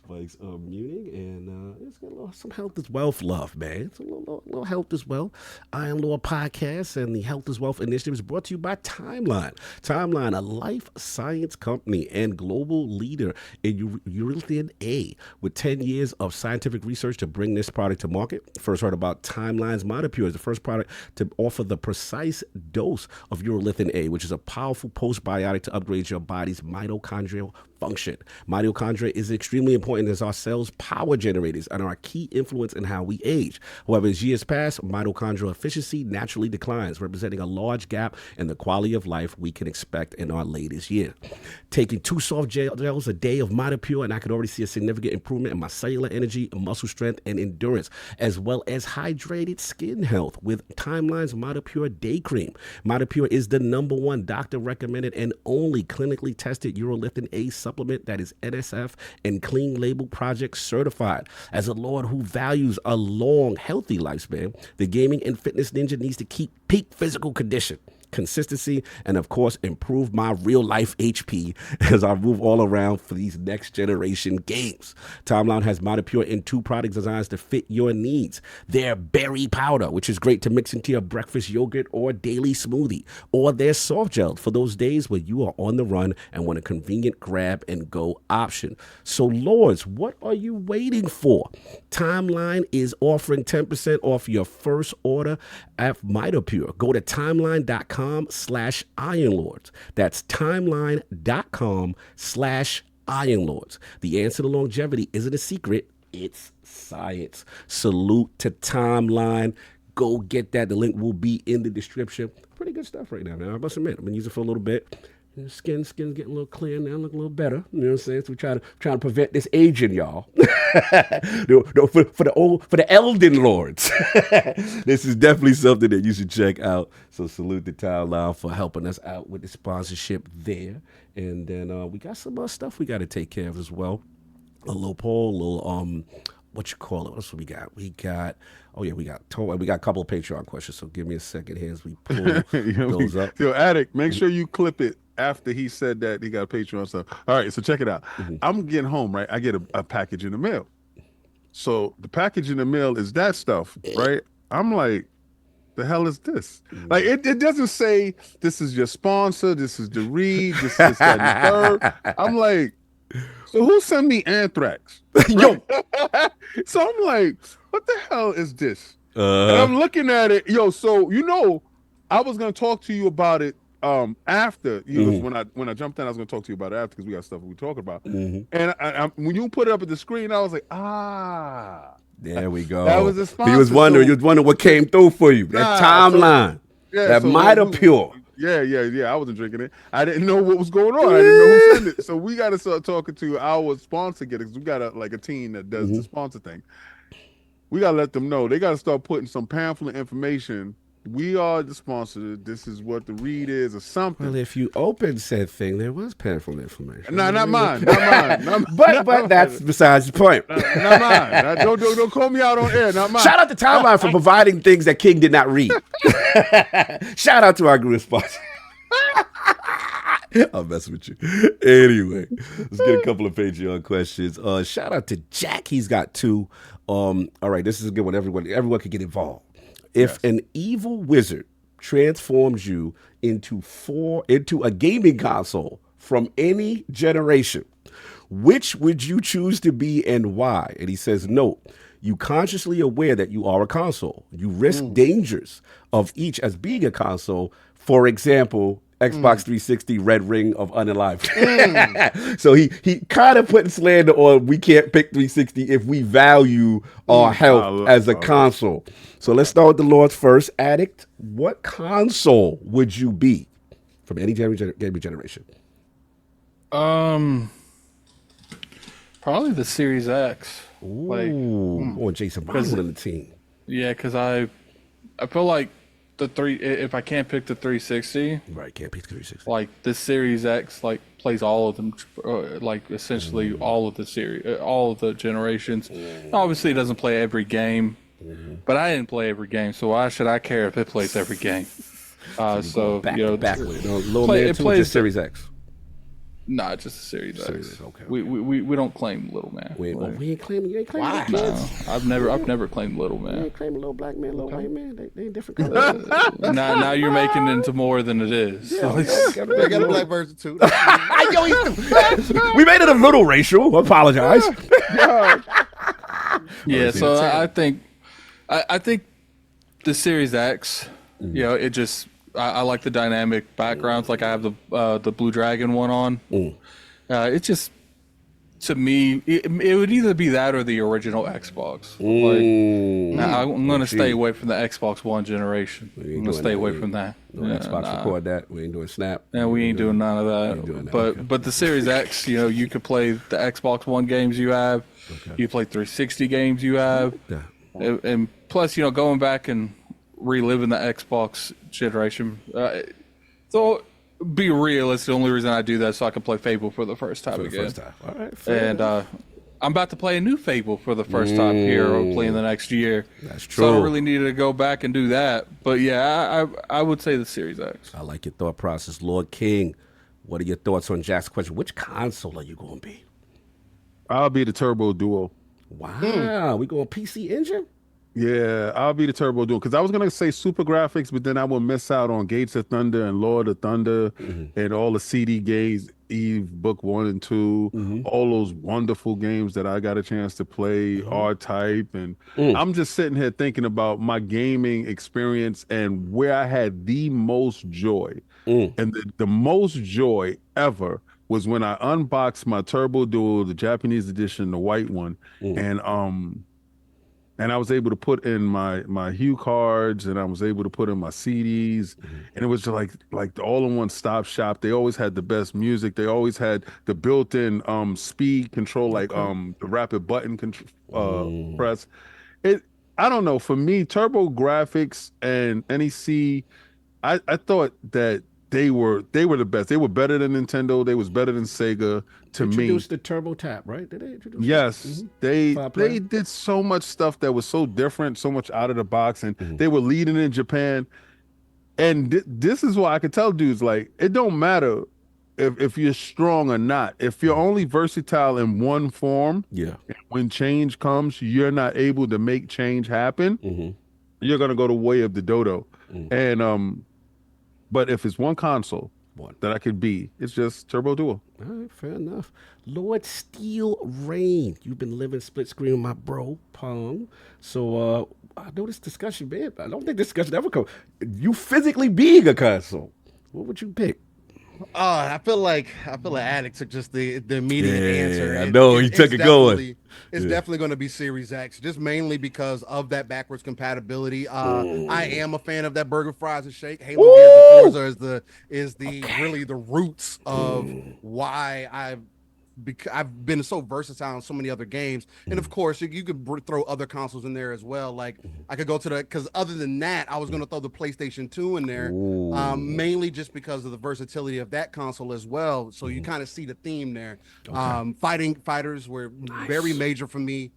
Mike's muting, and it's got some health is wealth love, man. It's a little health as well. Iron Lord Podcast and the Health is Wealth Initiative is brought to you by Timeline. Timeline, a life science company and global leader in urolithin A, with 10 years of scientific research to bring this product to market. First heard about Timeline's Mitopure is the first product to offer the precise dose of urolithin A, which is a powerful postbiotic to upgrade your body's mitochondrial function. Mitochondria is extremely important as our cells' power generators and are a key influence in how we age. However, as years pass, mitochondrial efficiency naturally declines, representing a large gap in the quality of life we can expect in our latest year. Taking 2 soft gels a day of Mitopure, and I could already see a significant improvement in my cellular energy, muscle strength, and endurance, as well as hydrated skin health with Timeline's Mitopure Day Cream. Mitopure is the #1 doctor-recommended and only clinically tested urolithin A supplement that is NSF and Clean Label Project certified. As a Lord who values a long, healthy lifespan, the gaming and fitness ninja needs to keep peak physical condition, consistency, and of course improve my real life HP as I move all around for these next generation games. Timeline has Mitopure in 2 product designs to fit your needs. Their berry powder, which is great to mix into your breakfast yogurt or daily smoothie, or their soft gel for those days where you are on the run and want a convenient grab and go option. So Lords, what are you waiting for? Timeline is offering 10% off your first order at Mitopure. Go to timeline.com/ironlords. That's timeline.com/ironlords. The answer to longevity isn't a secret, it's science. Salute to Timeline. Go get that. The link will be in the description. Pretty good stuff right now, man. I must admit, I've been using it for a little bit. Skin's getting a little clear now, look a little better. You know what I'm saying? So we try to prevent this aging, y'all. For the Elden Lords. This is definitely something that you should check out. So salute the Timeline for helping us out with the sponsorship there. And then we got some stuff we got to take care of as well. A little poll, a little what you call it? What else we got? We got a couple of Patreon questions. So give me a second here as we pull those up. Yo, Addict, make sure you clip it after he said that he got a Patreon stuff. All right, so check it out. I'm getting home, right? I get a package in the mail. So the package in the mail is that stuff, right? I'm like, the hell is this? Like, it doesn't say this is your sponsor, this is the read, this is that and the third. I'm like, so who sent me Anthrax? Yo. So I'm like, what the hell is this? And I'm looking at it, so I was gonna talk to you about it after when I jumped in, I was gonna talk to you about it after because we got stuff we talk about. And I, when you put it up at the screen, I was like, there we go. That was the sponsor. He was wondering, what came through for you. That timeline. That Mitopure. Yeah. I wasn't drinking it. I didn't know what was going on. I didn't know who sent it. So we got to start talking to our sponsor getters. We got a team that does the sponsor thing. We got to let them know. They got to start putting some pamphlet information. We are the sponsor. This is what the read is or something. Well, if you open said thing, there was pamphlet information. No, not mine. Not mine. But that's besides the point. Not mine. Don't call me out on air. Not mine. Shout out to Timeline for providing things that King did not read. Shout out to our group sponsor. I'll mess with you. Anyway, let's get a couple of Patreon questions. Shout out to Jack. He's got 2. All right, this is a good one. Everyone can get involved. If an evil wizard transforms you into a gaming console from any generation, which would you choose to be and why? And he says, note, you consciously aware that you are a console. You risk dangers of each as being a console. For example, Xbox 360 Red Ring of Unalive. So he kind of put slander on we can't pick 360 if we value our health as a console. So let's start with the Lord's first. Addict, what console would you be from any gaming generation? Probably the Series X. Or Jason Bond in the team. Yeah, because I feel like if I can't pick the 360, right, can't pick the 360. Like this Series X, plays all of them, essentially all of the series, all of the generations. Obviously, it doesn't play every game, but I didn't play every game, so why should I care if it plays every game? So back, it plays Series X. Nah, just a Series X. Okay. We don't claim little man. We ain't claiming. You ain't claiming. Why? No, I've never claimed little man. You ain't claiming little black man, little white man. They ain't different colors. now you're making it into more than it is. Yeah, they got a black version too. We made it a little racial. Apologize. Yeah, so I think the Series X. It just. I like the dynamic backgrounds. Like I have the Blue Dragon one on. It's just, to me, it would either be that or the original Xbox. I'm going to stay away from the Xbox One generation. I'm going to stay away from that. Xbox record that. We ain't doing Snap. Yeah, we ain't doing none of that. But the Series X, you could play the Xbox One games you have. You play 360 games you have. And plus, going back and reliving the Xbox generation. So be real, it's the only reason I do that, so I can play Fable for the first time again. All right, and I'm about to play a new Fable for the first time here, or playing the next year. That's true. So I don't really need to go back and do that. But yeah, I would say the Series X. I like your thought process. Lord King, what are your thoughts on Jack's question? Which console are you going to be? I'll be the Turbo Duo. Wow, we going PC Engine? Yeah, I'll be the Turbo Duo because I was gonna say Super Graphics, but then I would miss out on Gates of Thunder and Lord of Thunder and all the CD games, Eve Book 1 and 2, all those wonderful games that I got a chance to play, R-Type, and I'm just sitting here thinking about my gaming experience and where I had the most joy, and the most joy ever was when I unboxed my Turbo Duo, the Japanese edition, the white one, and I was able to put in my Hue cards, and I was able to put in my CDs, and it was just like the all-in-one stop shop. They always had the best music. They always had the built-in speed control, like the rapid button press. I don't know. For me, Turbo Graphics and NEC, I thought that they were the best. They were better than Nintendo. They was better than Sega to me. Introduced the Turbo Tap, right? Did they introduce Yes. They did so much stuff that was so different, so much out of the box, and they were leading in Japan. And this is why I could tell dudes, like, it don't matter if you're strong or not. If you're only versatile in one form, when change comes, you're not able to make change happen. You're gonna go the way of the dodo. And but if it's one console that I could be, it's just Turbo Duo. All right, fair enough. Lord Steel Rain, you've been living split screen with my bro Pong. So I know this discussion, man. I don't think this discussion ever come. You physically being a console, what would you pick? I feel like Addict took just the immediate answer. I know he took it going. It's definitely going to be Series X, just mainly because of that backwards compatibility. I am a fan of that burger, fries, and shake. Halo Gears and Forza is really the roots of why I've been so versatile in so many other games. And of course, you could throw other consoles in there as well. Like I could go to because other than that, I was going to throw the PlayStation 2 in there, mainly just because of the versatility of that console as well. So you kind of see the theme there. Fighters were very major for me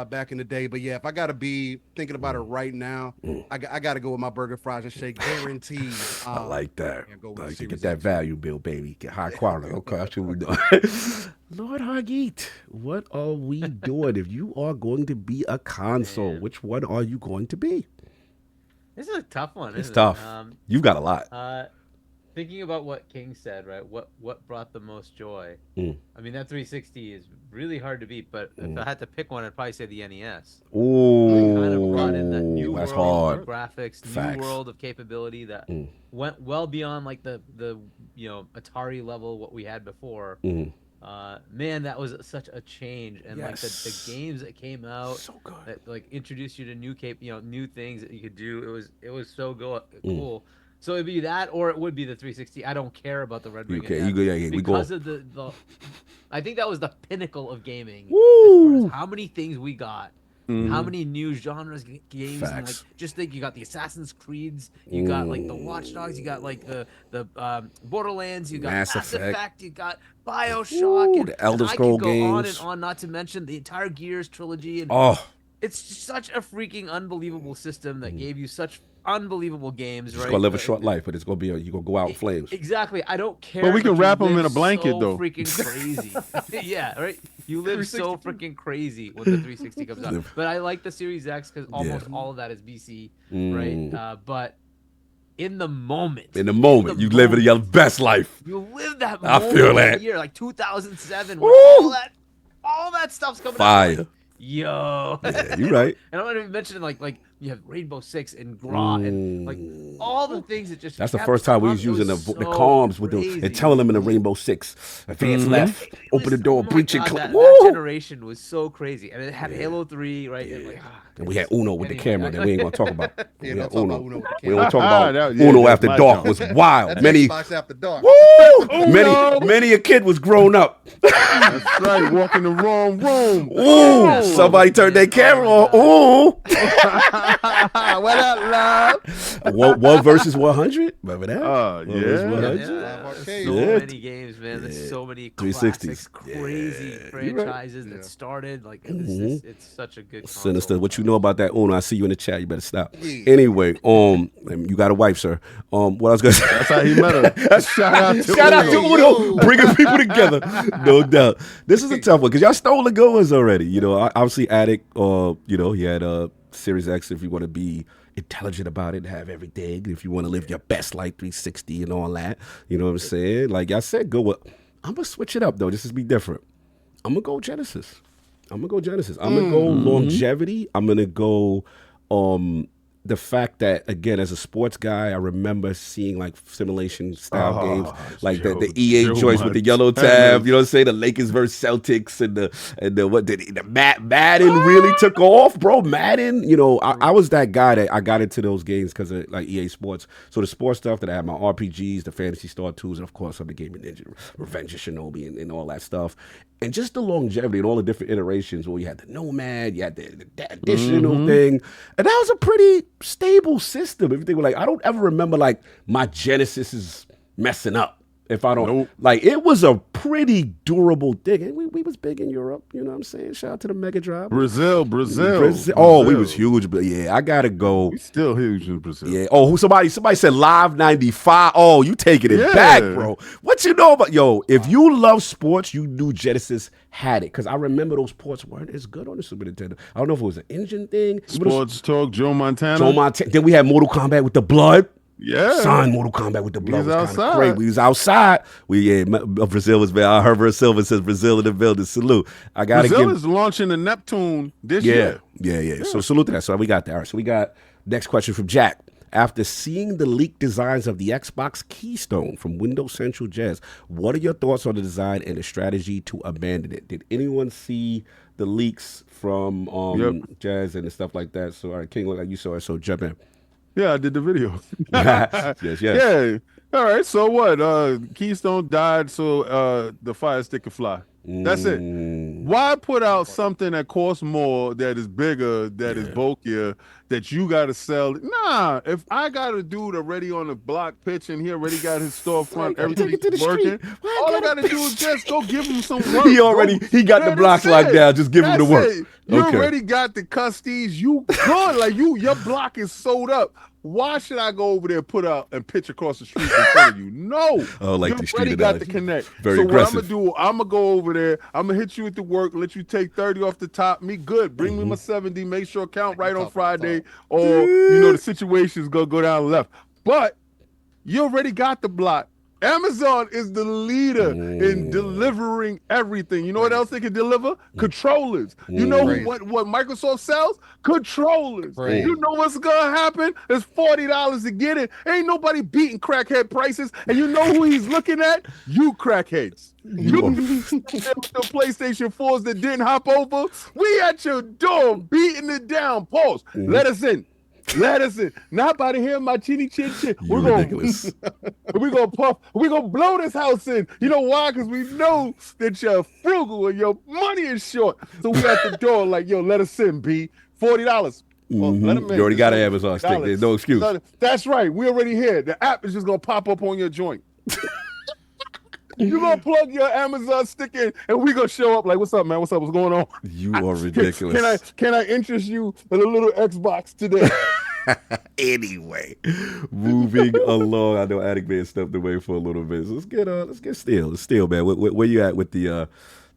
back in the day. But yeah, if I got to be thinking about it right now, I got to go with my burger, fries, and shake, guaranteed. I like that. Like to get that value bill, baby. Get high quality. Okay, that's what we doing. Lord Hargeet, what are we doing? If you are going to be a console, which one are you going to be? This is a tough one. It's tough. You've got a lot. Thinking about what King said, right? What brought the most joy? I mean, that 360 is really hard to beat, but if I had to pick one, I'd probably say the NES. Ooh, it kind of brought in that new world of graphics, Facts. new world of capability that went well beyond like the Atari level what we had before. Man, that was such a change, and like the games that came out, so good. That like introduced you to new things that you could do. It was so cool. So it'd be that, or it would be the 360. I don't care about the Red Ring. Because of the I think that was the pinnacle of gaming. As far as how many things we got, how many new genres games, and like just think you got the Assassin's Creeds, you got like the Watch Dogs, you got like the Borderlands, you got Mass Effect, you got BioShock, and the Elder Scrolls games. I could go on and on, not to mention the entire Gears trilogy. And it's such a freaking unbelievable system that gave you such unbelievable games, right? It's gonna live a short life, but it's gonna be you're gonna go out in flames. Exactly. I don't care. But we can wrap them in a blanket, though. Freaking crazy. Yeah, right. You live so freaking crazy when the 360 comes out. But I like the Series X because almost all of that is BC, right? But in the moment, you live your best life. You live that moment. I feel that. Year like 2007, when all that stuff's coming out. Like, yo, yeah, you're right. And I'm not even mentioning like you have Rainbow Six and Gra and like all the things that just. That's the first time we was using the comms with and telling them in the Rainbow Six, advance left, open the door, breach and that generation was so crazy, and it had Halo 3, right? And we had Uno with the camera that we ain't gonna talk about. We don't talk about Uno with the We don't camera. talk about Uno after dark was wild. Many Xbox after dark. many a kid was grown up. That's right, walking the wrong room. Ooh, somebody turned their camera on. Ooh. What up, love? One versus 100. Remember that? So many games, man. There's so many classics, crazy franchises that started. Like it's such a good console. Sinister. What you know about that Uno? I see you in the chat. You better stop. Anyway, you got a wife, sir. What I was gonna say. That's how he met her. Shout out to Uno, bringing people together. No doubt. This is a tough one because y'all stole the good ones already. You know, obviously Addict. He had Series X if you want to be intelligent about it and have everything. If you want to live your best life 360 and all that. You know what I'm saying? Like I said, I'm gonna switch it up though, just to be different. I'm gonna go Genesis. I'm gonna go longevity. I'm gonna go the fact that, again, as a sports guy, I remember seeing like simulation style games, like the EA joints with the yellow tab. You know what I'm saying? The Lakers versus Celtics and the Madden really took off, bro. Madden, you know, I was that guy that I got into those games because of like EA Sports. So the sports stuff that I had, my RPGs, the Phantasy Star 2s, and of course I'm the Gaming Ninja, Revenge of Shinobi, and all that stuff. And just the longevity and all the different iterations where you had the Nomad, you had the additional thing. And that was a pretty stable system. Everything was like, I don't ever remember like my Genesis is messing up. If I don't, like, it was a pretty durable thing. And we was big in Europe, you know what I'm saying? Shout out to the Mega Drive. Brazil. Oh, we was huge, but yeah, I gotta go. We still huge in Brazil. Yeah. Oh, somebody said Live 95. Oh, you taking it back, bro. What you know about if you love sports, you knew Genesis had it. Because I remember those ports weren't as good on the Super Nintendo. I don't know if it was an engine thing. Sports Talk, Joe Montana. Then we had Mortal Kombat with the blood. Yeah. Son, Mortal Kombat with the blood was kind of great. We was outside. Brazil was bad. I heard Silva says Brazil in the building. Salute. Brazil is launching the Neptune this year. Yeah. So salute to that. So we got that. All right. So we got next question from Jack. After seeing the leaked designs of the Xbox Keystone from Windows Central Jazz, what are your thoughts on the design and the strategy to abandon it? Did anyone see the leaks from Jazz and the stuff like that? So, all right, King, like you saw it, so jump in. Yeah, I did the video. yes. Yeah. All right, so what? Keystone died so the Fire Stick could fly. That's it. Why put out something that costs more, that is bigger, that is bulkier, that you got to sell? Nah, if I got a dude already on the block pitching, he already got his storefront, everything's working. All I got to do is just go give him some work. He got the blocks locked down. Just give him the work. You already got the custies. You good. Like your block is sold up. Why should I go over there, put out and pitch across the street in front of you? No. Oh, like you already got the connect. Very so aggressive. What I'm going to do, I'm going to go over there. I'm going to hit you with the work, let you take 30 off the top. Me good. Bring me my 70. Make sure count right on Friday. Or, the situation's going to go down left. But you already got the block. Amazon is the leader in delivering everything. You know what else they can deliver? Controllers. You know what Microsoft sells? Controllers. You know what's gonna happen? It's $40 to get it. Ain't nobody beating crackhead prices. And you know who he's looking at? You crackheads. You the PlayStation 4s that didn't hop over. We at your door beating it down. Pause. Let us in. Not by the hair of my chinny chin chin. We're gonna puff. We're gonna blow this house in. You know why? Because we know that you're frugal and your money is short. So we at the door like, let us in, B. $40. Well, let them in. You already got an Amazon stick. There's no excuse. That's right. We already here. The app is just gonna pop up on your joint. You're going to plug your Amazon stick in, and we're going to show up like, what's up, man? What's up? What's going on? You are ridiculous. Can I interest you in a little Xbox today? Anyway, moving along. I know Addict Man stepped away for a little bit. So let's get Steel, man. Where you at with the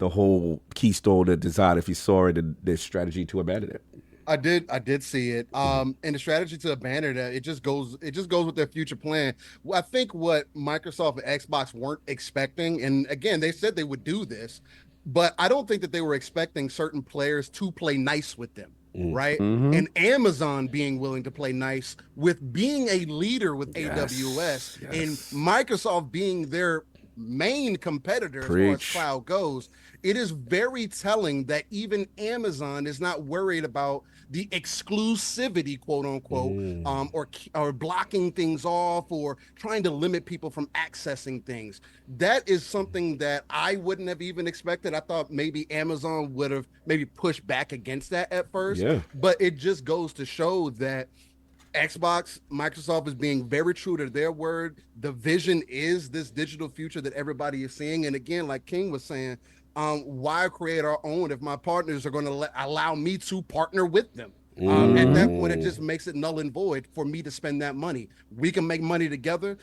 whole Keystone and design, if you saw it, and the strategy to abandon it? I did see it. And the strategy to abandon it, it just goes with their future plan. I think what Microsoft and Xbox weren't expecting, and again, they said they would do this, but I don't think that they were expecting certain players to play nice with them. Right. And Amazon being willing to play nice with being a leader with AWS and Microsoft being their main competitor as far as cloud goes. It is very telling that even Amazon is not worried about the exclusivity, quote unquote, or blocking things off or trying to limit people from accessing things. That is something that I wouldn't have even expected. I thought maybe Amazon would have maybe pushed back against that at first, but it just goes to show that Microsoft is being very true to their word. The vision is this digital future that everybody is seeing. And again, like King was saying, why create our own if my partners are going to allow me to partner with them? At that point, it just makes it null and void for me to spend that money. We can make money together.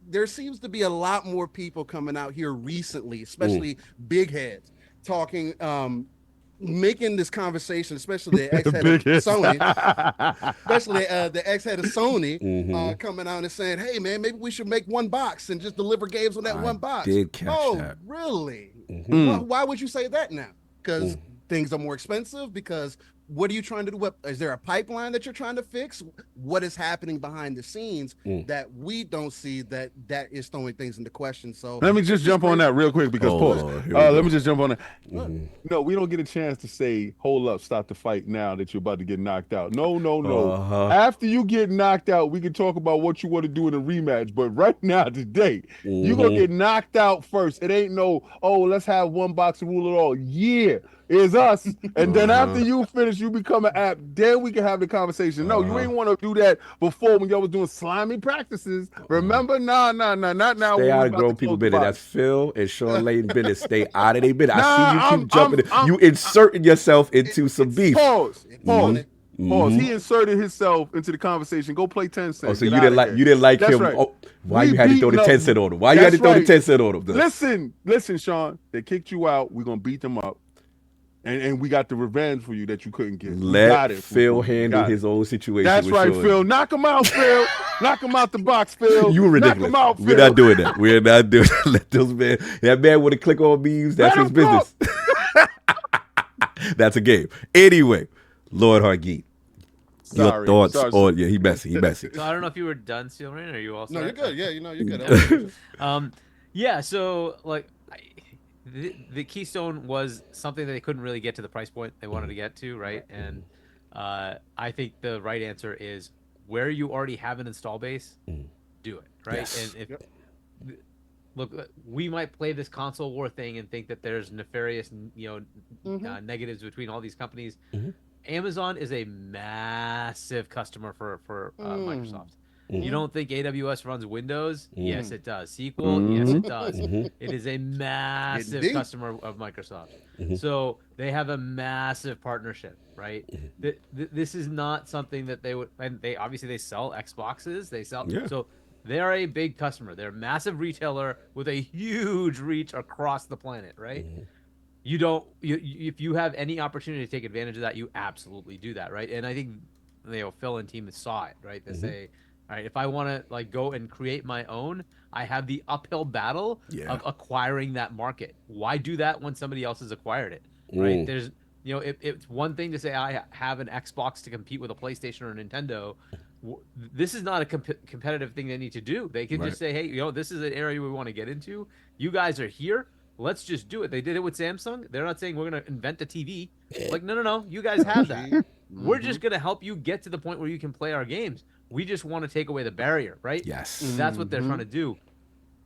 There seems to be a lot more people coming out here recently, especially big heads, talking, making this conversation, especially the ex-head of Sony, the ex-head of Sony coming out and saying, hey, man, maybe we should make one box and just deliver games on that one box. That. Really? Why would you say that now? Because things are more expensive? Because what are you trying to do? Is there a pipeline that you're trying to fix? What is happening behind the scenes that we don't see that is throwing things into question? So let me just jump on that real quick because let me just jump on that. No, we don't get a chance to say, hold up, stop the fight now that you're about to get knocked out. No. After you get knocked out, we can talk about what you want to do in a rematch. But right now, today, you're going to get knocked out first. It ain't let's have one boxing rule at all. Yeah. is us. And then after you finish, you become an app. Then we can have the conversation. No, you ain't want to do that before when y'all was doing slimy practices. Remember? Nah, not now. Stay out of grown people business. That's Phil and Sean Lane business. Stay out of their business. I see you keep jumping. You inserting yourself into some beef. Pause. He inserted himself into the conversation. Go play 10 cents. Oh, so you didn't like him. Right. Oh, why you had to throw the 10 cent on him? Why you had to throw the 10 cent on him? Listen, Sean. They kicked you out. We're gonna beat them up. And we got the revenge for you that you couldn't get. Let Phil handle his own situation. That's right, Phil. Knock him out, Phil. Knock him out the box, Phil. You were ridiculous. Knock him out, Phil. We're not doing that. We're not doing that. Let those men. That man want to click on memes. That's his business. That's a game. Anyway, Lord Hargeet. Your thoughts on he messy. So I don't know if you were done, Steel Rain, or you also. No, you're good. Yeah, you're good. Yeah. So like, the Keystone was something that they couldn't really get to the price point they wanted to get to, right? And I think the right answer is where you already have an install base, do it, right? Yes. And if look, we might play this console war thing and think that there's nefarious, negatives between all these companies. Amazon is a massive customer for Microsoft. You don't think AWS runs Windows? Yes, it does. SQL? Yes, it does. It is a massive customer of Microsoft. So they have a massive partnership, right? This is not something that they would, and they obviously sell Xboxes. They sell, so they are a big customer. They're a massive retailer with a huge reach across the planet, right? You don't, if you have any opportunity to take advantage of that, you absolutely do that, right? And I think Phil and team saw it, right? They say, all right, if I want to like go and create my own, I have the uphill battle of acquiring that market. Why do that when somebody else has acquired it, right? There's, it's one thing to say I have an Xbox to compete with a PlayStation or a Nintendo. This is not a competitive thing they need to do. They can just say, hey, this is an area we want to get into. You guys are here. Let's just do it. They did it with Samsung. They're not saying we're going to invent a TV. Like, no. You guys have that. We're just going to help you get to the point where you can play our games. We just want to take away the barrier, right? Yes. That's what they're trying to do.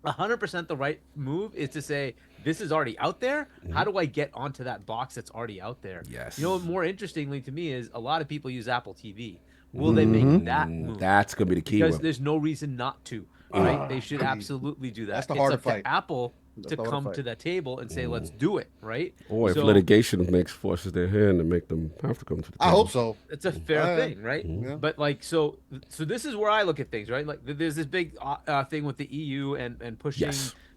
100% the right move is to say, this is already out there. How do I get onto that box that's already out there? Yes. More interestingly to me is a lot of people use Apple TV. Will they make that move? That's going to be the key. Because there's no reason not to, right? They should absolutely do that. That's the harder fight. To Apple to come to that table and say, let's do it, right? Or if litigation forces their hand and make them have to come to the table. I hope so. It's a fair thing, right? But like, so this is where I look at things, right? Like there's this big thing with the EU and pushing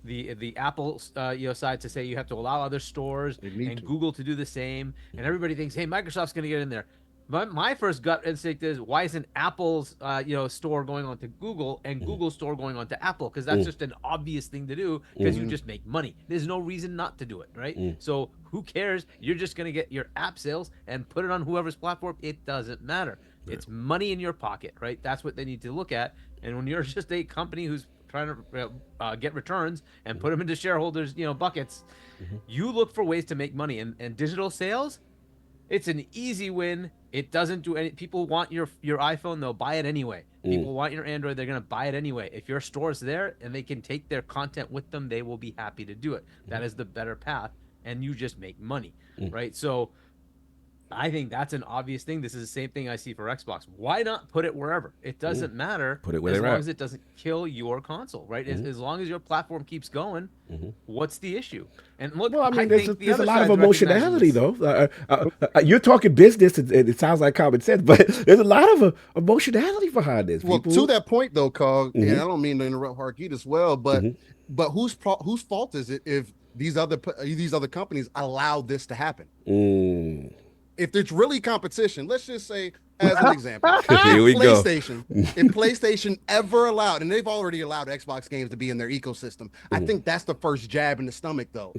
the Apple side to say you have to allow other stores and Google to do the same. And everybody thinks, hey, Microsoft's going to get in there. My first gut instinct is, why isn't Apple's store going on to Google and Google's store going on to Apple? Because that's just an obvious thing to do because you just make money. There's no reason not to do it, right? So who cares? You're just going to get your app sales and put it on whoever's platform. It doesn't matter. It's money in your pocket, right? That's what they need to look at. And when you're just a company who's trying to get returns and put them into shareholders, buckets, you look for ways to make money. And digital sales, it's an easy win. It doesn't do any. People want your iPhone, they'll buy it anyway. People want your Android, they're gonna buy it anyway. If your store's there and they can take their content with them, they will be happy to do it. That is the better path, and you just make money, right? So I think that's an obvious thing. This is the same thing I see for Xbox. Why not put it wherever? It doesn't matter. Put it where as they're long at. as it doesn't kill your console, right? As long as your platform keeps going, what's the issue? And look, Well, I mean, think there's a the lot of other side emotionality, recognizes- though. You're talking business, and it sounds like common sense, but there's a lot of emotionality behind this. Well, People. to that point though, Cog, and I don't mean to interrupt Hargeet as well, but whose fault is it if these other companies allow this to happen? If it's really competition, let's just say, as an example, Here we go. PlayStation. If PlayStation ever allowed, and they've already allowed Xbox games to be in their ecosystem, I think that's the first jab in the stomach, though.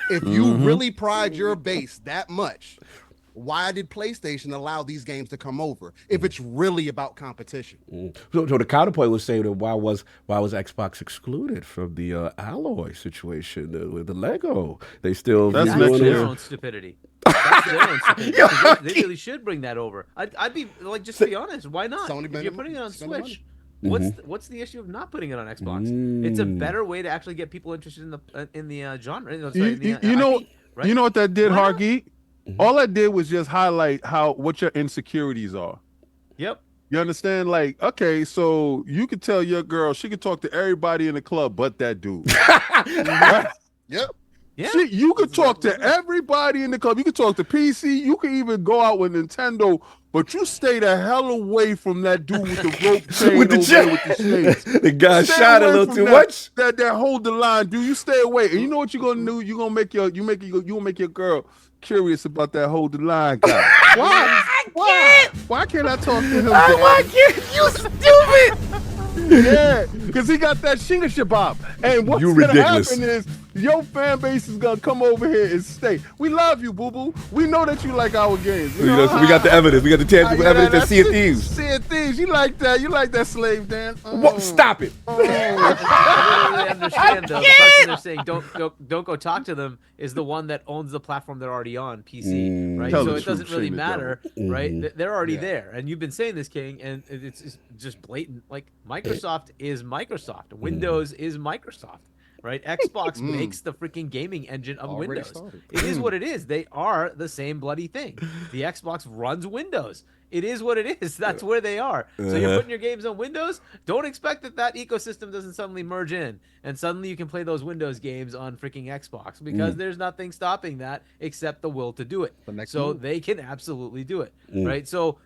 If you really pride your base that much, why did PlayStation allow these games to come over if it's really about competition? So the counterpoint was saying that why was Xbox excluded from the Alloy situation with the Lego? They still That's That's their own stupidity. That's their own stupidity. They really should bring that over. I'd be like, just to be honest, why not? Sony If you're putting it on spending Switch, what's the issue of not putting it on Xbox? It's a better way to actually get people interested in the genre. You know what that did, Why not? Hargeet? all I did was just highlight what your insecurities are. Yep. You understand? Like, okay, so you could tell your girl she could talk to everybody in the club but that dude. Right? Yep. Yeah. You could talk to everybody in the club. You could talk to PC. You could even go out with Nintendo, but you stay the hell away from that dude with the rope chain With the over there with the skates. The guy Stay shot a away little from too that- much. That hold the line, dude. You stay away. And you know what you're gonna do? You're gonna make your girl curious about that hold the line guy. Why can't I talk to him? Why can't you stupid? Yeah, because he got that Shinga Shabab. And what's You gonna ridiculous. happen is your fan base is gonna come over here and stay. We love you, boo boo. We know that you like our games. You know, so we got the evidence. We got the tangible Yeah, evidence that that's Sea of it. Thieves. Sea of Thieves. You like that? You like that slave dance? What? Stop it. I don't really understand though. The person they're saying don't go talk to them is the one that owns the platform they're already on, PC, right? Tell So the it doesn't truth, really shame the matter, right? They're already Yeah. there, and you've been saying this, King, and it's just blatant. Like Microsoft is Microsoft, Windows is Microsoft, right? Xbox makes the freaking gaming engine of Already Windows. started. It is what it is. They are the same bloody thing. The Xbox runs Windows. It is what it is. That's where they are. So you're putting your games on Windows. Don't expect that ecosystem doesn't suddenly merge in and suddenly you can play those Windows games on freaking Xbox because there's nothing stopping that except the will to do it. So they can absolutely do it, right? So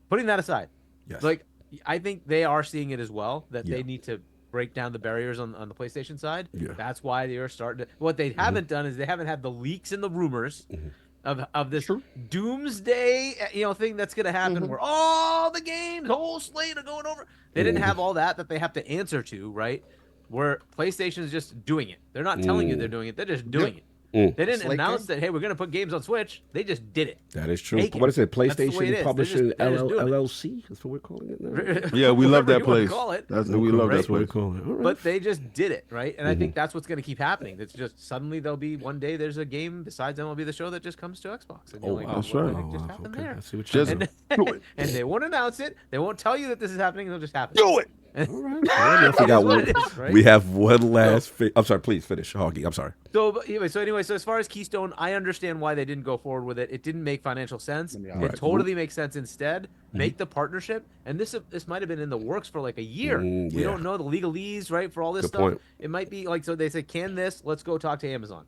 putting that aside, Yes. like I think they are seeing it as well that Yeah. they need to break down the barriers on the PlayStation side. Yeah. That's why they are starting to. What they haven't done is they haven't had the leaks and the rumors of this doomsday thing that's gonna happen where all the games, whole slate are going over. They didn't have all that they have to answer to, right? Where PlayStation is just doing it. They're not telling you they're doing it. They're just doing it. They didn't Slate announce game? that, hey, we're going to put games on Switch. They just did it. That is true. Make it. What is it? That's the way it PlayStation is. They're Publishing just doing it. LLC? That's what we're calling it now. Yeah, we love Whatever that you wanna place. call it. We love Right? that place. Call it. All right. But they just did it, right? And I think that's what's going to keep happening. It's just suddenly there'll be one day there's a game besides MLB The Show that just comes to Xbox. And you're like, that's what right. the heck just happened okay. there? I see what you're Just saying. And they won't announce it. They won't tell you that this is happening. It'll just happen. Do it. All right. Well, enough. We It got is what one. it is, right? We have one last. I'm sorry. Please finish, Hargeet. I'm sorry. So anyway, so as far as Keystone, I understand why they didn't go forward with it. It didn't make financial sense. Yeah. It totally makes sense instead. Make the partnership, and this might have been in the works for like a year. We yeah. don't know the legalese, right, for all this Good stuff. point. It might be like, so they said, can this? Let's go talk to Amazon.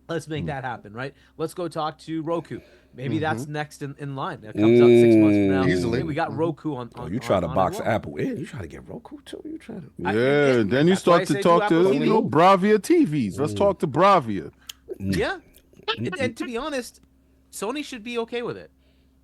Let's make that happen, right? Let's go talk to Roku. Maybe that's next in line. That comes up 6 months from now. Easily. Hey, we got Roku on. Oh, you try to on box as well. Apple in. You try to get Roku too. You try to. Yeah, then you That's why I start to say talk do to Apple TV. Bravia TVs. Let's talk to Bravia. Yeah, and to be honest, Sony should be okay with it,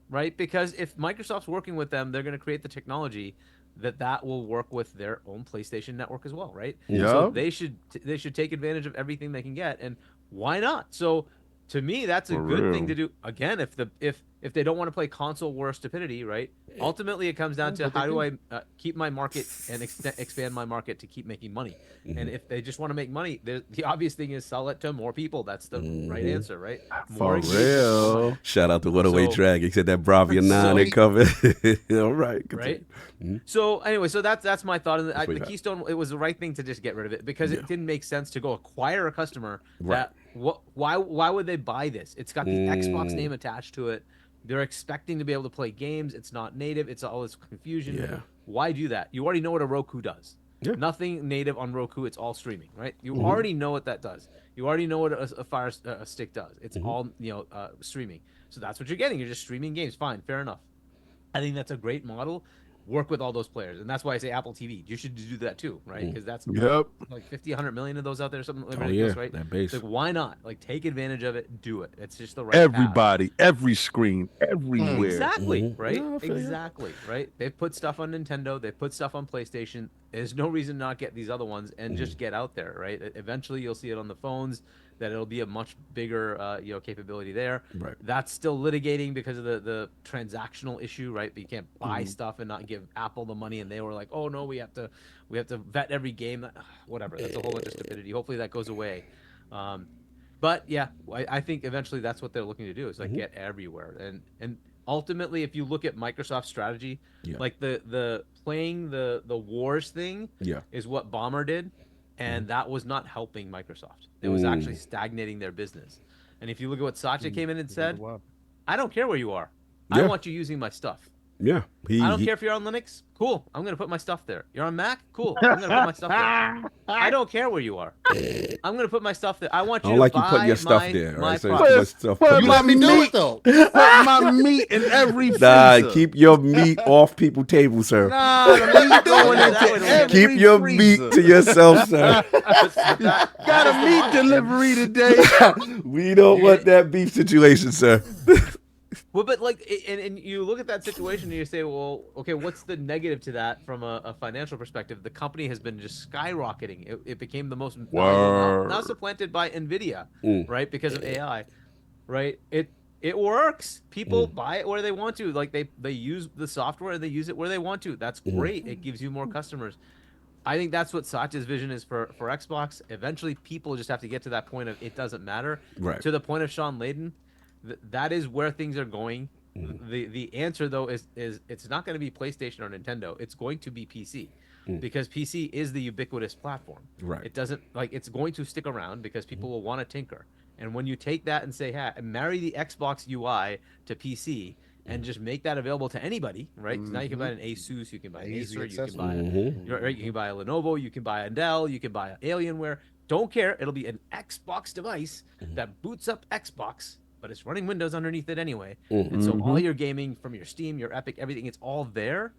right? Because if Microsoft's working with them, they're going to create the technology that will work with their own PlayStation network as well, right? So Yeah. they should take advantage of everything they can get, and why not? So to me, that's a good thing to do. Again, if they don't want to play console war stupidity, right? Ultimately, it comes down to how do I keep my market and expand my market to keep making money. And if they just want to make money, the obvious thing is sell it to more people. That's the right answer, right? For engagement, more money. Shout out to What Away So- Drag. He said that Bravia 9 ain't covered. All right. Right. So anyway, so that's my thought. And what you the got. Keystone, it was the right thing to just get rid of it because it didn't make sense to go acquire a customer. That why would they buy this? It's got the Xbox name attached to it. They're expecting to be able to play games. It's not native. It's all this confusion. Yeah. Why do that? You already know what a Roku does. Yeah. Nothing native on Roku. It's all streaming, right? You already know what that does. You already know what a Fire Stick does. It's all streaming. So that's what you're getting. You're just streaming games. Fine, fair enough. I think that's a great model. Work with all those players, and that's why I say Apple TV. You should do that too, right? Because that's like 50, 100 million of those out there, something ridiculous, right? That base. Like, why not? Like, take advantage of it, do it. It's just the right path. Everybody, every screen, everywhere. Exactly, right? No, I feel ya. Exactly, right? They've put stuff on Nintendo. They've put stuff on PlayStation. There's no reason to not get these other ones and just get out there, right? Eventually, you'll see it on the phones. That it'll be a much bigger, capability there. Right. That's still litigating because of the transactional issue, right? But you can't buy stuff and not give Apple the money. And they were like, "Oh no, we have to vet every game." Whatever. That's a whole bunch of stupidity. Hopefully that goes away. But yeah, I think eventually that's what they're looking to do is like get everywhere. And ultimately, if you look at Microsoft's strategy, like the playing the wars thing, is what Bomber did. And that was not helping Microsoft. It was actually stagnating their business. And if you look at what Satya came in and said, Wow. I don't care where you are. I Yeah. want you using my stuff. Yeah. I don't care if you're on Linux. Cool. I'm going to put my stuff there. You're on Mac? Cool. I'm going to put my stuff there. I don't care where you are. I'm going to put my stuff there. I want you I don't to like you buy putting your stuff my, there. my Right? So product. too much stuff. Well, You let me do it though. Put my meat in every freezer. Nah, keep your meat off people's tables, sir. Nah, the meat going That way into it'll every Keep your freezer. meat to yourself, sir. Got a meat delivery today. We don't want that beef situation, sir. Well, but like, and you look at that situation and you say, well, okay, what's the negative to that from a financial perspective? The company has been just skyrocketing. It became the most valuable, now supplanted by Nvidia, right? Because of AI, right? It works. People buy it where they want to. Like they use the software and they use it where they want to. That's great. It gives you more customers. I think that's what Satya's vision is for Xbox. Eventually, people just have to get to that point of it doesn't matter. Right. To the point of Sean Layden. That is where things are going. The answer though is it's not going to be PlayStation or Nintendo. It's going to be PC because PC is the ubiquitous platform. Right. It doesn't it's going to stick around because people will want to tinker. And when you take that and say, hey, marry the Xbox UI to PC and just make that available to anybody, right? Because now you can buy an Asus, you can buy an Acer, you can buy you can buy a Lenovo, you can buy a Dell, you can buy an Alienware. Don't care. It'll be an Xbox device that boots up Xbox, but it's running Windows underneath it anyway. And so all your gaming from your Steam, your Epic, everything, it's all there.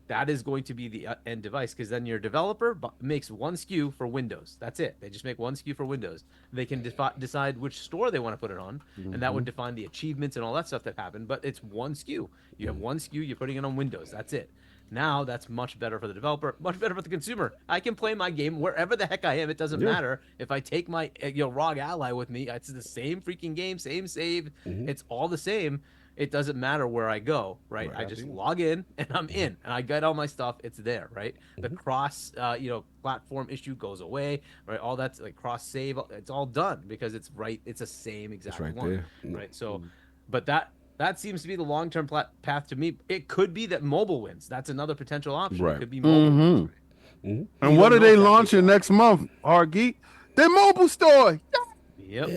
That is going to be the end device because then your developer makes one SKU for Windows. That's it. They just make one SKU for Windows. They can decide which store they want to put it on, and that would define the achievements and all that stuff that happen. But it's one SKU. You have one SKU, you're putting it on Windows. That's it. Now that's much better for the developer, much better for the consumer. I can play my game wherever the heck I am. It doesn't matter if I take my ROG Ally with me. It's the same freaking game, same save. It's all the same. It doesn't matter where I go, right? I just log in and I'm in, and I get all my stuff. It's there, right? The cross, platform issue goes away, right? All that's like cross save. It's all done because it's right. It's the same exact one, right? So, but that seems to be the long-term path to me. It could be that mobile wins. That's another potential option. Right. It could be mobile. Wins. And what are they launching next month, Hargeet? Their mobile store. Yep.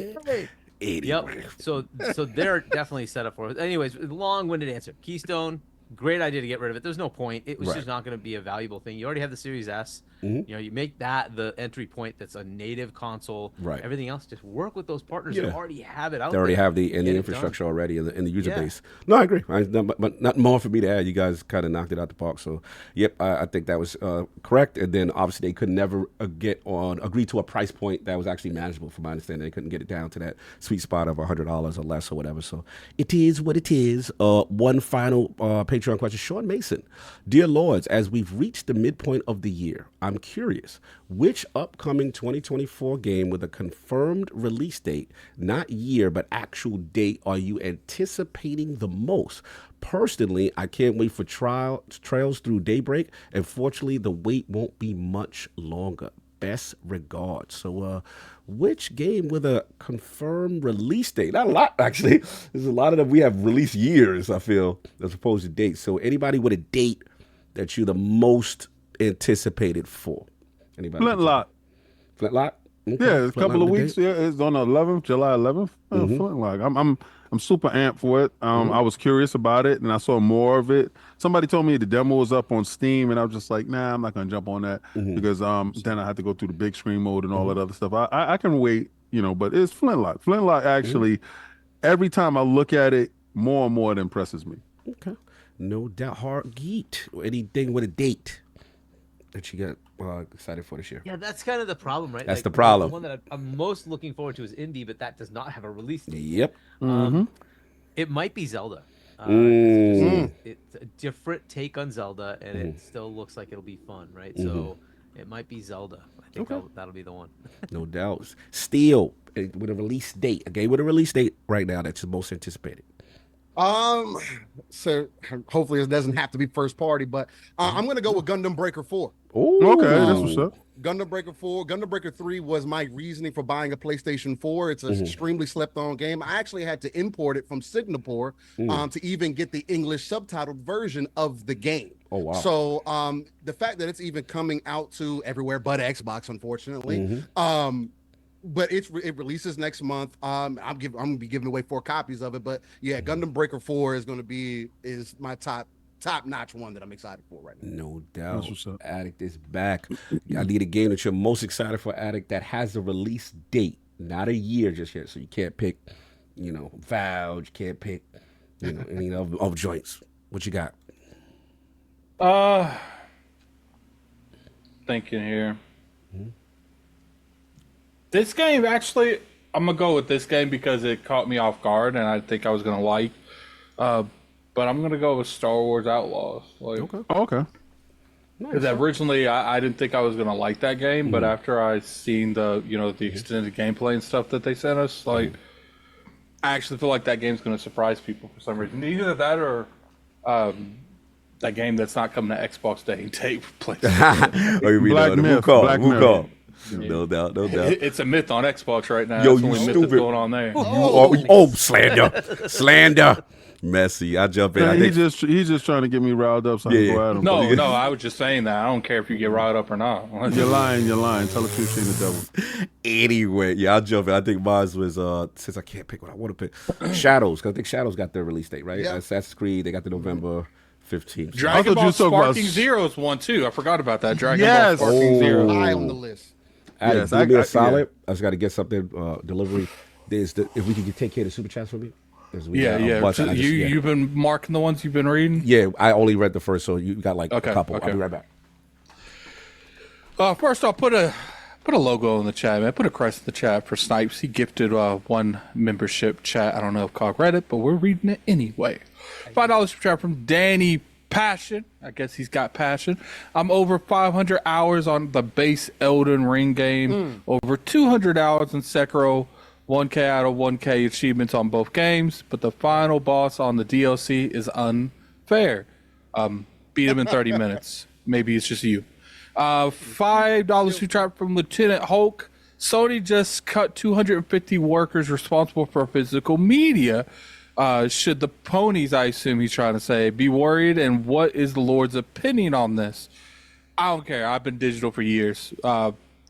Yep. So they're definitely set up for it. Anyways, long-winded answer. Keystone, great idea to get rid of it. There's no point. It was just not going to be a valuable thing. You already have the Series S. You make that the entry point that's a native console. Right. Everything else, just work with those partners who already have it out there. They already have the Get it infrastructure done. already in the user base. No, I agree. But not more for me to add. You guys kind of knocked it out the park. So, yep, I think that was correct. And then obviously they could never agree to a price point that was actually manageable. From my understanding, they couldn't get it down to that sweet spot of $100 or less or whatever. So it is what it is. One final Patreon question, Sean Mason. Dear Lords, as we've reached the midpoint of the year, I'm curious, which upcoming 2024 game with a confirmed release date, not year, but actual date, are you anticipating the most? Personally, I can't wait for Trails Through Daybreak, and fortunately, the wait won't be much longer. Best regards. So, which game with a confirmed release date? Not a lot, actually. There's a lot of them. We have release years, I feel, as opposed to dates. So, anybody with a date that you're the most anticipated for? Anybody? Flintlock. Flintlock? Okay. Yeah, a couple of the weeks. date? Yeah, it's on the 11th, July 11th. Flintlock. I'm super amped for it. I was curious about it, and I saw more of it. Somebody told me the demo was up on Steam, and I was just like, nah, I'm not gonna jump on that because then I have to go through the big screen mode and all that other stuff. I can wait, but it's Flintlock. Flintlock actually, every time I look at it, more and more it impresses me. Okay, no doubt. Hargeet, anything with a date that you got excited for this year? Yeah, that's kind of the problem, right? That's the problem. The one that I'm most looking forward to is Indie, but that does not have a release date. Yep. It might be Zelda. It's a different take on Zelda, and it still looks like it'll be fun, right? So it might be Zelda. I think that'll be the one. No doubt. Steel with a release date. A game with a release date right now that's the most anticipated. So hopefully it doesn't have to be first party, but I'm gonna go with Gundam Breaker 4. Oh, Okay, that's what's up. Gundam Breaker 4. Gundam Breaker 3 was my reasoning for buying a PlayStation 4. It's an extremely slept-on game. I actually had to import it from Singapore to even get the English subtitled version of the game. Oh, wow. So the fact that it's even coming out to everywhere but Xbox, unfortunately, but it releases next month. I'm gonna be giving away 4 copies of it. But yeah, Gundam Breaker 4 is my top notch one that I'm excited for right now. No doubt. Addict is back. I need a game that you're most excited for, Addict, that has a release date, not a year just yet. So you can't pick, Valve. You can't pick, any of joints. What you got? Thinking here. This game, actually, I'm going to go with this game because it caught me off guard and I think I was going to like. But I'm going to go with Star Wars Outlaws. Okay. Because originally I didn't think I was going to like that game, but after I seen the extended gameplay and stuff that they sent us, I actually feel like that game's going to surprise people for some reason. Either that or that game that's not coming to Xbox Day and Date PlayStation. Black Myth. Who? No doubt. It's a myth on Xbox right now. Yo, that's the only myth that's going on there. Slander. Messy. I jump in. Man, he's just trying to get me riled up so I can go at him. No, I was just saying that. I don't care if you get riled up or not. You're lying. Tell the truth, shame the devil. Anyway, I'll jump in. I think mine was, since I can't pick what I want to pick, Shadows. Because I think Shadows got their release date, right? Yep. Assassin's Creed, they got the November 15th. Dragon Ball Sparking Zeroes one too. I forgot about that. Dragon Ball Sparking Zeroes. High on the list. Yes, give me a solid. I just got to get something, delivery. If we could take care of the super chats for me. You've been marking the ones you've been reading? Yeah, I only read the first, so you got a couple. Okay. I'll be right back. First, I'll put a logo in the chat, man. Put a crest in the chat for Snipes. He gifted 1 membership chat. I don't know if Cog read it, but we're reading it anyway. $5 super chat from Danny Passion. I guess he's got passion. I'm over 500 hours on the base Elden Ring game. Over 200 hours in Sekiro. 1K out of 1K achievements on both games, but the final boss on the DLC is unfair. Beat him in 30 minutes. Maybe it's just you. $5 super chat from Lieutenant Hulk. Sony just cut 250 workers responsible for physical media. Should the ponies, I assume he's trying to say, be worried? And what is the Lord's opinion on this? I don't care. I've been digital for years.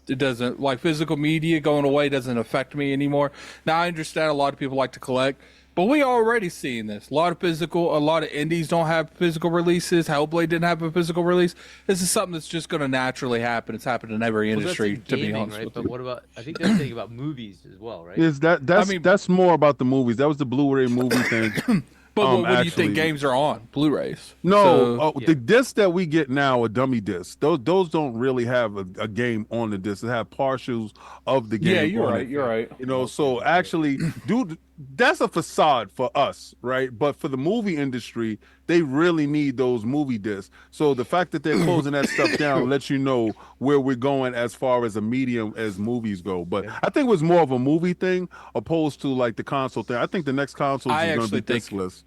It doesn't, physical media going away doesn't affect me anymore. Now, I understand a lot of people like to collect, but we already seeing this. A lot of indies don't have physical releases. Hellblade didn't have a physical release. This is something that's just going to naturally happen. It's happened in every industry, to be honest. Right? But what about, I think they're thinking about movies as well, right? That's more about the movies. That was the Blu-ray movie thing. But what do you think games are on? Blu-rays? No, the discs that we get now are dummy discs. Those don't really have a game on the disc. They have partials of the game. Yeah, you're right. So actually, dude, that's a facade for us, right? But for the movie industry, they really need those movie discs. So the fact that they're closing that stuff down lets you know where we're going as far as a medium as movies go. But I think it was more of a movie thing opposed to the console thing. I think the next console is going to be discless.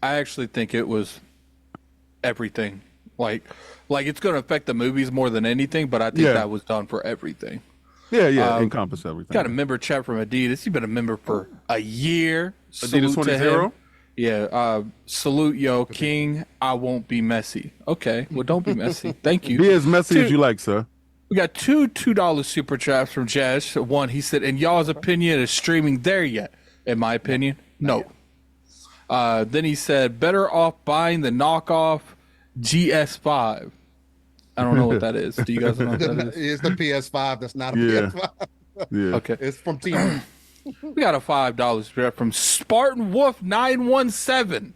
I actually think it was everything. It's going to affect the movies more than anything, but I think that was done for everything. Yeah, encompass everything. Got a member chat from Adidas. He's been a member for a year. Adidas 20. Yeah, salute, yo, King. I won't be messy. Okay, well, don't be messy. Thank you. Be as messy as you like, sir. We got two $2 super chats from Jazz. One, he said, in y'all's opinion, is streaming there yet? In my opinion, no. Then he said, better off buying the knockoff GS5. I don't know what that is. Do you guys know what that is? It's the PS5. That's not a PS5. Yeah. Okay. It's from Team. We got a $5 from Spartan Wolf 917.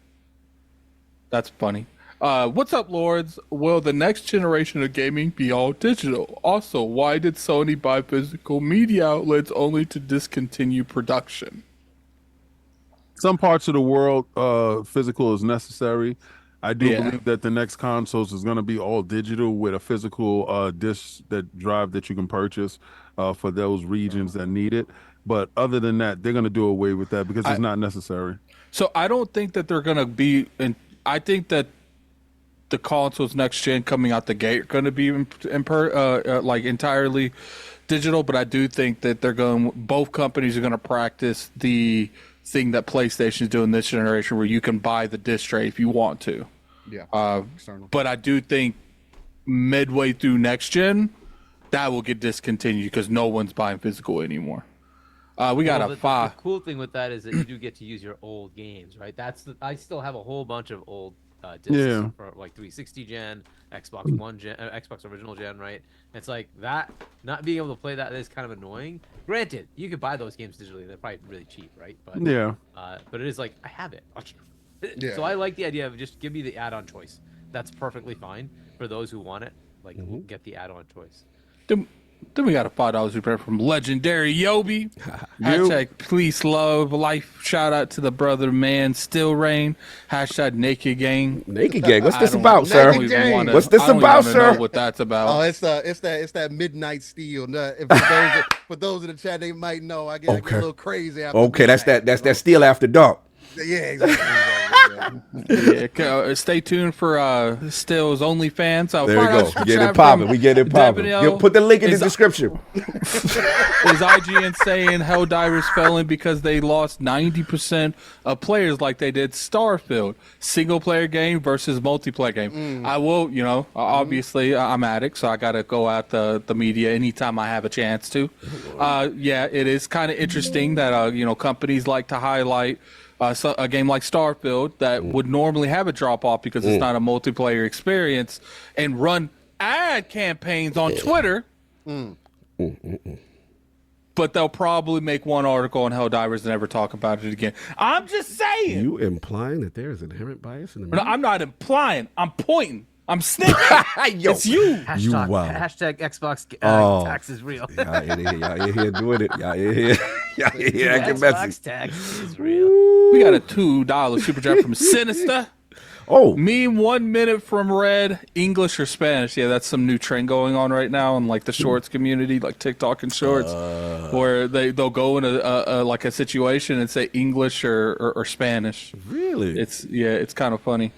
That's funny. What's up, Lords? Will the next generation of gaming be all digital? Also, why did Sony buy physical media outlets only to discontinue production? Some parts of the world, physical is necessary. I do believe that the next consoles is going to be all digital with a physical disc drive that you can purchase for those regions that need it. But other than that, they're going to do away with that because it's not necessary. So I don't think that they're going to be I think that the consoles next gen coming out the gate are going to be entirely digital, but I do think that both companies are going to practice the thing that PlayStation is doing this generation, where you can buy the disc tray if you want to. Yeah. But I do think midway through next gen, that will get discontinued because no one's buying physical anymore. We got Well, a 5. The cool thing with that is that you do get to use your old games, right? I still have a whole bunch of old discs for like 360 gen, Xbox One gen, Xbox original gen, right? It's like that. Not being able to play that is kind of annoying. Granted, you could buy those games digitally; they're probably really cheap, right? But but it is like I have it. Yeah. So I like the idea of just give me the add-on choice. That's perfectly fine for those who want it. Like get the add-on choice. Then we got a $5 super from Legendary Yobi. Hashtag Please Love Life. Shout out to the brother man Still Rain. Hashtag Naked Gang. Naked Gang. What's this about, sir? What's this about, sir? Know what that's about. Oh, it's that midnight steel. For those in the chat, they might know. I get a little crazy after. Okay, that's that steel after dark. Yeah, exactly. Stay tuned for Still's OnlyFans. There we go. We get it popping. We get it popping. Put the link in the description. Is IGN saying Helldivers fell in because they lost 90% of players like they did Starfield? Single player game versus multiplayer game. I will, obviously I'm addict, so I got to go at the media anytime I have a chance to. Yeah, it is kind of interesting that, companies like to highlight a game like Starfield that would normally have a drop off because it's not a multiplayer experience and run ad campaigns on Twitter. But they'll probably make one article on Helldivers and never talk about it again. I'm just saying. You implying that there is inherent bias in the media? No, I'm not implying. I'm pointing. I'm sniffing. It's you. Hashtag Xbox tax is real. Y'all in here doing it. Y'all in here acting messy. Xbox tax is real. We got a $2 super chat from Sinister. Oh, Meme 1 minute from Red, English or Spanish. Yeah, that's some new trend going on right now in like the shorts community, like TikTok and shorts, where they'll go in a situation and say English or Spanish. Really? It's kind of funny.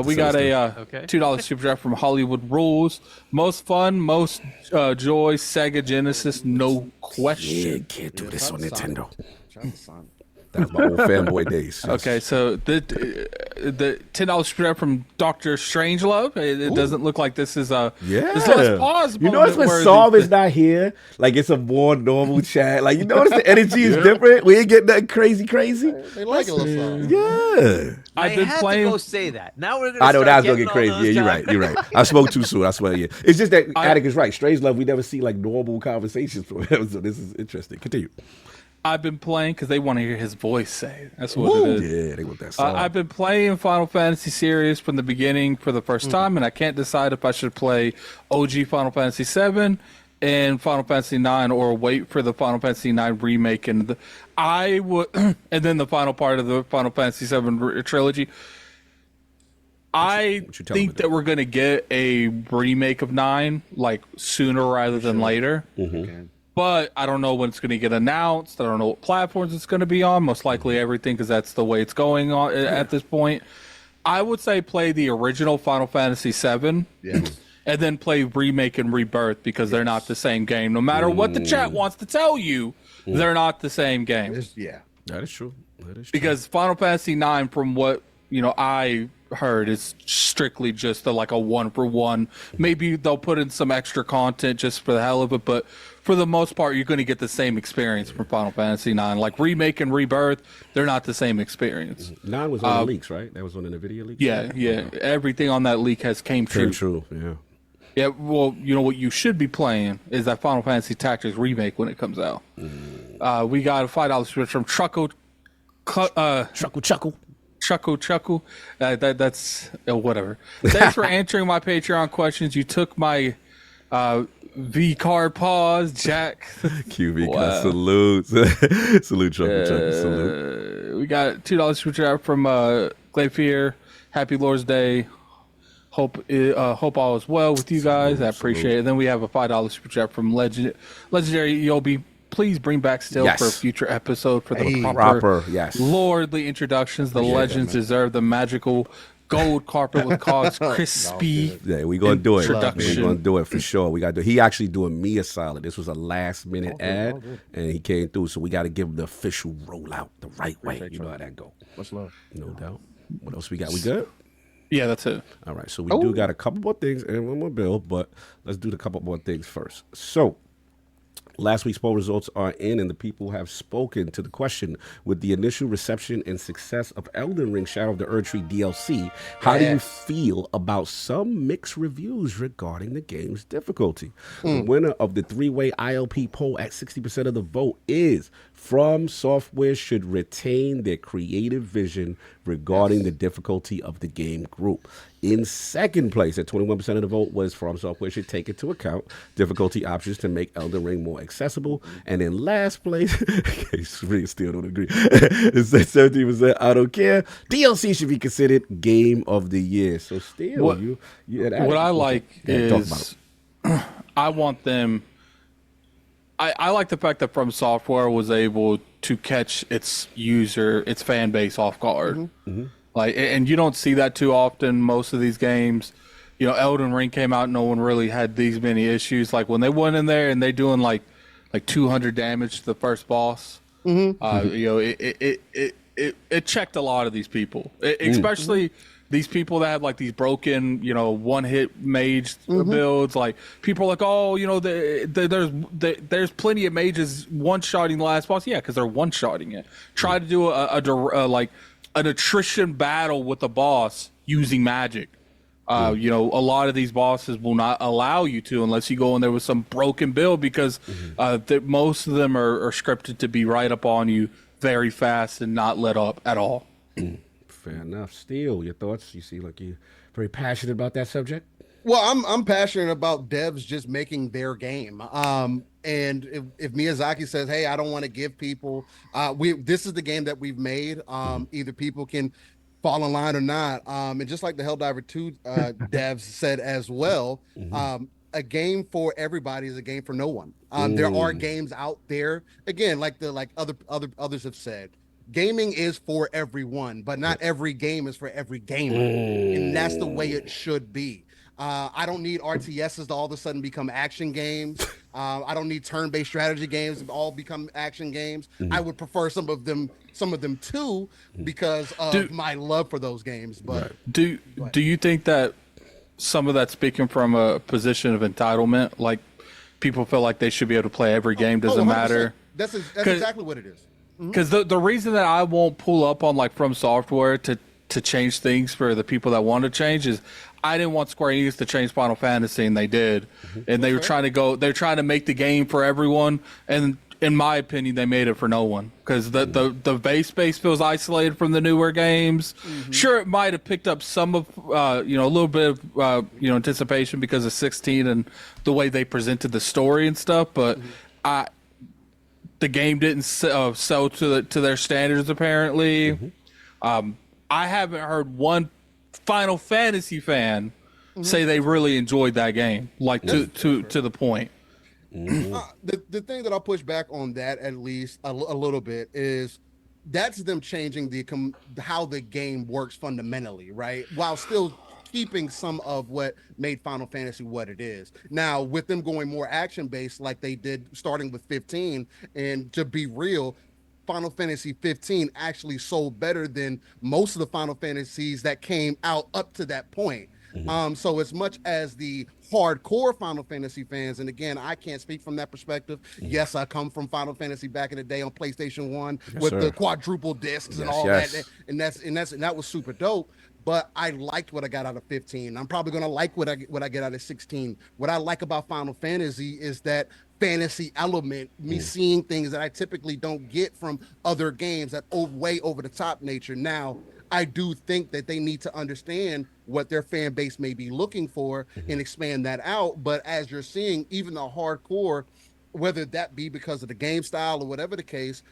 We got a $2 super chat from Hollywood Rules. Most fun, most joy, Sega Genesis, no question. Can't do this on Nintendo. That was my old fanboy days. Okay, so the $10 spread from Dr. Strangelove. It doesn't look like this is a Let's pause. You notice when Saul is not here, like it's a more normal chat. Like you notice the energy is different. We ain't getting nothing crazy. They like a little Saul. Yeah. I've been playing. To go say that. Now we're gonna. I know that's gonna get crazy. Yeah, you're right. I spoke too soon. I swear. Yeah, it's just that Attic is right. Strangelove, we never see like normal conversations from him. So this is interesting. Continue. I've been playing because they want to hear his voice say it. That's what it is. Yeah, they want that song. I've been playing Final Fantasy series from the beginning for the first time, and I can't decide if I should play OG Final Fantasy 7 and Final Fantasy 9 or wait for the Final Fantasy 9 remake. And I would, and then the final part of the Final Fantasy 7 trilogy. I think that we're going to get a remake of 9 like sooner rather than later. Okay. But I don't know when it's going to get announced. I don't know what platforms it's going to be on. Most likely everything, because that's the way it's going on at this point. I would say play the original Final Fantasy VII, and then play Remake and Rebirth, because they're not the same game. No matter what the chat wants to tell you, they're not the same game. That is true. Because Final Fantasy IX, from what I heard, is strictly just a 1-for-1. Maybe they'll put in some extra content just for the hell of it, but for the most part, you're going to get the same experience from Final Fantasy IX. Like Remake and Rebirth, they're not the same experience. 9 was on the leaks, right? That was on the NVIDIA leaks? Yeah. Everything on that leak has came true. Yeah. Yeah, well, you know what you should be playing is that Final Fantasy Tactics Remake when it comes out. We got a $5 switch from Chuckle. That's whatever. Thanks for answering my Patreon questions. You took my V card pause, Jack. QV card salute. Salute, Chuckle. Salute. We got $2 super chat from Glayfear. Happy Lord's Day. Hope all is well with you guys. I appreciate it. Then we have a $5 super chat from Legendary Yobi. Please bring back Still for a future episode for the proper lordly introductions. The legends deserve the magical gold carpet with Cog's crispy. Yeah, we're gonna do it. We're gonna do it for sure. We got to. He actually doing me a solid. This was a last minute ad, and he came through. So we got to give him the official rollout the right way. You know how that go. Much love. No doubt. What else we got? We good? Yeah, that's it. All right. So we do got a couple more things and one more bill, but let's do the couple more things first. So Last week's poll results are in, and the people have spoken to the question: with the initial reception and success of Elden Ring Shadow of the Erdtree DLC, how do you feel about some mixed reviews regarding the game's difficulty? The winner of the three-way ILP poll at 60% of the vote is From Software should retain their creative vision regarding the difficulty of the game group. In second place, at 21% of the vote, was From Software should take into account difficulty options to make Elden Ring more accessible. And in last place, still don't agree, it said 17%, I don't care. DLC should be considered Game of the Year. So still, what I like is I want them. I like the fact that From Software was able to catch its fan base off guard. Like, and you don't see that too often. Most of these games, you know, Elden Ring came out, no one really had these many issues. Like when they went in there and they doing like 200 damage to the first boss. You know, it checked a lot of these people, especially these people that have like these broken, you know, one-hit mage builds. Like people are like, oh, you know, there's plenty of mages one-shotting the last boss. Yeah, because they're one-shotting it. Try to do like an attrition battle with the boss using magic. You know, a lot of these bosses will not allow you to unless you go in there with some broken build because most of them are scripted to be right up on you very fast and not let up at all. Fair enough. Steel, your thoughts? You seem like you're very passionate about that subject. Well, I'm passionate about devs just making their game. And if Miyazaki says, "Hey, I don't want to give people, this is the game that we've made. Either people can fall in line or not." And just like the Helldiver 2 devs said as well, a game for everybody is a game for no one. There are games out there, again, like others have said. Gaming is for everyone, but not every game is for every gamer, and that's the way it should be. I don't need RTSs to all of a sudden become action games. I don't need turn-based strategy games to all become action games. I would prefer some of them too, because of my love for those games. But do you think that some of that's speaking from a position of entitlement, like people feel like they should be able to play every game, doesn't matter? That's exactly what it is. Because the reason that I won't pull up on like From Software to change things for the people that want to change is I didn't want Square Enix to change Final Fantasy, and they did. And they're trying to make the game for everyone, and in my opinion, they made it for no one because the base space feels isolated from the newer games. Sure, it might have picked up some of a little bit of anticipation because of 16 and the way they presented the story and stuff, but the game didn't sell to their standards apparently. I haven't heard one Final Fantasy fan say they really enjoyed that game, like to the point. The thing that I'll push back on that at least a little bit is that's them changing how the game works fundamentally, right? While still keeping some of what made Final Fantasy what it is. Now, with them going more action-based like they did starting with 15, and to be real, Final Fantasy 15 actually sold better than most of the Final Fantasies that came out up to that point. So as much as the hardcore Final Fantasy fans, and again, I can't speak from that perspective. Yes, I come from Final Fantasy back in the day on PlayStation 1 with the quadruple discs and all that, and that was super dope. But I liked what I got out of 15. I'm probably gonna like what I get out of 16. What I like about Final Fantasy is that fantasy element, me seeing things that I typically don't get from other games, that way over the top nature. Now, I do think that they need to understand what their fan base may be looking for and expand that out. But as you're seeing, even the hardcore, whether that be because of the game style or whatever the case,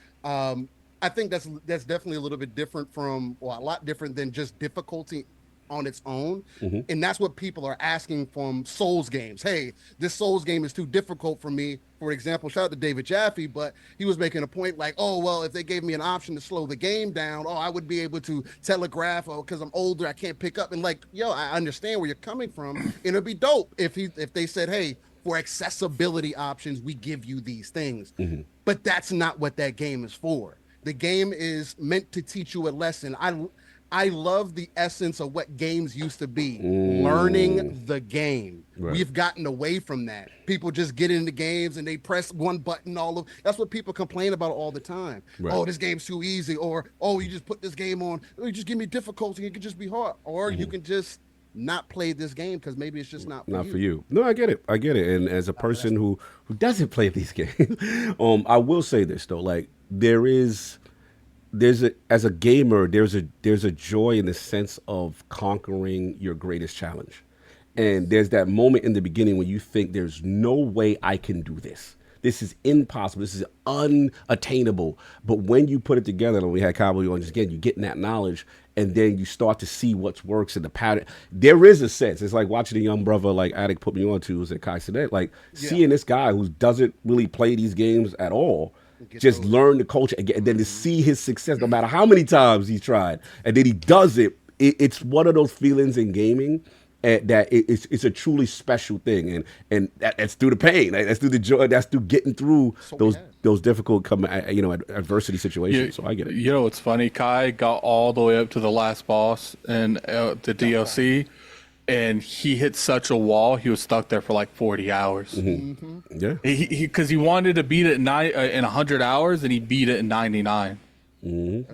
I think that's definitely a little bit different from, or a lot different than just difficulty on its own. And that's what people are asking from Souls games. Hey, this Souls game is too difficult for me. For example, shout out to David Jaffe, but he was making a point like, oh, well, if they gave me an option to slow the game down, I would be able to telegraph, because I'm older, I can't pick up. And like, I understand where you're coming from. And it'd be dope if they said, hey, for accessibility options, we give you these things. But that's not what that game is for. The game is meant to teach you a lesson. I love the essence of what games used to be. Learning the game. Right. We've gotten away from that. People just get into games and they press one button. That's what people complain about all the time. Right. Oh, this game's too easy, or oh, you just put this game on. Oh, you just give me difficulty. It could just be hard, or you can just not play this game because maybe it's just not for you. No, I get it. And as a person who doesn't play these games, I will say this though, like there's as a gamer, there's a joy in the sense of conquering your greatest challenge. And there's that moment in the beginning when you think there's no way I can do this. This is impossible. This is unattainable. But when you put it together, and we had Cowboy on just again, you're getting that knowledge, and then you start to see what works in the pattern. There is a sense. It's like watching a young brother like Addict put me on to, was at Kai Sinet, like seeing this guy who doesn't really play these games at all, just learn the culture, and then to see his success, no matter how many times he's tried, and then he does it. It's one of those feelings in gaming that it's a truly special thing, and that's through the pain, that's through the joy, that's through getting through those difficult adversity situations. So I get it. You know, it's funny. Kai got all the way up to the last boss and the DLC, and he hit such a wall. He was stuck there for like 40 hours. Yeah, because he wanted to beat it in 100 hours, and he beat it in 99.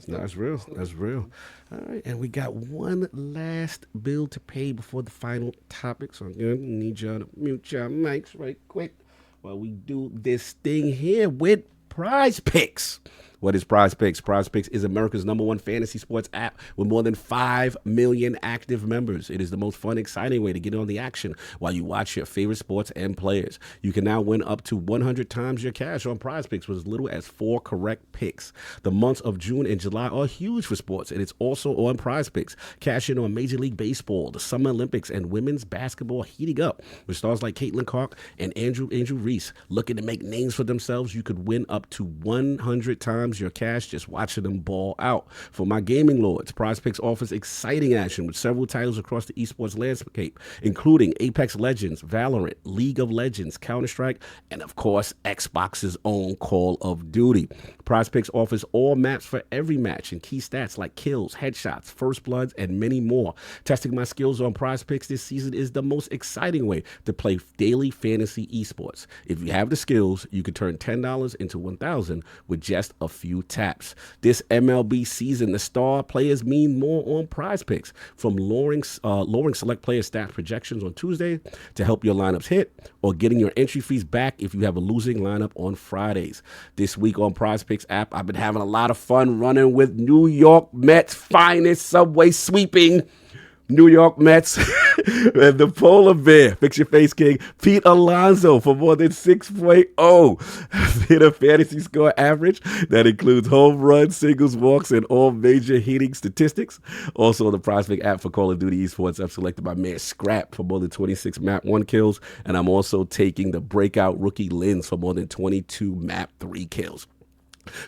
That's real. That's real. All right, and we got one last bill to pay before the final topic. So I'm gonna need y'all to mute your mics right quick while we do this thing here with PrizePicks. What is PrizePicks? PrizePicks is America's #1 fantasy sports app with more than 5 million active members. It is the most fun, exciting way to get on the action while you watch your favorite sports and players. You can now win up to 100 times your cash on PrizePicks with as little as 4 correct picks. The months of June and July are huge for sports, and it's also on PrizePicks. Cash in on Major League Baseball, the Summer Olympics, and women's basketball heating up with stars like Caitlin Clark and Angel Reese looking to make names for themselves. You could win up to 100 times your cash just watching them ball out. For my gaming lords, PrizePicks offers exciting action with several titles across the esports landscape, including Apex Legends, Valorant, League of Legends, Counter-Strike, and of course, Xbox's own Call of Duty. PrizePicks offers all maps for every match and key stats like kills, headshots, first bloods, and many more. Testing my skills on PrizePicks this season is the most exciting way to play daily fantasy esports. If you have the skills, you can turn $10 into $1,000 with just a few taps. This MLB season, the star players mean more on PrizePicks, from lowering select player stat projections on Tuesday to help your lineups hit, or getting your entry fees back if you have a losing lineup on Fridays. This week on PrizePicks app, I've been having a lot of fun running with New York Mets' finest subway sweeping New York Mets and the polar bear, fix your face king, Pete Alonso for more than 6.0 hit a fantasy score average that includes home runs, singles, walks, and all major hitting statistics. Also on the PrizePicks app for Call of Duty esports, I've selected my man Scrap for more than 26 map 1 kills, and I'm also taking the breakout rookie Lens for more than 22 map 3 kills.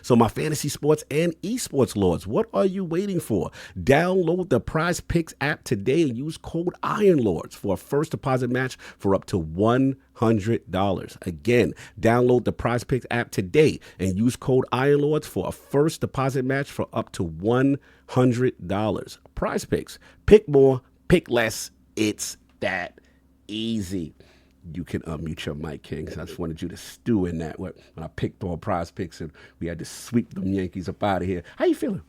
So my fantasy sports and esports lords, what are you waiting for? Download the PrizePicks app today and use code IronLords for a first deposit match for up to $100. Again, download the PrizePicks app today and use code IronLords for a first deposit match for up to $100. PrizePicks. Pick more, pick less. It's that easy. You can unmute your mic, Kings. I just wanted you to stew in that when I picked on PrizePicks and we had to sweep them Yankees up out of here. How you feeling?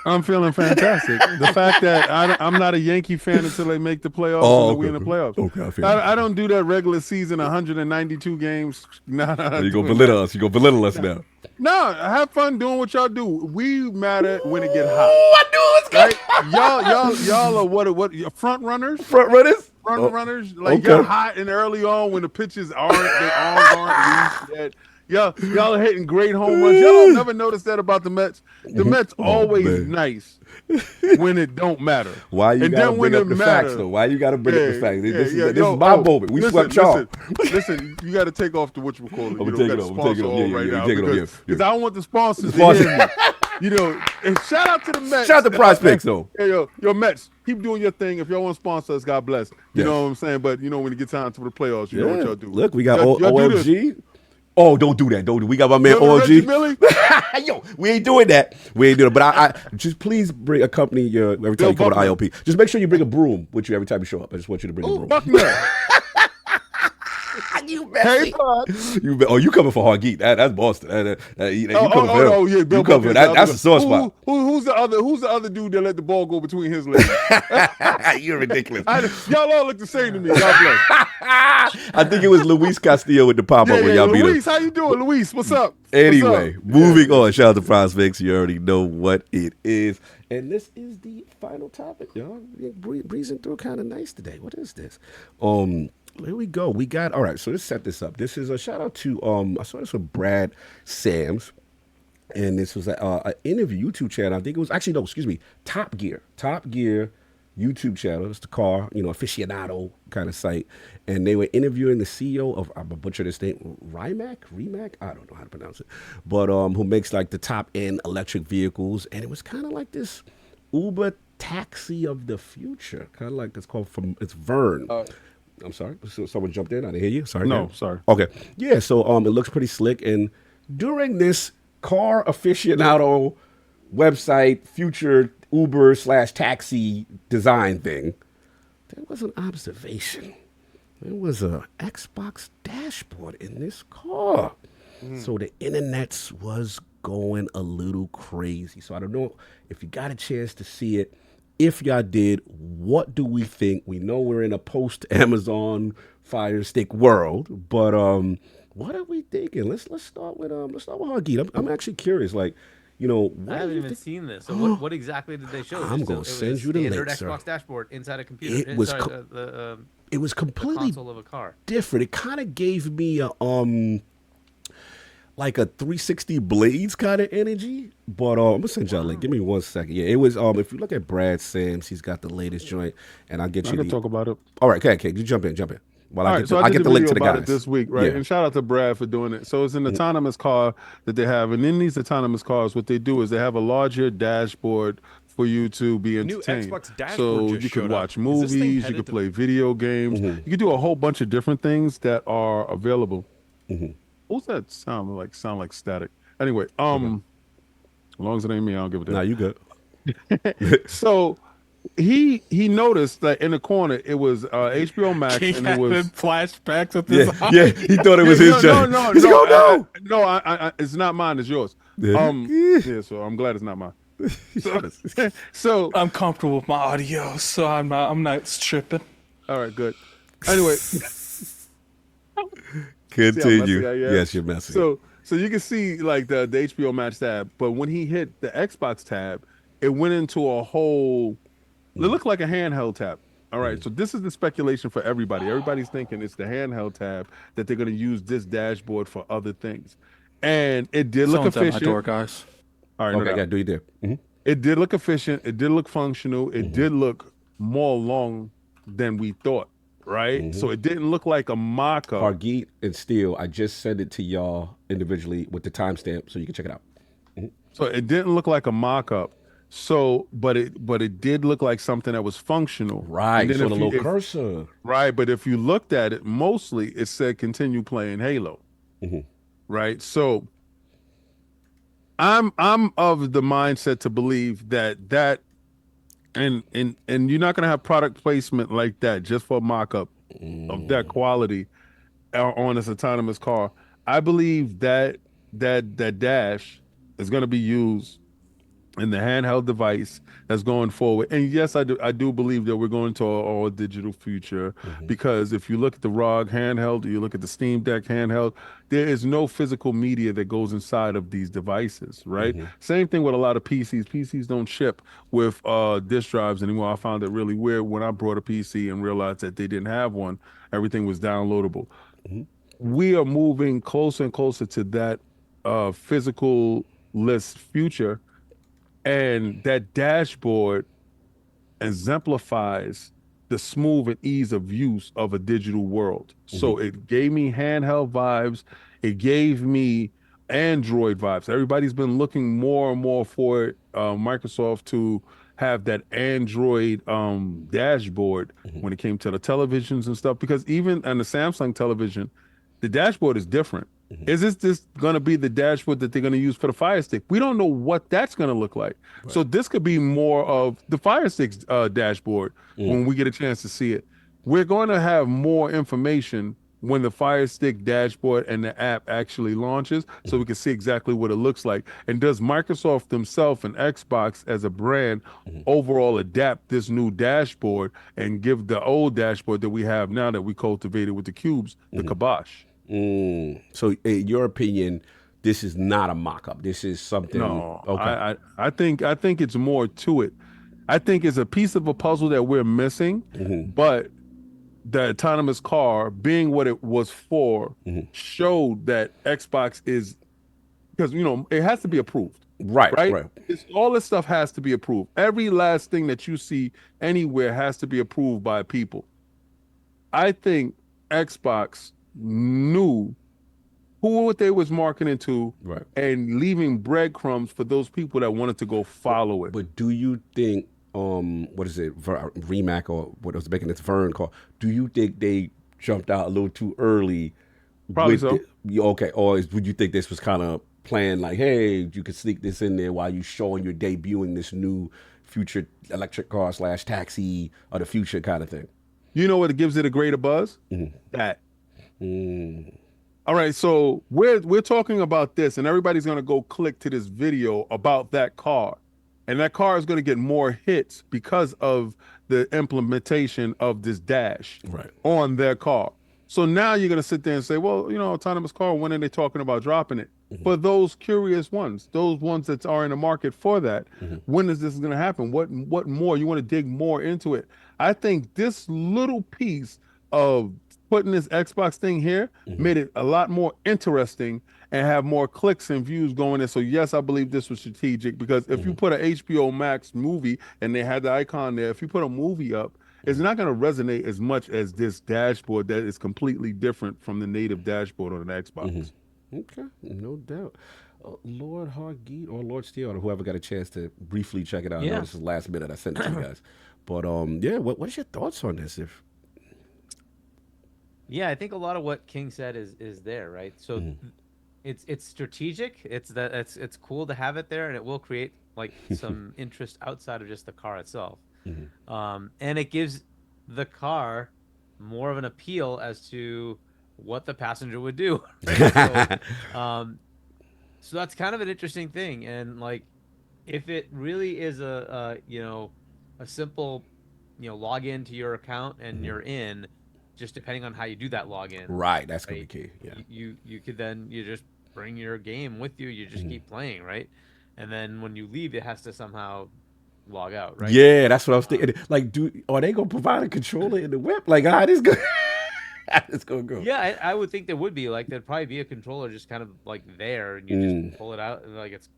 I'm feeling fantastic. The fact that I'm not a Yankee fan until they make the playoffs and we in the playoffs. Okay, I don't do that regular season, 192 games. Nah, you gonna belittle us? You gonna belittle us now? No, have fun doing what y'all do. We matter when it get hot. I knew it was good. Right? Y'all are what front runners? Front runners? Runners, like you're hot and early on when the pitches aren't loose yet. Y'all are hitting great home runs. Y'all don't never notice that about the Mets. The Mets always nice when it don't matter. Why you gotta bring up the facts though? Why you gotta bring up the facts? This is my moment. We swept y'all. Listen, you got to take off the whatchamacallit. I'm taking it off. Right now because I don't want the sponsors to hear me. You know, and shout out to the Mets. Shout out to PrizePicks though. Hey, yo, Mets, keep doing your thing. If y'all want to sponsor us, God bless. You know what I'm saying? But you know, when it gets time to the playoffs, you know what y'all do. Look, we got OMG. Oh, don't do that. Don't do. We got my man Reggie OG. Millie? Yo, we ain't doing that. We ain't doing it. But I just please accompany your every time you come to ILP. Just make sure you bring a broom with you every time you show up. I just want you to bring a broom. Fuck that. You messy. You coming for Hargeet? That's Boston. You coming for him. Oh, yeah, Bill you coming for that? That's a sore spot. Who's the other dude that let the ball go between his legs? You're ridiculous. Y'all all look the same to me. God bless. I think it was Luis Castillo with the pop up when y'all beat him. Luis, how you doing, Luis? What's up? Anyway, moving on. Shout out to PrizePicks. You already know what it is. And this is the final topic, y'all. We're breezing through kind of nice today. What is this? Here we go. We got, all right, so let's set this up. This is a shout out to, I saw this with Brad Sams. And this was an interview YouTube channel. I think it was, actually, no, excuse me, Top Gear YouTube channel. It's the car, aficionado kind of site. And they were interviewing the CEO of, I'm going to butcher this name, Rimac? I don't know how to pronounce it. But who makes like the top end electric vehicles. And it was kind of like this Uber taxi of the future. Kind of like it's Vern. I'm sorry. So someone jumped in. I didn't hear you. Sorry. No, sorry. Okay. Yeah. So it looks pretty slick. And during this car aficionado website, future Uber / taxi design thing, there was an observation. There was a Xbox dashboard in this car. So the internets was going a little crazy. So I don't know if you got a chance to see it. If y'all did, what do we think? We know we're in a post-Amazon Fire Stick world, but what are we thinking? Let's start with Hargeet. I'm actually curious. Like, I haven't even seen this. So what exactly did they show? I'm gonna send you the link, sir. Xbox dashboard inside a computer. It was completely the console of a car. different. It kind of gave me a like a 360 Blades kind of energy. But I'm gonna send y'all a link. Give me 1 second. Yeah, it was. If you look at Brad Sams, he's got the latest joint, and I'll get you. I can talk about it. All right, okay. You jump in. Well, I get the link to the guys this week, right? Yeah. And shout out to Brad for doing it. So it's an autonomous car that they have, and in these autonomous cars, what they do is they have a larger dashboard for you to be entertained. New Xbox dashboard so just you could showed watch up. Is this thing movies, you headed could to- play video games, you could do a whole bunch of different things that are available. Who's that sound like static? Anyway, as long as it ain't me, I don't give a damn. Nah, you good. So he noticed that in the corner it was HBO Max, and it was flashbacks of this. Yeah, he thought it was his joint. No, He's like, oh, no, it's not mine. It's yours. Yeah. So I'm glad it's not mine. So I'm comfortable with my audio, so I'm not tripping. all right, good. Anyway, Continue. See how messy I am? Yes, you're messy. So you can see like the HBO Max tab, but when he hit the Xbox tab, it went into a whole. It looked like a handheld tab. All right, so this is the speculation for everybody. Everybody's thinking it's the handheld tab that they're going to use this dashboard for other things, and it did look Someone's at my efficient. door, guys. All right, Okay, no I doubt. got to do you there. It did look efficient. It did look functional. It did look more long than we thought, right? So it didn't look like a mock-up. Hargeet and Steel, I just sent it to y'all individually with the timestamp so you can check it out. So it didn't look like a mock-up. So, but it did look like something that was functional. Right, And then so the if you- little if- cursor. Right, but if you looked at it, mostly it said continue playing Halo. Right? So I'm of the mindset to believe that and you're not gonna have product placement like that just for a mock-up of that quality on this autonomous car. I believe that dash is gonna be used in the handheld device that's going forward. And yes, I do believe that we're going to an all digital future, because if you look at the ROG handheld, you look at the Steam Deck handheld, there is no physical media that goes inside of these devices, right? Same thing with a lot of PCs. PCs don't ship with disk drives anymore. I found it really weird when I brought a PC and realized that they didn't have one. Everything was downloadable. We are moving closer and closer to that physical-less future. And that dashboard exemplifies the smooth and ease of use of a digital world. So it gave me handheld vibes. It gave me Android vibes. Everybody's been looking more and more for Microsoft to have that Android dashboard when it came to the televisions and stuff. Because even on the Samsung television, the dashboard is different. Is this going to be the dashboard that they're going to use for the Fire Stick? We don't know what that's going to look like. Right. So this could be more of the Fire Stick's dashboard when we get a chance to see it. We're going to have more information when the Fire Stick dashboard and the app actually launches, so we can see exactly what it looks like. And does Microsoft themselves and Xbox as a brand overall adapt this new dashboard and give the old dashboard that we have now that we cultivated with the cubes the kibosh? So, in your opinion, this is not a mock-up. This is something. No, okay. I think it's more to it. I think it's a piece of a puzzle that we're missing, but the autonomous car being what it was for showed that Xbox is, because it has to be approved. Right. All this stuff has to be approved. Every last thing that you see anywhere has to be approved by people. I think Xbox knew what they was marketing to, and leaving breadcrumbs for those people that wanted to go follow it. But do you think what is it, Remac, or what was making this Vern call? Do you think they jumped out a little too early? Probably so. Okay, or would you think this was kind of planned, like, hey, you could sneak this in there while you showing you're debuting this new future electric car / taxi of the future kind of thing? You know what gives it a greater buzz? That. All right, so we're talking about this, and everybody's gonna go click to this video about that car. And that car is going to get more hits because of the implementation of this dash on their car. So now you're going to sit there and say, well, autonomous car, when are they talking about dropping it? For those curious ones, those ones that are in the market for that, when is this going to happen? What more? You want to dig more into it. I think this little piece of putting this Xbox thing here made it a lot more interesting and have more clicks and views going in. So yes, I believe this was strategic, because if you put an HBO Max movie and they had the icon there, if you put a movie up, it's not going to resonate as much as this dashboard that is completely different from the native dashboard on an Xbox. Okay, no doubt. Lord Hargeet or Lord Steel, or whoever got a chance to briefly check it out. I know this is last minute I sent it to you guys. But what's your thoughts on this? Yeah, I think a lot of what King said is there, right? So it's strategic. It's cool to have it there, and it will create like some interest outside of just the car itself. And it gives the car more of an appeal as to what the passenger would do. Right? So that's kind of an interesting thing. And like, if it really is a simple, log into your account and you're in, just depending on how you do that login. Right, that's gonna be key. Yeah. You could then just bring your game with you. You just keep playing, right? And then when you leave, it has to somehow log out, right? Yeah, that's what I was thinking. Like, are they gonna provide a controller in the whip? Like, how this go? It's gonna go. Yeah, I would think there would be. Like, there'd probably be a controller just kind of like there, and you just pull it out, and like it's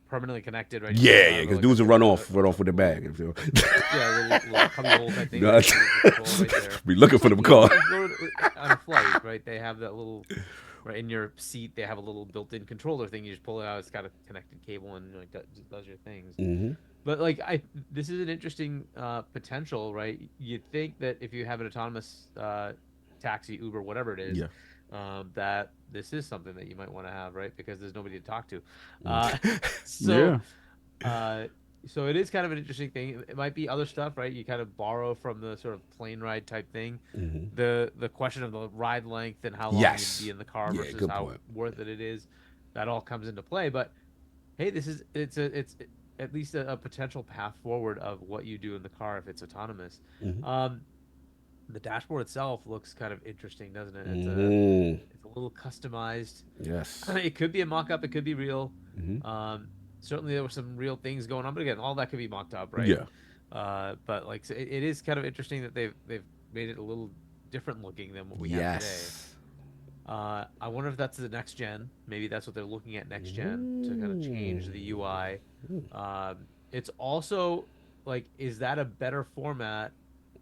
permanently connected, right? Yeah, because dudes will run off with the bag. Yeah, little cubby hole type thing. Right there. Be looking for them cars. On a flight, right? They have that little, right in your seat. They have a little built-in controller thing. You just pull it out. It's got a connected cable and like does your things. But like, this is an interesting potential, right? You'd think that if you have an autonomous taxi, Uber, whatever it is, that this is something that you might want to have, right? Because there's nobody to talk to. So it is kind of an interesting thing. It might be other stuff, right? You kind of borrow from the sort of plane ride type thing. The question of the ride length and how long you'd be in the car versus how worth it is, that all comes into play. But hey, it's at least a potential path forward of what you do in the car if it's autonomous. The dashboard itself looks kind of interesting, doesn't it? It's a little customized. Yes. It could be a mock-up. It could be real. Certainly there were some real things going on, but again, all that could be mocked up, right? Yeah. But like, so it is kind of interesting that they've made it a little different looking than what we have today. I wonder if that's the next gen. Maybe that's what they're looking at next gen, to kind of change the UI. It's also like, is that a better format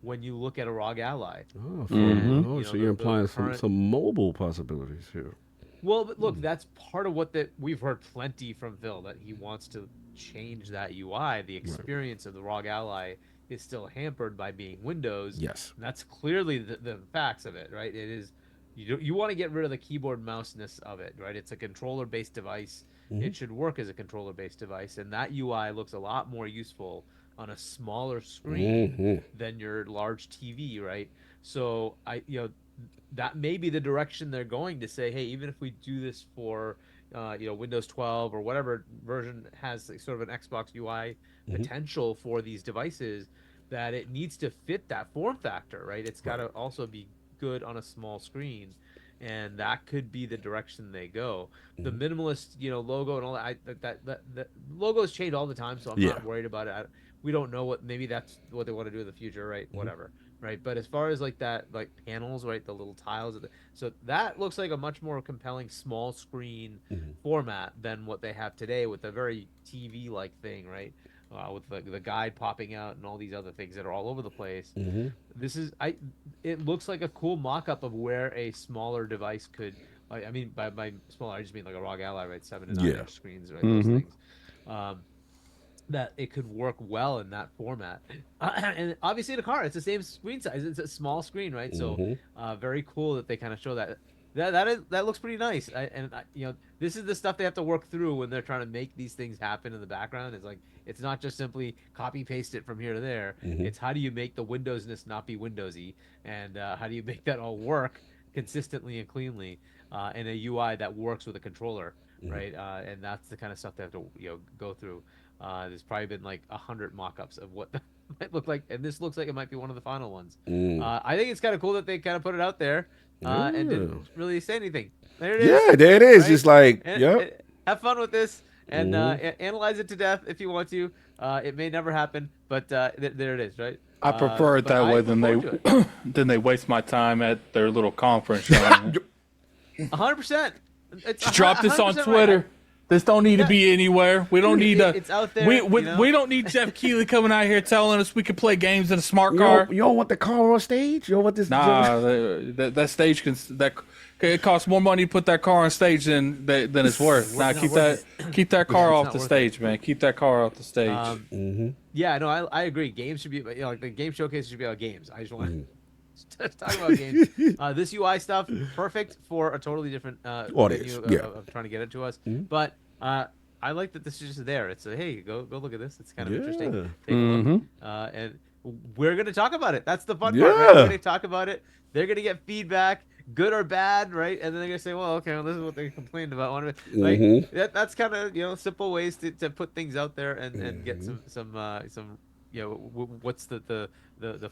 when you look at a ROG Ally? So you're implying some mobile possibilities here. Well, but look, that's part of what we've heard plenty from Phil, that he wants to change that UI. The experience of the ROG Ally is still hampered by being Windows. Yes. And that's clearly the facts of it, right? It is, you want to get rid of the keyboard mouse-ness of it, right? It's a controller-based device. It should work as a controller-based device, and that UI looks a lot more useful on a smaller screen than your large TV, right? So that may be the direction they're going to say, hey, even if we do this for Windows 12 or whatever version has sort of an Xbox UI potential for these devices, that it needs to fit that form factor, right? It's got to also be good on a small screen, and that could be the direction they go. The minimalist, logo and all that logos change all the time, so I'm not worried about it. We don't know maybe that's what they want to do in the future, right? Whatever, right? But as far as like panels, right, the little tiles, so that looks like a much more compelling small screen format than what they have today with a very TV-like thing, right? With the guide popping out and all these other things that are all over the place. This is it looks like a cool mock-up of where a smaller device could. I mean, by smaller, I just mean like a ROG Ally, right? 7 to 9 inch screens, right? Those things. That it could work well in that format, and obviously the car, it's the same screen size. It's a small screen, right? So very cool that they kind of show that. That looks pretty nice. This is the stuff they have to work through when they're trying to make these things happen in the background. It's like it's not just simply copy paste it from here to there. It's how do you make the Windowsness not be Windowsy, and how do you make that all work consistently and cleanly in a UI that works with a controller, right? And that's the kind of stuff they have to go through. There's probably been like 100 mock-ups of what that might look like, and this looks like it might be one of the final ones. I think it's kind of cool that they kind of put it out there and didn't really say anything. There it is. Yeah, there it is. Right? Just like, have fun with this and analyze it to death if you want to. It may never happen, but there it is, right? I prefer it that way than they waste my time at their little conference. 100%. Just drop this on Twitter. Right. This don't need to be anywhere. We don't need it's out there. We don't need Jeff Keighley coming out here telling us we can play games in a smart car. You don't want the car on stage? You don't want this? Nah, that stage it costs more money to put that car on stage than it's worth. Nah, keep that car off the stage, man. Keep that car off the stage. Yeah, no, I agree. Games should be like the game showcase should be about games. I just want to talk about games. This UI stuff, perfect for a totally different audience of trying to get it to us. But I like that this is just there. It's hey, go look at this. It's kind of interesting. Take a look. And we're gonna talk about it. That's the fun part. Right? We're gonna talk about it. They're gonna get feedback, good or bad, right? And then they're gonna say, well, okay, well, this is what they complained about. Like that's kind of simple ways to put things out there and get some what's the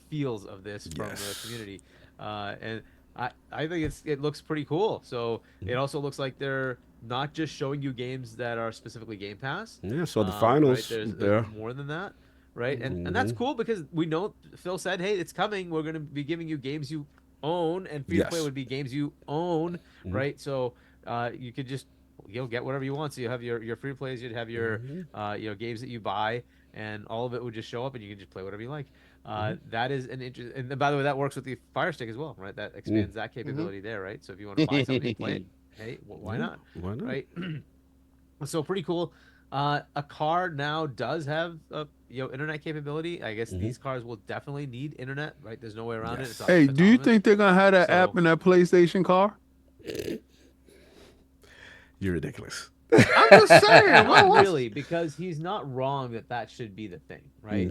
feels of this from the community, and I think it looks pretty cool. So it also looks like they're not just showing you games that are specifically Game Pass. Yeah, so the finals, right? There's more than that, right? And that's cool because we know Phil said, hey, it's coming. We're going to be giving you games you own, and free to play would be games you own, right? So you could just get whatever you want. So you have your free plays, you'd have your games that you buy, and all of it would just show up, and you can just play whatever you like. That is an interest, and by the way, that works with the Fire Stick as well, right? That expands that capability there, right? So if you want to buy something and play it, hey, why not? Why not? Right? So pretty cool. A car now does have internet capability. I guess these cars will definitely need internet, right? There's no way around it. It's hey, do you think they're gonna have that app in that PlayStation car? You're ridiculous. I'm just saying. Not really, because he's not wrong that should be the thing, right?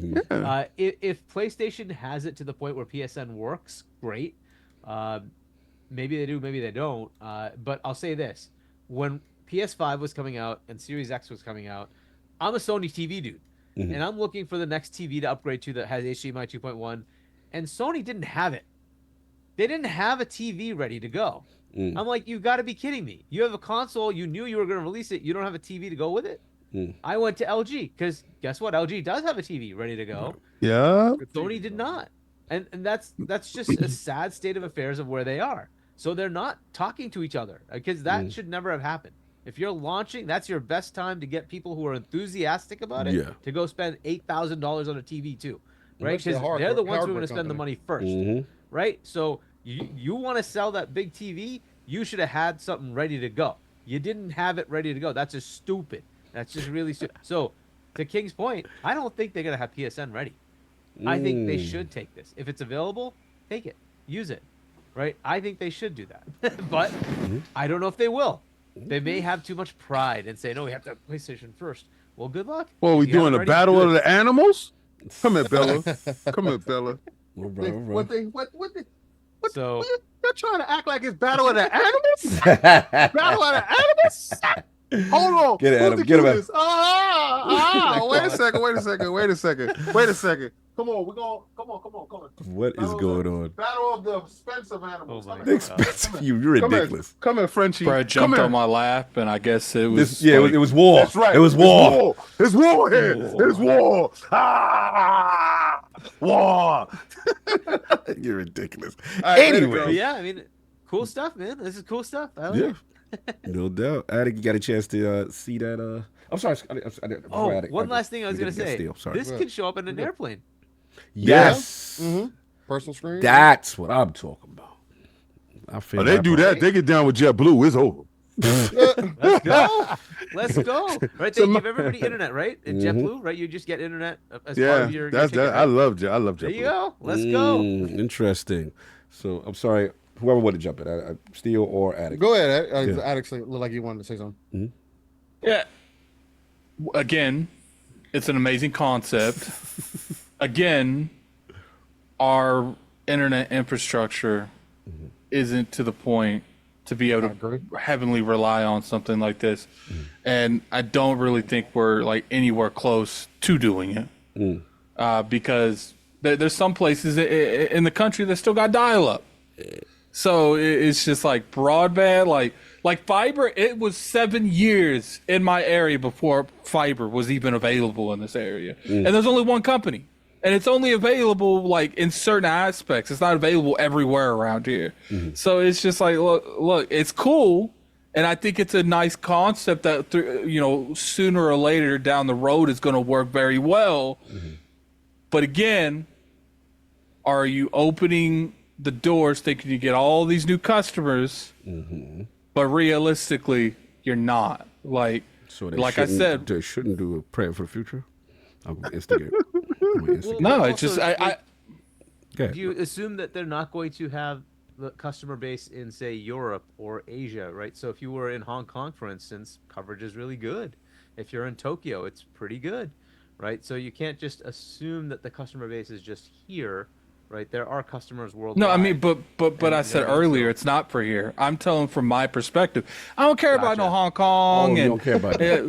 If PlayStation has it to the point where PSN works, great. Maybe they do, maybe they don't. But I'll say this: when PS5 was coming out and Series X was coming out, I'm a Sony TV dude, and I'm looking for the next TV to upgrade to that has HDMI 2.1, and Sony didn't have it. They didn't have a TV ready to go. I'm like, you got to be kidding me. You have a console. You knew you were going to release it. You don't have a TV to go with it? I went to LG because guess what? LG does have a TV ready to go. Yeah. Sony did not. And that's just a sad state of affairs of where they are. So they're not talking to each other because that should never have happened. If you're launching, that's your best time to get people who are enthusiastic about it to go spend $8,000 on a TV too, right? Because they're the ones who are going to spend the money first, right? So you want to sell that big TV, you should have had something ready to go. You didn't have it ready to go. That's just stupid. That's just really stupid. So to King's point, I don't think they're going to have PSN ready. I think they should take this. If it's available, take it. Use it. right? I think they should do that, but I don't know if they will. They may have too much pride and say, no, we have to have PlayStation first. Well, good luck. Well, If we you haven't doing the already, battle good. of the animals? Come here, Bella. Come here, Bella. All right, all right. So They're trying to act like it's battle of the animals? Battle of the animals? Hold on. Get it, Who's Adam. the Get him, cutest? Wait a second. Come on, come on. What is going on? Battle of the expensive animals. Oh my The expensive, you're Come here. ridiculous. Come here, Frenchie. Brad Come jumped here. on my lap, and I guess it was. It was war. That's right. It was war. It's war here. It's war. Ah, war. You're ridiculous. right, Anyway, but yeah, I mean, cool stuff, man. This is cool stuff. I like yeah, it. no doubt. Attic, you got a chance to see that? I'm sorry. Oh, Attic, one last thing I was we gonna didn't get say. Steel, sorry. This could show up in an airplane. Yes, Personal screen. that's what I'm talking about. I feel Oh, they do that. They get down with JetBlue. It's over. Let's go. Let's go. Right, they give everybody internet, right? In JetBlue, right? You just get internet as part Yeah, of your that's ticket, that. right? I love JetBlue. There you go. Let's go. Interesting. So I'm sorry. Whoever wanted to jump in, Steel or Attic. Go ahead. Yeah. Alex looked like you wanted to say something. Yeah. Again, it's an amazing concept. Again, our internet infrastructure isn't to the point to be able to heavily rely on something like this. And I don't really think we're like anywhere close to doing it. Because there's some places in the country that still got dial-up. So it's just like broadband, like fiber. It was 7 years in my area before fiber was even available in this area. And there's only one company. And it's only available like in certain aspects. It's not available everywhere around here. So it's just like, look, it's cool. And I think it's a nice concept that, sooner or later down the road is going to work very well. But again, are you opening the doors thinking you get all these new customers, but realistically, you're not. Like I said, they shouldn't do a prayer for the future. I'm gonna instigate. no, Also, it's just I Okay. do you assume that they're not going to have the customer base in, say, Europe or Asia, right? So if you were in Hong Kong, for instance, coverage is really good. If you're in Tokyo, it's pretty good, right? So you can't just assume that the customer base is just here, right? There are customers worldwide. No, I mean, but I said earlier, it's not for here. I'm telling from my perspective. I don't care about no Hong Kong. You and don't care about that.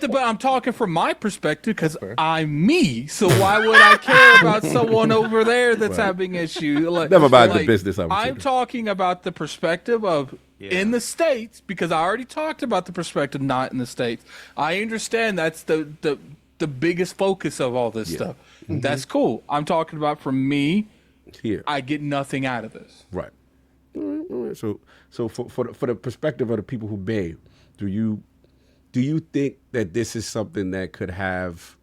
but I'm talking from my perspective because I'm me. So why would I care about someone over there that's having issue? Never mind the business opportunity. I'm talking about the perspective of in the States, because I already talked about the perspective not in the States. I understand that's the biggest focus of all this stuff. That's cool. I'm talking about from me. Here, I get nothing out of this. right. All right. So for the perspective of the people who may, do you think that this is something that could have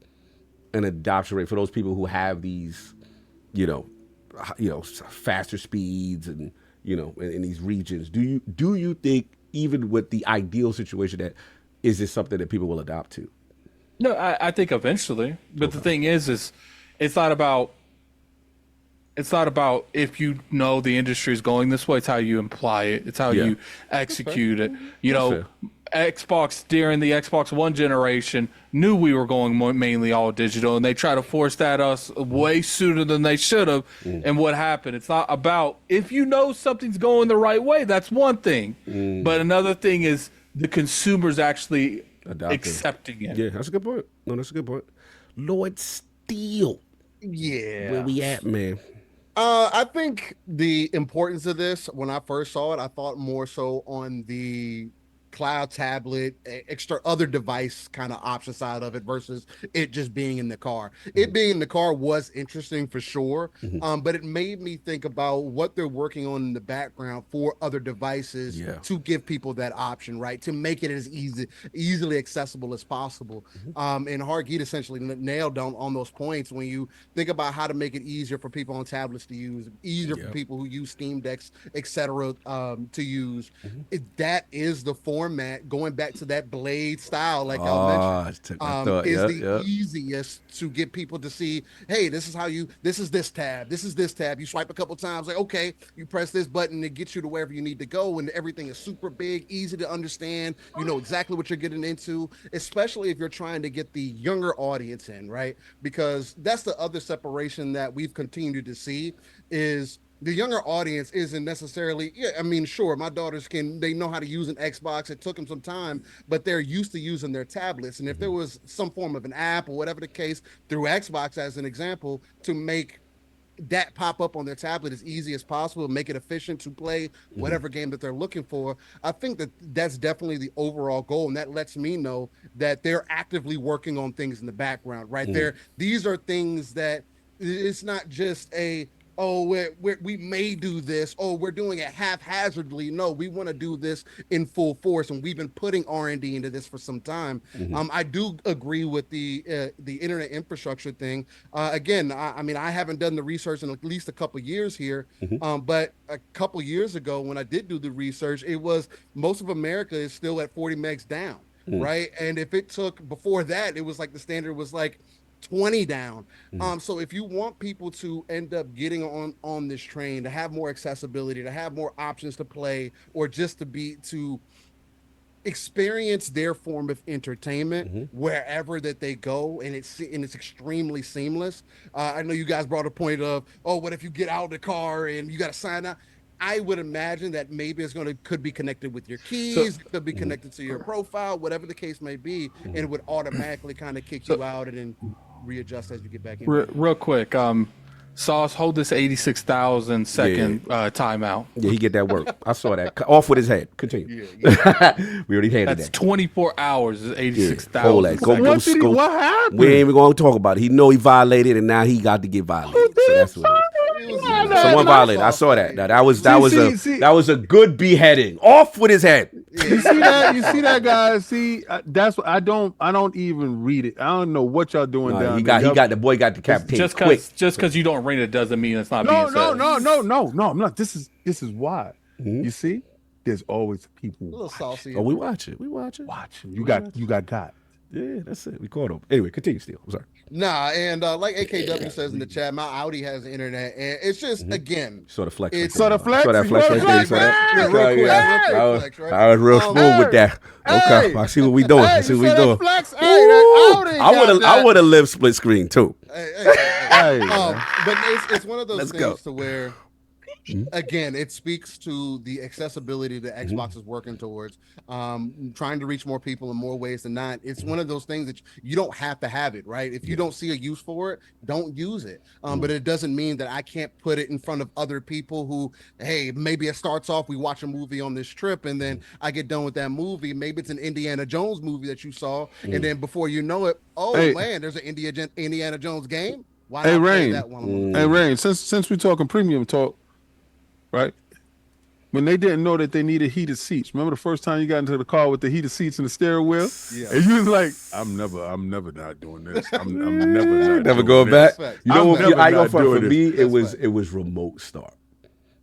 an adoption rate for those people who have these, faster speeds and in these regions? Do you think even with the ideal situation that is this something that people will adopt to? No, I think eventually. But the thing is it's not about if you know the industry is going this way. It's how you imply it. It's how you execute it. Xbox during the Xbox One generation knew we were going mainly all digital, and they try to force that us way sooner than they should have. And what happened? It's not about if you know something's going the right way. That's one thing, but another thing is the consumers actually accepting it. Yeah, that's a good point. No, that's a good point. Lord Steel, Yeah. where we at, man? I think the importance of this, when I first saw it, I thought more so on the cloud tablet, extra other device kind of option side of it versus it just being in the car. It being in the car was interesting for sure, but it made me think about what they're working on in the background for other devices to give people that option, right? To make it as easily accessible as possible. And Hargeet essentially nailed down on those points when you think about how to make it easier for people on tablets to use, easier for people who use Steam Decks, etc., to use. That is the form format, going back to that blade style, like y'all mentioned, is the easiest to get people to see, hey, this is this tab, this is this tab. You swipe a couple times, like, okay, you press this button, it gets you to wherever you need to go, and everything is super big, easy to understand. You know exactly what you're getting into, especially if you're trying to get the younger audience in, right? Because that's the other separation that we've continued to see is the younger audience isn't necessarily, I mean, sure, my daughters they know how to use an Xbox. It took them some time, but they're used to using their tablets. And if there was some form of an app or whatever the case through Xbox, as an example, to make that pop up on their tablet as easy as possible, make it efficient to play whatever game that they're looking for, I think that that's definitely the overall goal. And that lets me know that they're actively working on things in the background, right? These are things that it's not just we may do this. Oh, we're doing it haphazardly. No, we want to do this in full force, and we've been putting R&D into this for some time. I do agree with the internet infrastructure thing. Again, I mean, I haven't done the research in at least a couple years here, but a couple years ago when I did do the research, it was most of America is still at 40 megs down, right? And if it took before that, it was like the standard was like 20 down. So if you want people to end up getting on this train, to have more accessibility, to have more options to play, or just to experience their form of entertainment wherever that they go, and it's extremely seamless. I know you guys brought a point of, what if you get out of the car and you got to sign out? I would imagine that maybe could be connected with your keys, could be connected to your profile, whatever the case may be, and it would automatically kind of kick you out and then readjust as you get back in. Real quick, Sauce, hold this 86,000 second timeout. Yeah, he get that work. I saw that. Off with his head. Continue. We already handed That's that. 24 hours is 86,000. Go scope. What happened? We ain't even going to talk about it. He know he violated, and now he got to get violated. So that's what it is. Someone violated. I saw that. That was a good beheading. Off with his head. You see that? You see that, guys? See, that's what I don't even read it. I don't know what y'all doing down there. The boy got decapitated. Just because you don't ring it doesn't mean it's not being said. No. I'm not. This is why. You see, there's always people. A little saucy. Oh, we watch it. Watching. You got. Yeah, that's it. We caught him. Anyway, continue, Steele. I'm sorry. Nah, and like AKW says in the chat, my Audi has internet, and it's just again, Sort of flex. It's sort of flex. Saw that flex right there. You saw that? Yeah, real quick. I was real smooth with that. Okay, I see what we doing. I see what we doing. Flex. Hey, that I would have lived split screen too. But it's one of those things to where, again, it speaks to the accessibility that Xbox is working towards, trying to reach more people in more ways than not. It's one of those things that you don't have to have it, right? If you don't see a use for it, don't use it. But it doesn't mean that I can't put it in front of other people who, hey, maybe it starts off, we watch a movie on this trip, and then I get done with that movie. Maybe it's an Indiana Jones movie that you saw, and then before you know it, man, there's an Indiana Jones game. Why not play that one? Hey, Rain, since we're talking premium talk, right? When they didn't know that they needed heated seats. Remember the first time you got into the car with the heated seats and the steering wheel? Yeah. And you was like, I'm never not doing this. I'm never going back. You know what? I go for me. It was remote start.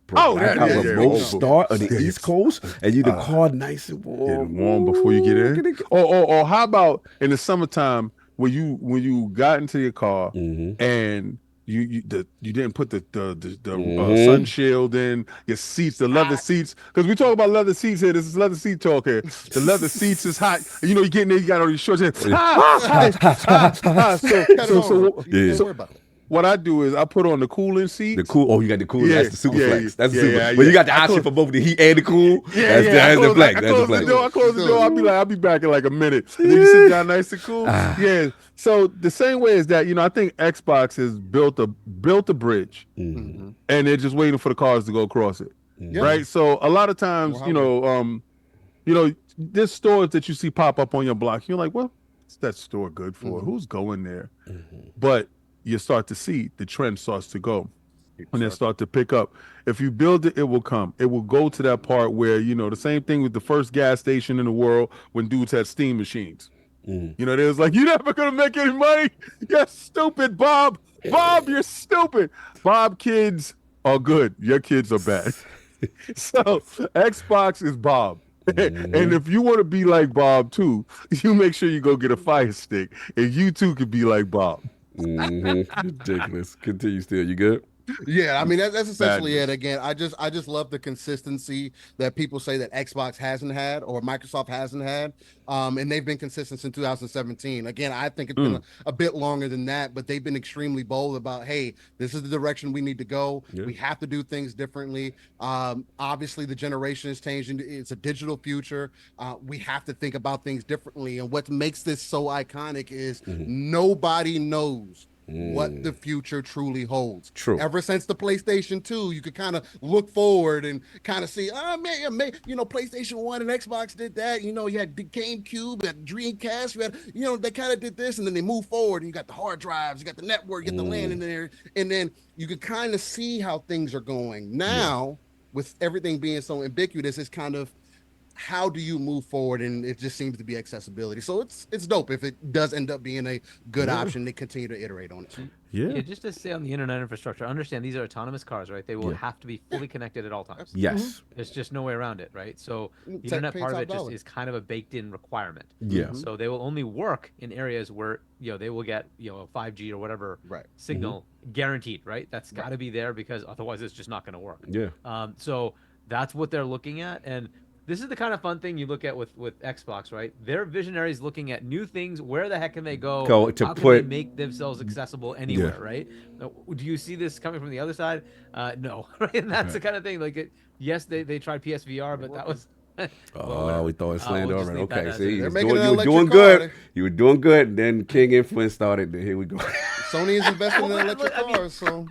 Bro, remote start on the East Coast, and you the car nice and warm. Get warm before you get in. Or how about in the summertime when you got into your car and you didn't put the sun shield in your seats, the leather seats, because we talk about leather seats here. This is leather seat talk here. The leather seats is hot. And, you get in there, you got all these shorts. So what I do is I put on the cooling seat. You got the cool. That's the super flex. That's the super. But you got the option for both the heat and the cool. That's the flex. I close the door. I'll be back in like a minute. And then you sit down nice and cool. Yeah. So the same way is that, I think Xbox has built a bridge, and they're just waiting for the cars to go across it, right? So a lot of times, there's stores that you see pop up on your block. You're like, well, what's that store good for? Who's going there? But you start to see the trend starts to go, and then start to pick up. If you build it, it will come. It will go to that part where, the same thing with the first gas station in the world when dudes had steam machines. They was like, you're never going to make any money. You're stupid, Bob. Bob, you're stupid. Bob kids are good. Your kids are bad. So Xbox is Bob. And if you want to be like Bob too, you make sure you go get a Fire Stick, and you too could be like Bob. Ridiculous. Continue still. You good? Yeah, I mean that's essentially Madness. it. Again, I just love the consistency that people say that Xbox hasn't had or Microsoft hasn't had, and they've been consistent since 2017. Again, I think it's been a bit longer than that, but they've been extremely bold about, hey, this is the direction we need to go. Yeah. We have to do things differently. Obviously, the generation is changing. It's a digital future. We have to think about things differently. And what makes this so iconic is nobody knows what the future truly holds. True. Ever since the PlayStation 2, you could kind of look forward and kind of see, man, you know, PlayStation 1 and Xbox did that. You know, you had the GameCube, you had Dreamcast, you had, you know, they kind of did this, and then they moved forward, and you got the hard drives, you got the network, you got the LAN in there, and then you could kind of see how things are going. Now, with everything being so ubiquitous, it's kind of, how do you move forward? And it just seems to be accessibility. So it's dope if it does end up being a good option. They continue to iterate on it. Yeah, just to stay on the internet infrastructure, understand these are autonomous cars, right? They will have to be fully connected at all times. Yes. There's just no way around it, right? So the internet part of it just is kind of a baked-in requirement. Yeah. So they will only work in areas where, you know, they will get, you know, a 5G or whatever signal guaranteed, right? That's got to be there, because otherwise it's just not going to work. Yeah. So that's what they're looking at. And this is the kind of fun thing you look at with Xbox, right? They're visionaries looking at new things. Where the heck can they go? How can they make themselves accessible anywhere, right? Do you see this coming from the other side? No, right? And that's the kind of thing. Like, yes, they tried PSVR, but that was. Oh, we thought it slammed over. Okay, see, you were doing good. You were doing good. And then King Influence started. Here we go. Sony is investing in electric cars, so.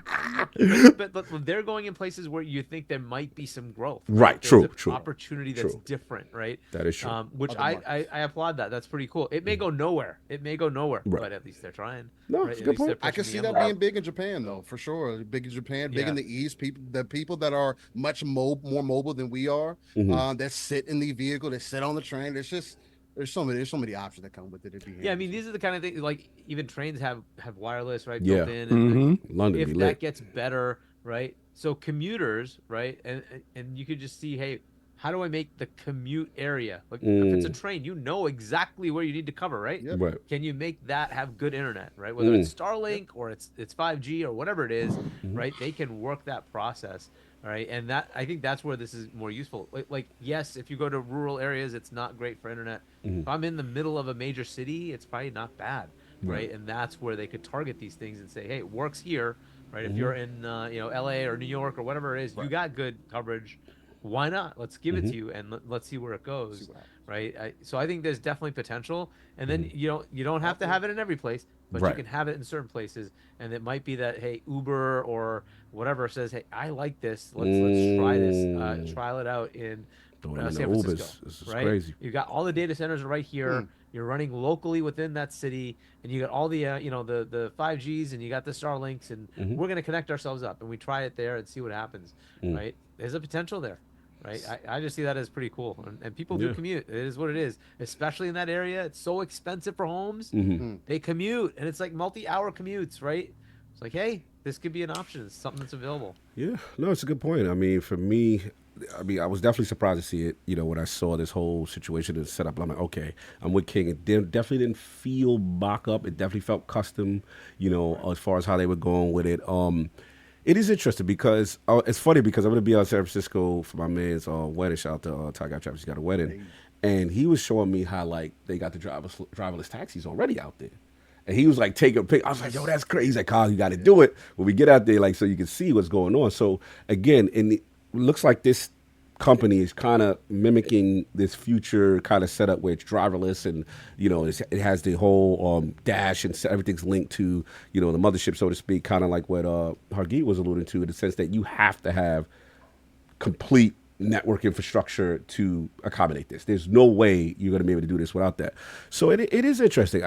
But they're going in places where you think there might be some growth. Right, There's true. Opportunity that's different, right? That is true. Which I applaud that. That's pretty cool. It may go nowhere. But at least they're trying. No, right? it's a good point. I can see that being big in Japan, though, for sure. Big in Japan, big in the East. The people that are much more mobile than we are, that sit in the vehicle, that sit on the train. There's so many options that come with it. I mean, these are the kind of things, like even trains have wireless, right? Yeah. Built in. And London if be that lit. gets better, right? So commuters, right? And you could just see, hey, how do I make the commute area? Like if it's a train, you know exactly where you need to cover, right? Yep. Right. Can you make that have good internet, right? Whether it's Starlink or it's 5G or whatever it is, right? They can work that process. All right, and that, I think that's where this is more useful. Like, yes, if you go to rural areas, it's not great for internet. If I'm in the middle of a major city, it's probably not bad, right? And that's where they could target these things and say, hey, it works here, right? If you're in, you know, LA or New York or whatever it is, you got good coverage. Why not? Let's give it to you, and let's see where it goes, right? So I think there's definitely potential, and then you don't have to have it in every place, but you can have it in certain places, and it might be that, hey, Uber or whatever says, hey, I like this, let's try this, trial it out in San Francisco, This is right? crazy. You got all the data centers right here. You're running locally within that city, and you got all the you know, the 5Gs, and you got the Starlinks, and we're gonna connect ourselves up, and we try it there and see what happens, right? There's a potential there. Right, I just see that as pretty cool, and people do commute. It is what it is, especially in that area. It's so expensive for homes. They commute, and it's like multi-hour commutes, right? It's like, hey, this could be an option. It's something that's available. Yeah, no, it's a good point. I mean, for me, I was definitely surprised to see it, you know, when I saw this whole situation and set up. I'm like, okay, I'm with King. It definitely didn't feel mock up. It definitely felt custom, you know, as far as how they were going with it. It is interesting because it's funny because I'm going to be out in San Francisco for my man's wedding. Shout out to Ty Guy Travis. He's got a wedding. And he was showing me how, like, they got the driverless taxis already out there. And he was like taking a pic. I was like, yo, that's crazy. He's like, Kyle, you got to do it when we get out there, like, so you can see what's going on. So, again, it looks like this company is kind of mimicking this future kind of setup where it's driverless, and, you know, it has the whole dash, and everything's linked to, you know, the mothership, so to speak, kind of like what Hargeet was alluding to, in the sense that you have to have complete network infrastructure to accommodate this. There's no way you're going to be able to do this without that. So it is interesting.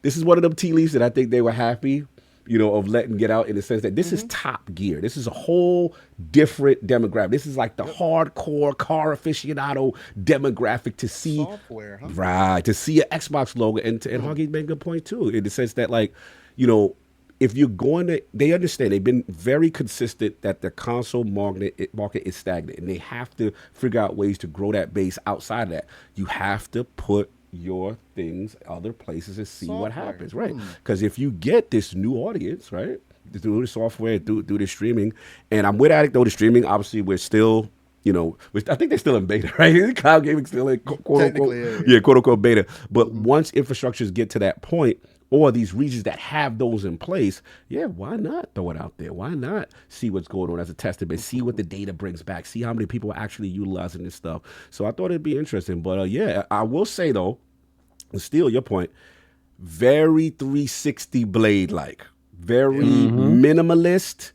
This is one of them tea leaves that I think they were happy, you know, of letting get out, in the sense that this is top gear. This is a whole different demographic. This is like the hardcore car aficionado demographic to see. Software, huh? Right, to see an Xbox logo. And Hargeet made a good point too, in the sense that, like, you know, if you're going to, they understand, they've been very consistent that the console market is stagnant, and they have to figure out ways to grow that base outside of that. You have to put your things other places and see what happens, right? Because if you get this new audience, right, through the software, through the streaming, and I'm with Addict, though, the streaming, obviously, we're still, you know, I think they're still in beta, right? Cloud gaming still in quote unquote beta. But once infrastructures get to that point, or these regions that have those in place, yeah, why not throw it out there? Why not see what's going on as a test bed, see what the data brings back, see how many people are actually utilizing this stuff. So I thought it'd be interesting. But yeah, I will say though, to steal your point, very 360 blade-like, very minimalist.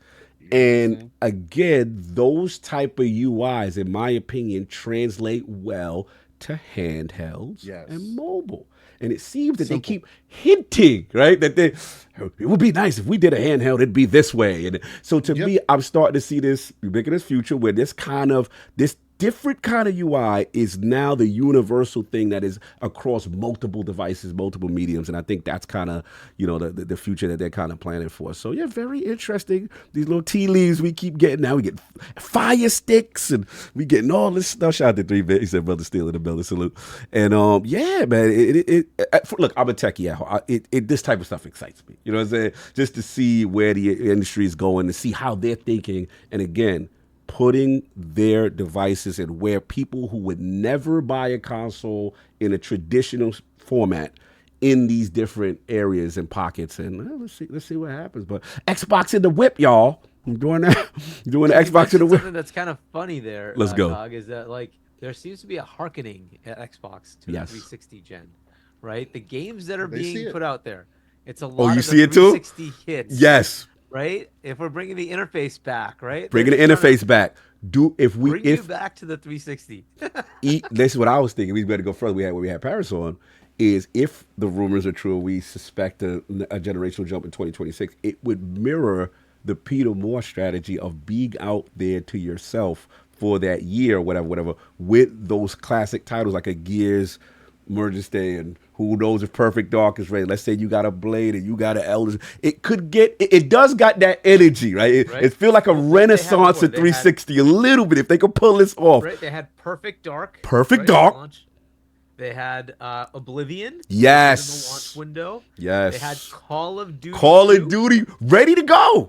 And again, those type of UIs, in my opinion, translate well to handhelds and mobile. And it seems that they keep hinting, right, that it would be nice if we did a handheld, it'd be this way. And so to me, I'm starting to see this ubiquitous future where this different kind of UI is now the universal thing that is across multiple devices, multiple mediums. And I think that's kind of, you know, the future that they're kind of planning for. So yeah, very interesting. These little tea leaves we keep getting now. We get fire sticks and we getting all this stuff. Shout out to 3-Bit. He said, brother Steele in the building, salute. And yeah, man, look, I'm a techie. This type of stuff excites me. You know what I'm saying? Just to see where the industry is going, to see how they're thinking. And again, putting their devices and where people who would never buy a console in a traditional format in these different areas and pockets. And let's see what happens. But Xbox in the whip, y'all. I'm doing that. Doing the Xbox in the whip. Something that's kind of funny there. Let's go. Dog, is that like there seems to be a hearkening at Xbox to the 360 gen, right? The games that are being put out there. It's a lot of the 360 hits. Yes. Right? If we're bringing the interface back, right? Bringing the interface back. Bring you back to the 360. This is what I was thinking. We better go further. We had Paris on. Is if the rumors are true, we suspect a generational jump in 2026. It would mirror the Peter Moore strategy of being out there to yourself for that year, whatever, with those classic titles like a Gears, Emergence Day, and who knows if Perfect Dark is ready. Let's say you got a Blade and you got an Elden. It does got that energy, right? It feels like a renaissance of 360 a little bit if they could pull this off. Right, they had Perfect Dark. Perfect Dark. They had Oblivion. Yes. In the launch window. Yes. They had Call of Duty. Call of Duty ready to go.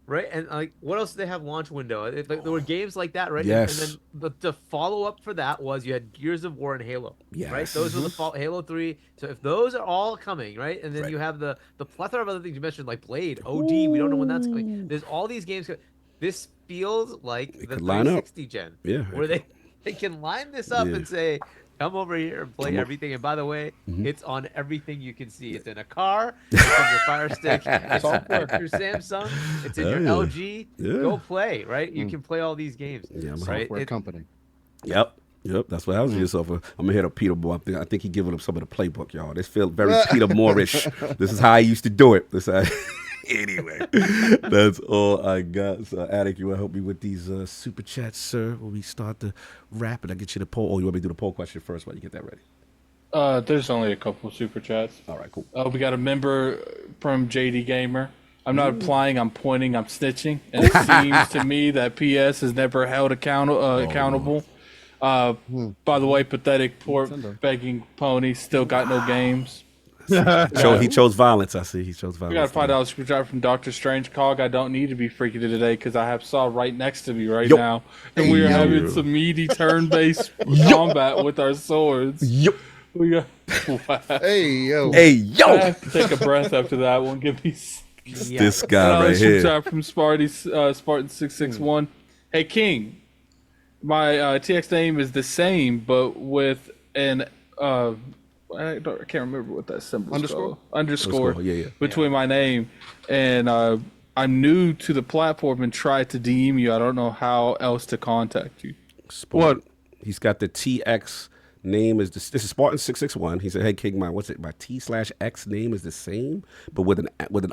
Right, and like, what else did they have launch window? There were games like that, right? Yes. And then the follow up for that was you had Gears of War and Halo. Yes. Right, those were the Halo 3. So if those are all coming, right, and then you have the plethora of other things you mentioned like Blade, OD. We don't know when that's coming. There's all these games. This feels like the 360 gen, where they can line this up and say, come over here and play everything. And by the way, it's on everything you can see. It's in a car. It's on your Fire Stick. It's on your Samsung. It's in your LG. Go play, right? You can play all these games. Yeah, software company. Yep. That's what I was yourself. I'm gonna hit up Peter Moore. I think he giving up some of the playbook, y'all. This feels very Peter Moore-ish. This is how I used to do it. Anyway, that's all I got. So, Attic, you want to help me with these super chats, sir? When we start to wrap it, I get you the poll. Oh, you want me to do the poll question first while you get that ready? There's only a couple super chats. All right, cool. We got a member from JD Gamer. I'm not applying, I'm pointing, I'm snitching. And it seems to me that PS is never held accountable. By the way, pathetic, poor begging pony, still got no games. He chose violence. I see. He chose violence. We got a $5 screwdriver from Dr. Strange Cog. I don't need to be freaking it today because I have Saw right next to me now. And we are having some meaty turn-based combat with our swords. We got, Hey, yo. I have to take a breath after that one. Give me this guy right here. From Spartan661. Hey, King. My TX name is the same, but with an... I can't remember what that symbol is called. Underscore between my name. And I'm new to the platform and tried to DM you. I don't know how else to contact you. What? He's got the TX name is this is Spartan661. He said, "Hey King, my T/X name is the same, but with an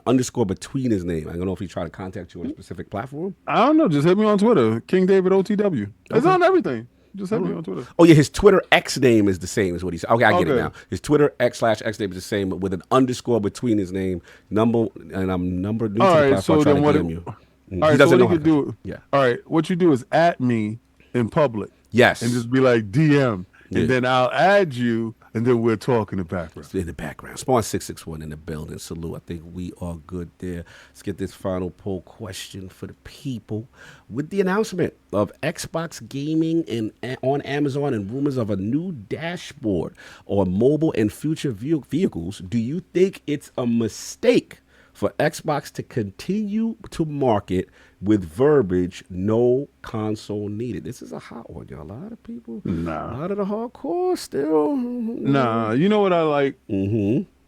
underscore between his name. I don't know if he tried to contact you on a specific platform. I don't know. Just hit me on Twitter, King David OTW. It's on everything. Just hit me on Twitter. Oh yeah, his Twitter X name is the same as what he said. Okay, I get it Okay. now. His Twitter X/X name is the same with an underscore between his name, number, and I'm number new to the All right, platform. so Trying then to what? DM you. All He right, so doesn't what know you could how to- do? Yeah. All right, what you do is at me in public. Yes. And just be like DM, Yeah. and then I'll add you, and then we'll talk in the background. In the background. Spawn 661 in the building. Salute. I think we are good there. Let's get this final poll question for the people. With the announcement of Xbox Gaming and on Amazon and rumors of a new dashboard on mobile and future vehicles, do you think it's a mistake for Xbox to continue to market with verbiage, no console needed? This is a hot one, y'all. A lot of people, a lot of the hardcore still. Nah, you know what I like?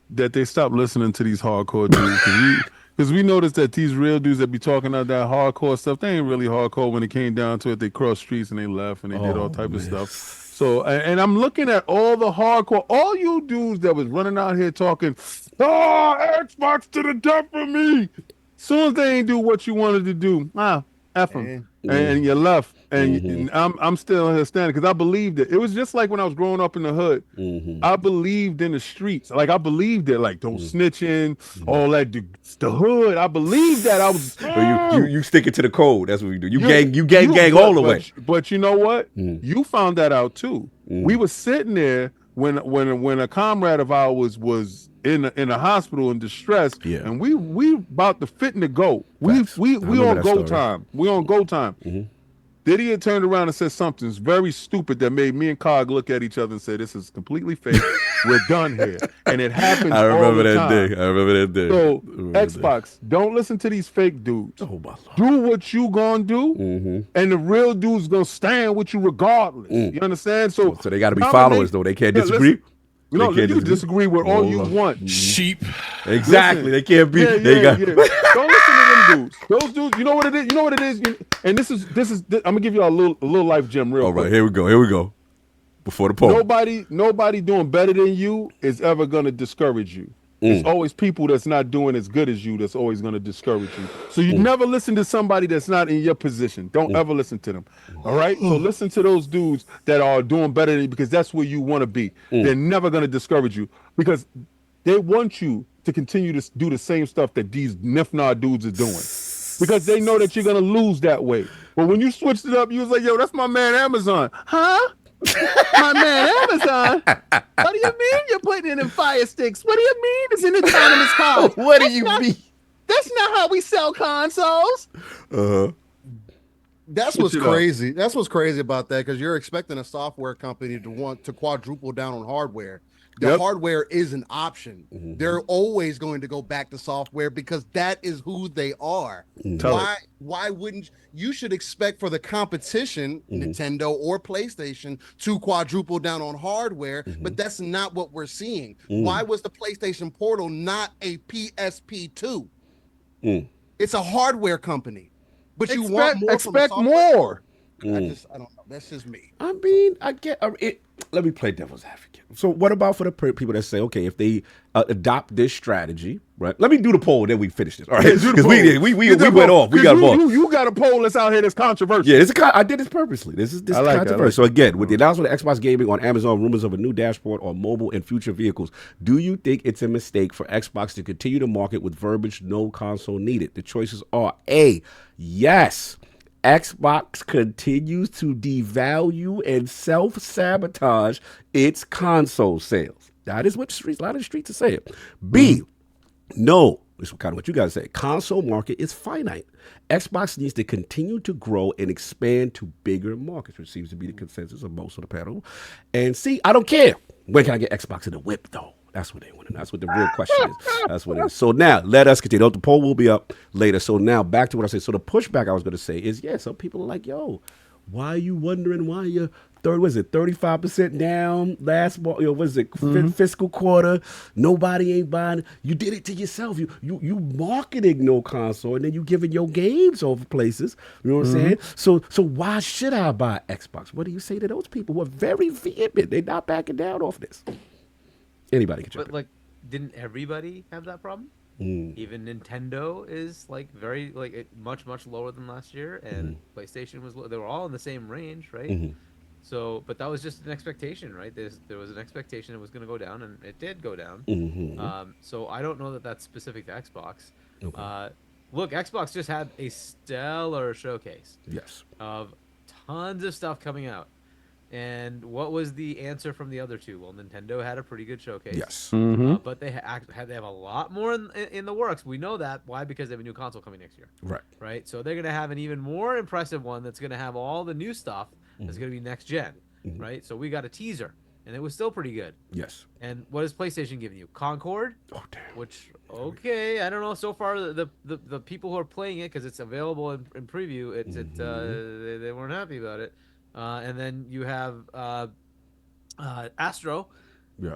That they stop listening to these hardcore dudes. Because we noticed that these real dudes that be talking about that hardcore stuff, they ain't really hardcore when it came down to it. They crossed streets and they left and they did all type of stuff. So, and I'm looking at all the hardcore, all you dudes that was running out here talking, Xbox to the death for me. Soon as they ain't do what you wanted to do, F them. And you left. And I'm still here standing because I believed it. It was just like when I was growing up in the hood. I believed in the streets. Like I believed it. Like don't snitching, all that. The hood. I believed that. I was. You stick it to the code. That's what we do. You gang all the way. But you know what? You found that out too. We were sitting there when a comrade of ours was in a hospital in distress, and we about to fit in the go. We on go time. We on go time. Diddy had turned around and said something very stupid that made me and Cog look at each other and say, "This is completely fake. We're done here." And it happens. I remember all the that time. day. I remember that day. So Xbox, don't listen to these fake dudes. Oh my Lord. Do what you gonna do, and the real dude's gonna stand with you regardless. You understand? So they got to be followers though. They can't disagree. You know, you disagree with all you want. Sheep. Exactly. Listen, they can't be. Don't listen to them dudes. Those dudes. You know what it is. You know what it is. And this is. I'm gonna give you a little life gem real quick. All right. Here we go. Before the poll. Nobody doing better than you is ever gonna discourage you. It's always people that's not doing as good as you that's always going to discourage you. So you never listen to somebody that's not in your position. Don't ever listen to them. All right? So listen to those dudes that are doing better than you because that's where you want to be. They're never going to discourage you because they want you to continue to do the same stuff that these Nifnar dudes are doing because they know that you're going to lose that way. But when you switched it up, you was like, yo, that's my man Amazon. Huh? My man Amazon? What do you mean you're putting it in Fire Sticks? What do you mean it's in autonomous cars? What do you mean? That's not how we sell consoles. That's what's crazy. That's what's crazy about that because you're expecting a software company to want to quadruple down on hardware. The hardware is an option. They're always going to go back to software because that is who they are. Why wouldn't you should expect for the competition, Nintendo or PlayStation, to quadruple down on hardware, but that's not what we're seeing. Why was the PlayStation Portal not a PSP2? It's a hardware company. But you want more expect more. I don't know. That's just me. I mean, I get it. Let me play devil's advocate. So what about for the people that say, okay, if they adopt this strategy, right? Let me do the poll, then we finish this. All right? Because we went off. We got off. You got a poll that's out here that's controversial. Yeah, I did this purposely. This is controversial. So again, with the announcement of Xbox Gaming on Amazon, rumors of a new dashboard on mobile and future vehicles, do you think it's a mistake for Xbox to continue to market with verbiage, no console needed? The choices are A, yes. Xbox continues to devalue and self-sabotage its console sales. That is what a lot of the streets are saying. B, no, this is kind of what you guys say. Console market is finite. Xbox needs to continue to grow and expand to bigger markets, which seems to be the consensus of most of the panel. And C, I don't care. When can I get Xbox in the whip, though? That's what they want to know. That's what the real question is. That's what it is. So now, let us continue. The poll will be up later. So now, back to what I said. So the pushback I was going to say is, some people are like, yo, why are you wondering why you're 35% down last, fiscal quarter? Nobody ain't buying. You did it to yourself. You marketing no console, and then you giving your games over places. You know what I'm saying? So why should I buy Xbox? What do you say to those people who are very vehement? They're not backing down off this. Anybody can jump in. But didn't everybody have that problem? Even Nintendo is very much lower than last year, and PlayStation was low. They were all in the same range, right? So, but that was just an expectation, right? There was an expectation it was going to go down, and it did go down. So I don't know that that's specific to Xbox. Okay. Look, Xbox just had a stellar showcase. Yes. Of tons of stuff coming out. And what was the answer from the other two? Well, Nintendo had a pretty good showcase. Yes. But they have a lot more in the works. We know that. Why? Because they have a new console coming next year. Right. Right. So they're going to have an even more impressive one that's going to have all the new stuff that's going to be next gen. Right. So we got a teaser, and it was still pretty good. Yes. And what is PlayStation giving you? Concord. Oh damn. Which okay, I don't know. So far, the people who are playing it because it's available in preview, they weren't happy about it. And then you have Astro,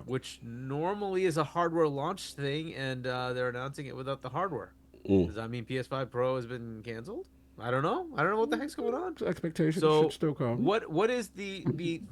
which normally is a hardware launch thing, and they're announcing it without the hardware. Does that mean PS5 Pro has been canceled? I don't know. I don't know what the heck's going on. Expectations So should still come. what is the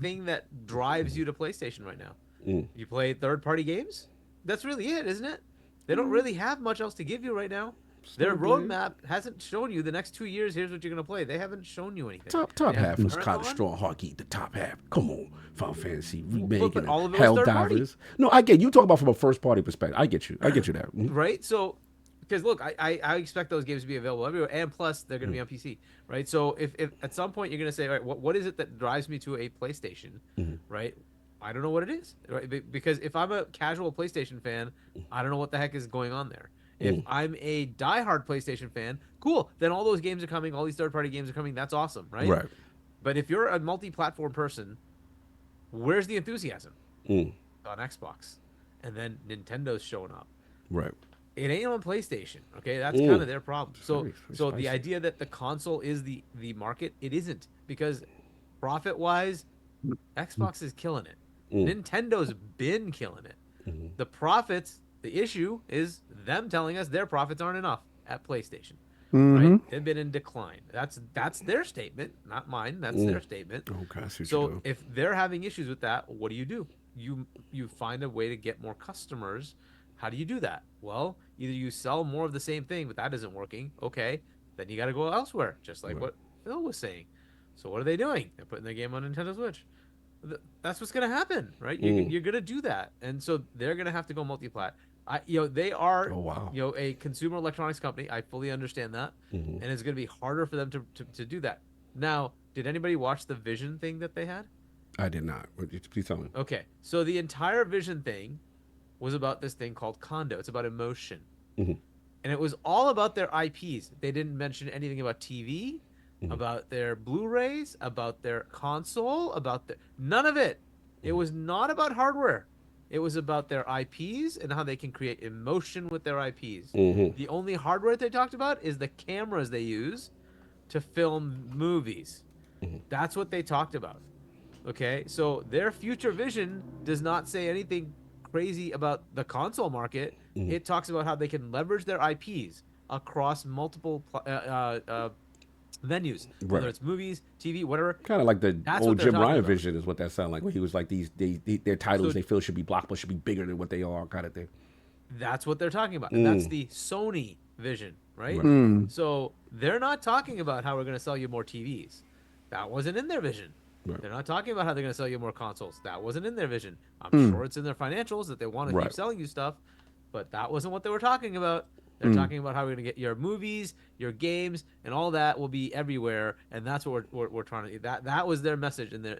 thing that drives you to PlayStation right now? You play third-party games? That's really it, isn't it? They don't really have much else to give you right now. Their roadmap hasn't shown you the next 2 years. Here's what you're gonna play. They haven't shown you anything. Top half was Marathon? kind of strong. Hargeet, the top half. Come on, Final Fantasy remake but and all of it was third party. Helldivers. No, I get you. Talk about from a first party perspective. I get you. I get you there. Right? So, because look, I expect those games to be available everywhere, and plus they're going to be on PC, right? So if at some point you're going to say, all right, what is it that drives me to a PlayStation, right? I don't know what it is, right? Because if I'm a casual PlayStation fan, I don't know what the heck is going on there. If I'm a diehard PlayStation fan, cool. Then all those games are coming. All these third-party games are coming. That's awesome, right? Right. But if you're a multi-platform person, where's the enthusiasm? On Xbox, and then Nintendo's showing up. Right. It ain't on PlayStation. Okay, that's kind of their problem. So, Very so the spicy. idea that the console is the market, it isn't, because profit-wise, Xbox is killing it. Nintendo's been killing it. The profits. The issue is them telling us their profits aren't enough at PlayStation. Right? They've been in decline. That's their statement, not mine. That's their statement. Okay, I see what So you're doing. if they're having issues with that, what do? You find a way to get more customers. How do you do that? Well, either you sell more of the same thing, but that isn't working. Okay, then you got to go elsewhere, just like what Phil was saying. So what are they doing? They're putting their game on Nintendo Switch. That's what's going to happen, right? You're going to do that, and so they're going to have to go multi-plat. They are, a consumer electronics company. I fully understand that, and it's going to be harder for them to do that. Now, did anybody watch the Vision thing that they had? I did not. Please tell me. Okay, so the entire Vision thing was about this thing called Condo. It's about emotion, and it was all about their IPs. They didn't mention anything about TV, about their Blu-rays, about their console, none of it. It was not about hardware. It was about their IPs and how they can create emotion with their IPs. The only hardware they talked about is the cameras they use to film movies. That's what they talked about. Okay, so their future vision does not say anything crazy about the console market. It talks about how they can leverage their IPs across multiple venues, whether it's movies, TV, whatever. Kind of like the That's old what they're Jim talking Ryan about. vision is what that sounded like. Where he was like their titles they feel should be blockbuster, should be bigger than what they are, kind of thing. That's what they're talking about. And that's the Sony vision, right? So they're not talking about how we're going to sell you more TVs. That wasn't in their vision. Right. They're not talking about how they're going to sell you more consoles. That wasn't in their vision. I'm sure it's in their financials that they want to keep selling you stuff, but that wasn't what they were talking about. They're talking about how we're going to get your movies, your games, and all that will be everywhere, and that's what we're trying to. That was their message in their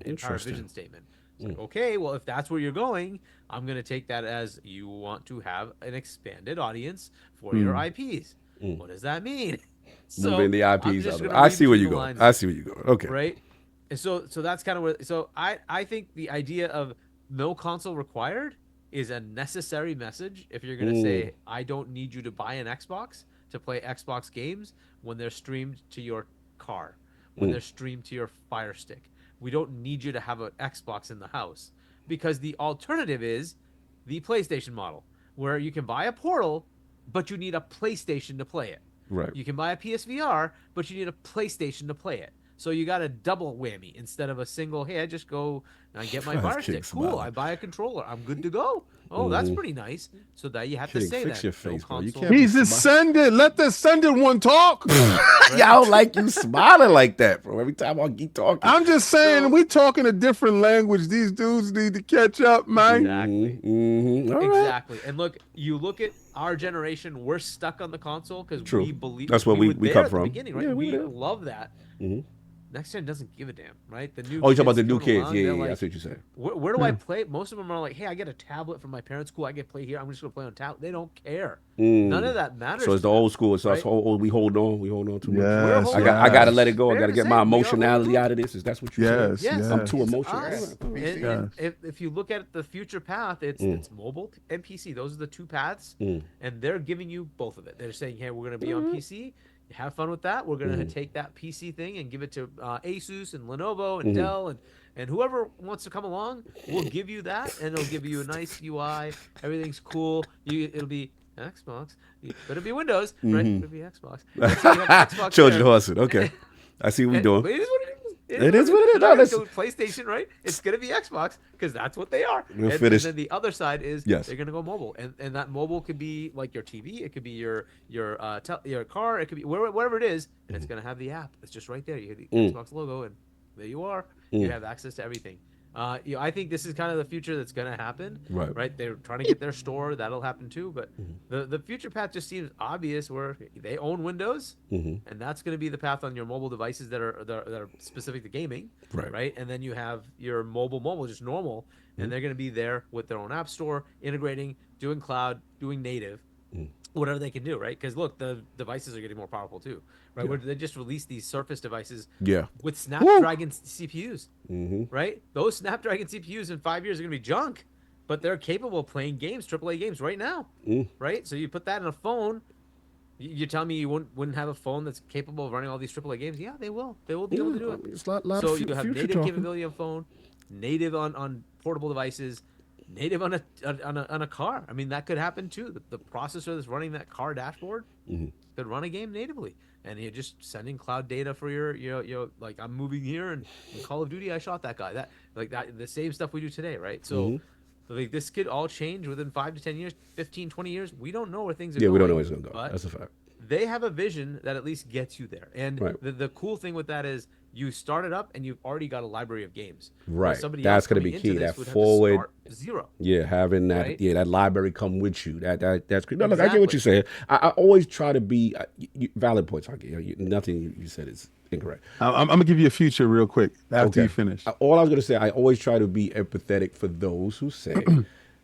entire vision statement. It's like, okay, well, if that's where you're going, I'm going to take that as you want to have an expanded audience for your IPs. What does that mean? So Moving the I'm IPs just out. gonna I read see where between you're the going. lines, I see where you're going. Okay. right? And so that's kind of where. So I think the idea of no console required is a necessary message if you're going to say, I don't need you to buy an Xbox to play Xbox games when they're streamed to your car, when they're streamed to your Fire Stick. We don't need you to have an Xbox in the house, because the alternative is the PlayStation model, where you can buy a Portal, but you need a PlayStation to play it. Right. You can buy a PSVR, but you need a PlayStation to play it. So you got a double whammy instead of a single, hey, I just go I get my Fire Stick. Cool. I buy a controller. I'm good to go. Oh, that's pretty nice. So that you have to say fix that. your face, bro. You console. can't He's ascended. Let the ascended one talk. Y'all like you smiling like that, bro. Every time I keep talking. I'm just saying, we talking a different language. These dudes need to catch up, man. Exactly. Exactly. And look, you look at our generation, we're stuck on the console because we believe that's where we come from. At the beginning, right? Yeah, we love that. Next gen doesn't give a damn, right? The new you're talking about the new coming kids. along, Yeah, like, that's what you said. Where do I play? Most of them are like, hey, I get a tablet from my parents. Cool, I get to play here. I'm just going to play on tablet. They don't care. None of that matters. So it's the old school. It's us. We hold on. We hold on too much. Yes, I got to let it go. I got to get my emotionality out of this. Is that what you said? Yes. I'm too emotional. And if you look at the future path, it's mobile and PC. Those are the two paths, and they're giving you both of it. They're saying, hey, we're going to be on PC. Have fun with that. We're going to take that PC thing and give it to Asus and Lenovo and Dell and whoever wants to come along. We'll give you that, and it'll give you a nice UI. Everything's cool. It'll be Xbox, but it'll be Windows, right? It'll be Xbox. So you have Xbox Trojan horse. Okay, I see what we're doing. But it is what it is. It is what it is. No, so PlayStation, right? It's gonna be Xbox because that's what they are. And then the other side is they're gonna go mobile, and that mobile could be like your TV, it could be your car, it could be wherever it is, and it's gonna have the app. It's just right there. You hit the Xbox logo, and there you are. You have access to everything. I think this is kind of the future that's going to happen. Right? They're trying to get their store. That'll happen too. But the future path just seems obvious where they own Windows, and that's going to be the path on your mobile devices that are specific to gaming. Right? And then you have your mobile, just normal, and they're going to be there with their own app store, integrating, doing cloud, doing native. Whatever they can do, right? Because look, the devices are getting more powerful too, right? Where they just released these Surface devices with Snapdragon CPUs, right? Those Snapdragon CPUs in 5 years are going to be junk, but they're capable of playing games, AAA games right now, right? So you put that in a phone. You're telling me you wouldn't have a phone that's capable of running all these AAA games? Yeah, they will. They will be able to do it. It's a lot so you have native capability on phone, native on portable devices, native on a car. I mean, that could happen too. The processor that's running that car dashboard could run a game natively, and you're just sending cloud data for your like I'm moving here and in Call of Duty I shot that guy. That the same stuff we do today, right? So like this could all change within 5 to 10 years, 15, 20 years. We don't know where things are going. Yeah, we don't know where it's going to go. That's a fact. They have a vision that at least gets you there. And the cool thing with that is you start it up and you've already got a library of games. Right. That's going to be key. That forward. Zero. Yeah, having that that library come with you. That's great. No, look, I get what you're saying. I always try to be valid points, Hargeet. Nothing you said is incorrect. I'm going to give you a future real quick after you finish. All I was going to say, I always try to be empathetic for those who say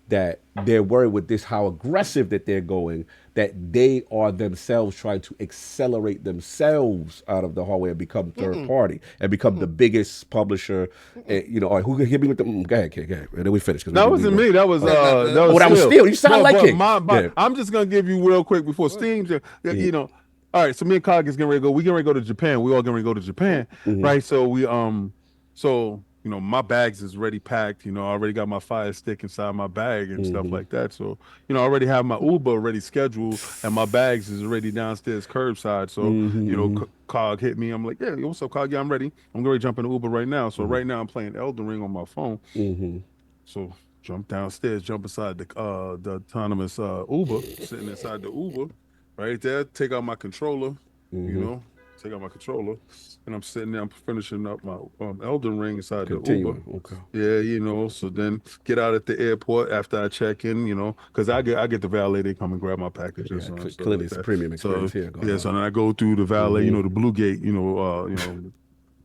that they're worried with this, how aggressive that they're going, that they are themselves trying to accelerate themselves out of the hallway and become third party and become the biggest publisher. All right, who can hit me with the? Go ahead. And then we finish. That wasn't me. That was that was Steel. You sound like it. I'm just gonna give you real quick before Steam. All right, so me and Cog is getting ready to go. We getting ready to go to Japan. We all getting ready to go to Japan, right? So we my bags is already packed. I already got my Fire Stick inside my bag and stuff like that. So, I already have my Uber already scheduled and my bags is already downstairs curbside. So, Cog hit me. I'm like, yeah, what's up, Cog? Yeah, I'm ready. I'm going to jump in the Uber right now. So right now I'm playing Elden Ring on my phone. So jump downstairs, jump inside the autonomous Uber, sitting inside the Uber right there. Take out my controller, take out my controller, and I'm sitting there. I'm finishing up my Elden Ring inside the Uber. Okay. Yeah, so then get out at the airport after I check in, because I get the valet. They come and grab my packages. Clearly, it's a premium experience here. So then I go through the valet, the Blue Gate,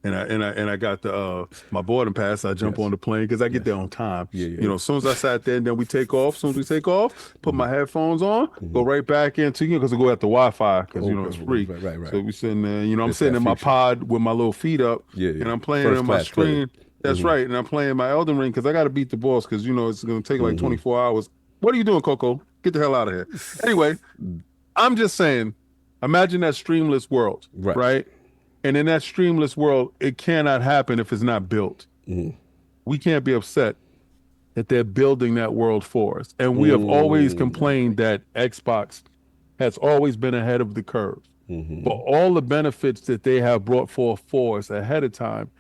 and I got the my boarding pass. I jump on the plane because I get there on time. As soon as I sat there, and then we take off. As soon as we take off, put my headphones on, go right back into because we go at the Wi-Fi because it's free. Right. So we sitting there. I'm sitting in my pod with my little feet up, and I'm playing on my screen. That's right, and I'm playing my Elden Ring because I got to beat the boss because it's going to take like 24 hours. What are you doing, Coco? Get the hell out of here. Anyway, I'm just saying, imagine that streamless world, right? And in that streamless world, it cannot happen if it's not built. We can't be upset that they're building that world for us. And we have always complained that Xbox has always been ahead of the curve. For all the benefits that they have brought forth for us ahead of time,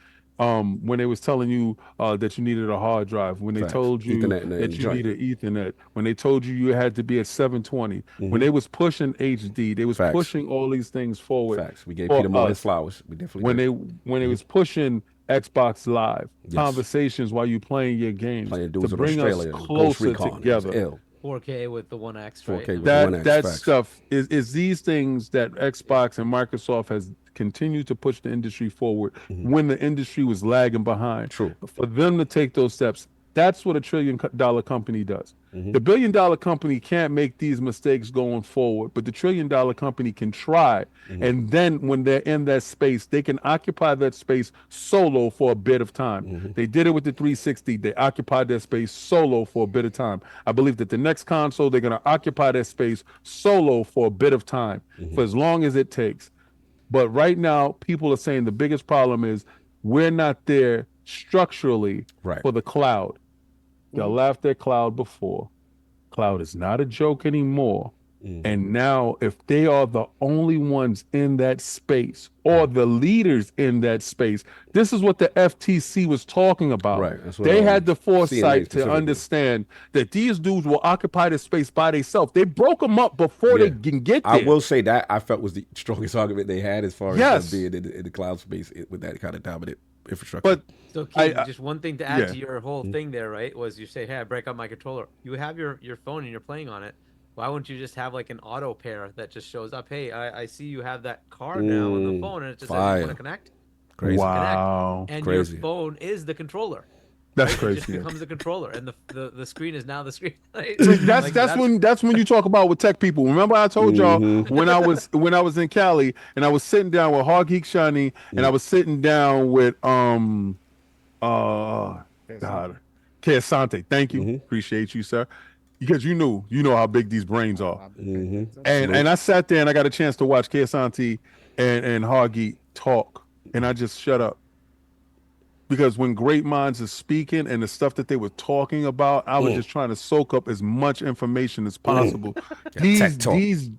when they was telling you that you needed a hard drive, when they told you that you needed Ethernet, when they told you you had to be at 720, when they was pushing HD, they was pushing all these things forward. Facts. We gave Peter Moore his flowers. We definitely when they was pushing Xbox Live conversations while you playing your games to bring us closer together. 4K with the 1X, right? 4K with that stuff is these things that Xbox and Microsoft has continued to push the industry forward when the industry was lagging behind. True. For them to take those steps, that's what $1 trillion company does. The $1 billion company can't make these mistakes going forward, but the $1 trillion company can try. And then when they're in that space, they can occupy that space solo for a bit of time. They did it with the 360. They occupied that space solo for a bit of time. I believe that the next console, they're going to occupy that space solo for a bit of time, for as long as it takes. But right now, people are saying the biggest problem is we're not there structurally for the cloud. Y'all laughed at cloud before. Cloud is not a joke anymore. And now, if they are the only ones in that space or the leaders in that space, this is what the FTC was talking about. Right. They had the foresight to understand that these dudes will occupy the space by themselves. They broke them up before they can get there. I will say that I felt was the strongest argument they had as far as being in the cloud space with that kind of dominant infrastructure. But so, King, just one thing to add to your whole thing there, right, was you say, hey, I break up my controller. You have your phone and you're playing on it. Why wouldn't you just have like an auto pair that just shows up? Hey, I see you have that card now on the phone, and it just says you want to connect. Crazy. Wow. Connect, and your phone is the controller. That's right? crazy. It just becomes a controller, and the screen is now the screen. Right? That's when you talk about with tech people. Remember I told y'all when I was in Cali and I was sitting down with Hargeet, Chani, and I was sitting down with Keasante. Thank you, appreciate you, sir. Because you know how big these brains are. And I sat there and I got a chance to watch Keasante and Hargeet talk, and I just shut up. Because when great minds are speaking and the stuff that they were talking about, I was just trying to soak up as much information as possible. These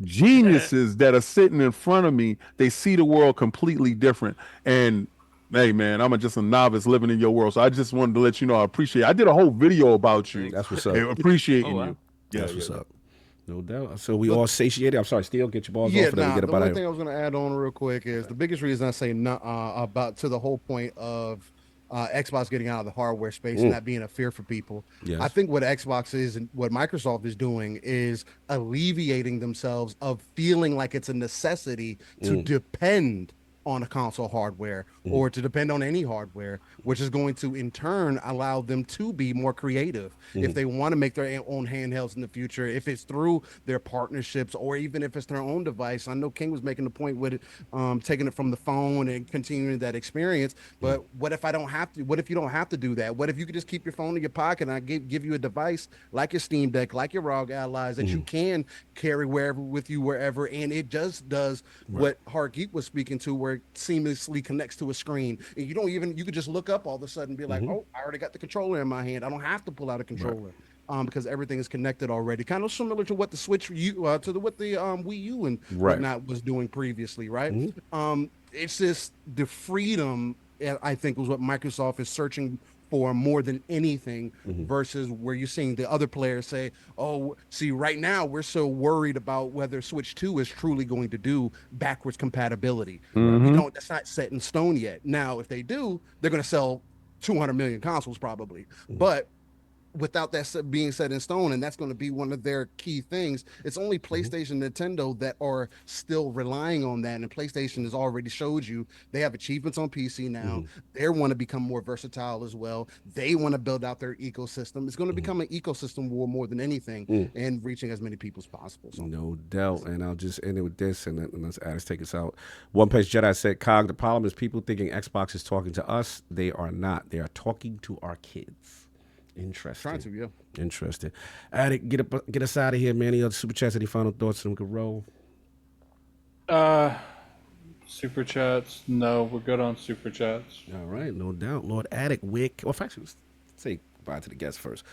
geniuses that are sitting in front of me, they see the world completely different. And hey, man, I'm just a novice living in your world. So I just wanted to let you know I appreciate it. I did a whole video about you. That's what's up. Appreciating you. Yeah, that's what's up. No doubt. So we all satiated. I'm sorry, Steel, get your balls off. The one thing I was going to add on real quick is the biggest reason I say about to the whole point of Xbox getting out of the hardware space and that being a fear for people. Yes. I think what Xbox is and what Microsoft is doing is alleviating themselves of feeling like it's a necessity to depend on a console hardware or to depend on any hardware, which is going to in turn allow them to be more creative if they want to make their own handhelds in the future, if it's through their partnerships or even if it's their own device. I know King was making the point with it, taking it from the phone and continuing that experience, but what if I don't have to? What if you don't have to do that? What if you could just keep your phone in your pocket and I give you a device like your Steam Deck, like your ROG Allies that you can carry wherever, and it just does what Hargeet was speaking to, where seamlessly connects to a screen, and you could just look up all of a sudden and be like, oh, I already got the controller in my hand. I don't have to pull out a controller because everything is connected already. Kind of similar to what the Switch what the Wii U and whatnot was doing previously, right? It's just the freedom, I think, was what Microsoft is searching for more than anything, versus where you're seeing the other players say, oh, see, right now we're so worried about whether Switch 2 is truly going to do backwards compatibility. That's not set in stone yet. Now, if they do, they're going to sell 200 million consoles probably. But without that being set in stone, and that's going to be one of their key things, it's only PlayStation and Nintendo that are still relying on that, and PlayStation has already showed you they have achievements on PC now. They want to become more versatile as well. They want to build out their ecosystem. It's going to become an ecosystem war more than anything, and reaching as many people as possible. So. No doubt, and I'll just end it with this, and let's Alice take us out. One Place Jedi said, Cog, the problem is people thinking Xbox is talking to us. They are not. They are talking to our kids. Interesting. Trying to, yeah. Interesting. Addict, get us out of here, man. Any other super chats? Any final thoughts? So we can roll. Super chats? No, we're good on super chats. All right, no doubt. Lord Addict, Wick. Well, actually, let's say bye to the guests first.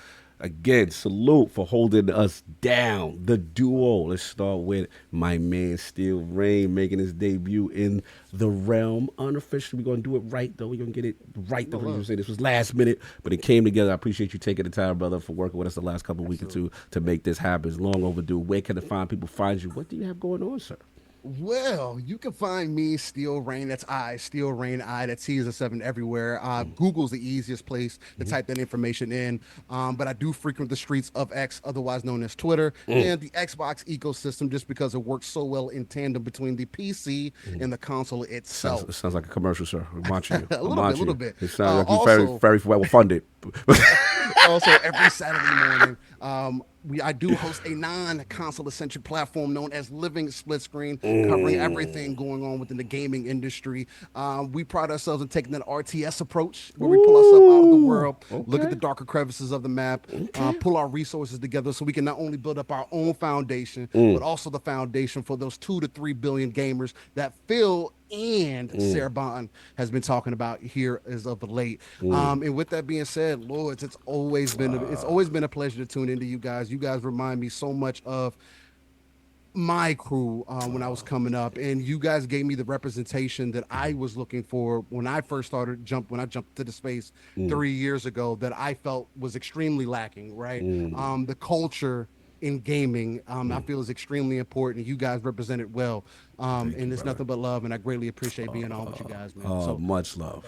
Again, salute for holding us down. The duo. Let's start with my man Steel Rain making his debut in the realm. Unofficially, we're going to do it right, though. We're going to get it right. The reason say this was last minute, but it came together. I appreciate you taking the time, brother, for working with us the last couple of weeks or two to make this happen. It's long overdue. Where can the fine people find you? What do you have going on, sir? Well, you can find me, Steel Rain. That's I, Steel Rain I. That's C is a 7 everywhere. Google's the easiest place to type that information in. But I do frequent the streets of X, otherwise known as Twitter, and the Xbox ecosystem, just because it works so well in tandem between the PC and the console itself. Sounds like a commercial, sir. I'm watching you. A little bit. It sounds like you're very well funded. Also, every Saturday morning, I do host a non-console centric platform known as Living Split Screen, covering everything going on within the gaming industry. We pride ourselves in taking that RTS approach, where we pull ourselves out of the world, look at the darker crevices of the map, pull our resources together so we can not only build up our own foundation, but also the foundation for those 2 to 3 billion gamers that Phil and Sarabon has been talking about here as of late. And with that being said, Lords, it's always been a pleasure to tune into you guys. You guys remind me so much of my crew when I was coming up, and you guys gave me the representation that I was looking for when I first when I jumped to the space 3 years ago, that I felt was extremely lacking, right? The culture in gaming, I feel is extremely important, and you guys represent it well. And it's nothing but love, and I greatly appreciate being on with you guys, man. So much love.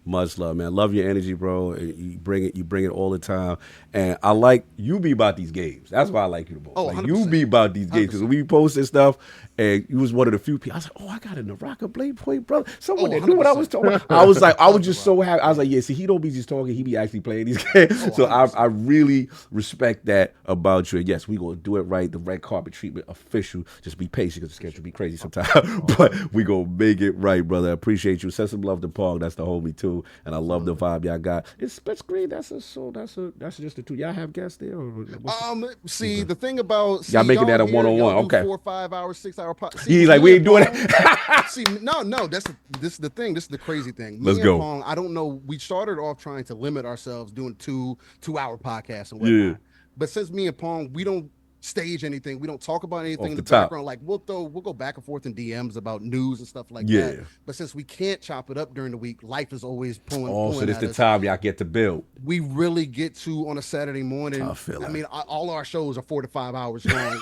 Much love, man. Love your energy, bro. You bring it all the time. And I like you be about these games. That's why I like you the most. Like, you be about these games. Because we posted stuff, and you was one of the few people. I was like, oh, I got a Naraka Blade Point, brother. Someone that knew what I was talking about. I was just so happy. I was like, yeah, see, he don't be just talking. He be actually playing these games. So I really respect that about you. And yes, we going to do it right. The red carpet treatment official. Just be patient because the schedule be crazy sometimes. But we going to make it right, brother. I appreciate you. Send some love to Pong. That's the homie, too. And I love the vibe y'all got. It's split screen. That's just the two. Y'all have guests there? The thing about y'all making that a one-on-one. Okay. 4 or 5 hours, 6 hour. He's like, we ain't doing it. No. This is the thing. This is the crazy thing. Let's go. Pong, I don't know. We started off trying to limit ourselves doing 2-hour podcasts and whatnot. Yeah. But since me and Pong, we don't stage anything. We don't talk about anything in the background. Like we'll go back and forth in DMs about news and stuff like that. But since we can't chop it up during the week, life is always pulling. So this the time y'all get to build. We really get to on a Saturday morning. I mean, all our shows are 4 to 5 hours long.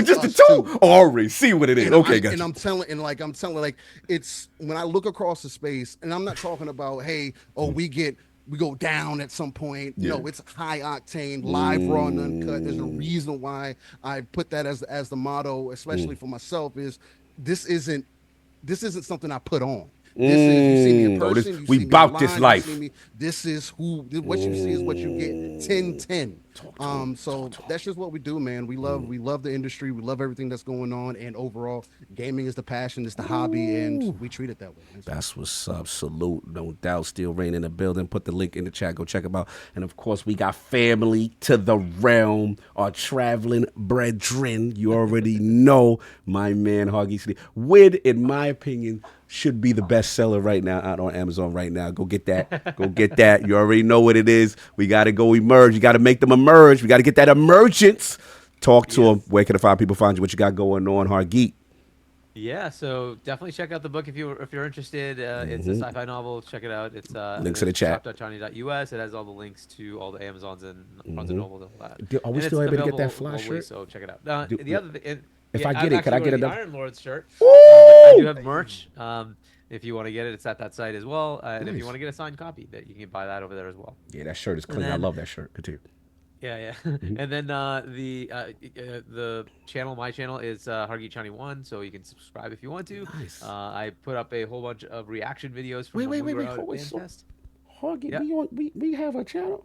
Just the two. Already see what it is. Okay, guys. And I'm telling, it's when I look across the space, and I'm not talking about, hey, we go down at some point. Yeah. No, it's high octane, live, raw, and uncut. There's a reason why I put that as the motto, especially for myself. Is this isn't something I put on. This is, you see me in person. We bout this life. This is what you see is what you get. 10-10. So that's just what we do, man. We love the industry. We love everything that's going on. And overall, gaming is the passion, it's the hobby, and we treat it that way. That's what's up. Salute. No doubt. Steel Rain in the building. Put the link in the chat. Go check them out. And of course, we got family to the realm, our traveling brethren. You already know my man Hargeet. Wid, in my opinion, should be the best seller right now out on Amazon right now. Go get that. Go get that. You already know what it is. We got to go emerge. You got to make them emerge. We got to get that emergence. Talk to them. Where can the fine people find you? What you got going on, Hargeet? Yeah, so definitely check out the book if you're interested. It's a sci-fi novel. Check it out. It's links in the chat. Chani.us. It has all the links to all the Amazons and Barnes and Nobles and all that. Are we still able to get that flash shirt? So check it out. The other thing. If I get it, can I get another Iron Lords shirt? I do have merch. If you want to get it, it's at that site as well. And if you want to get a signed copy, that you can buy that over there as well. Yeah, that shirt is clean. I love that shirt. Continue. Yeah. And then the channel, my channel is Hargeet Chani 1, so you can subscribe if you want to. Nice. I put up a whole bunch of reaction videos from wait. Hargeet, we have a channel.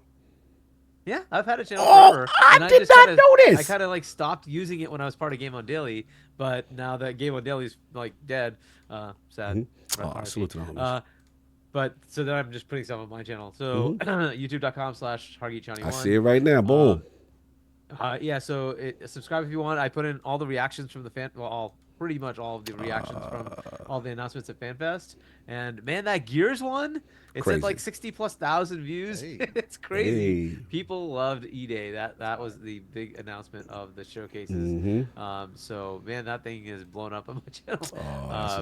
Yeah, I've had a channel forever. I did not know this. I kind of stopped using it when I was part of Game On Daily, but now that Game On Daily is dead, sad. Salute to the homies. But so then I'm just putting stuff on my channel. So youtube.com/HargeetChani1. I see it right now. Boom. So subscribe if you want. I put in all the reactions from the fan. Well, pretty much all of the reactions from all the announcements at FanFest. And man, that Gears one, it's at like 60,000+ views. Hey. It's crazy. Hey. People loved E-Day. That was the big announcement of the showcases. So man, that thing is blown up on my channel.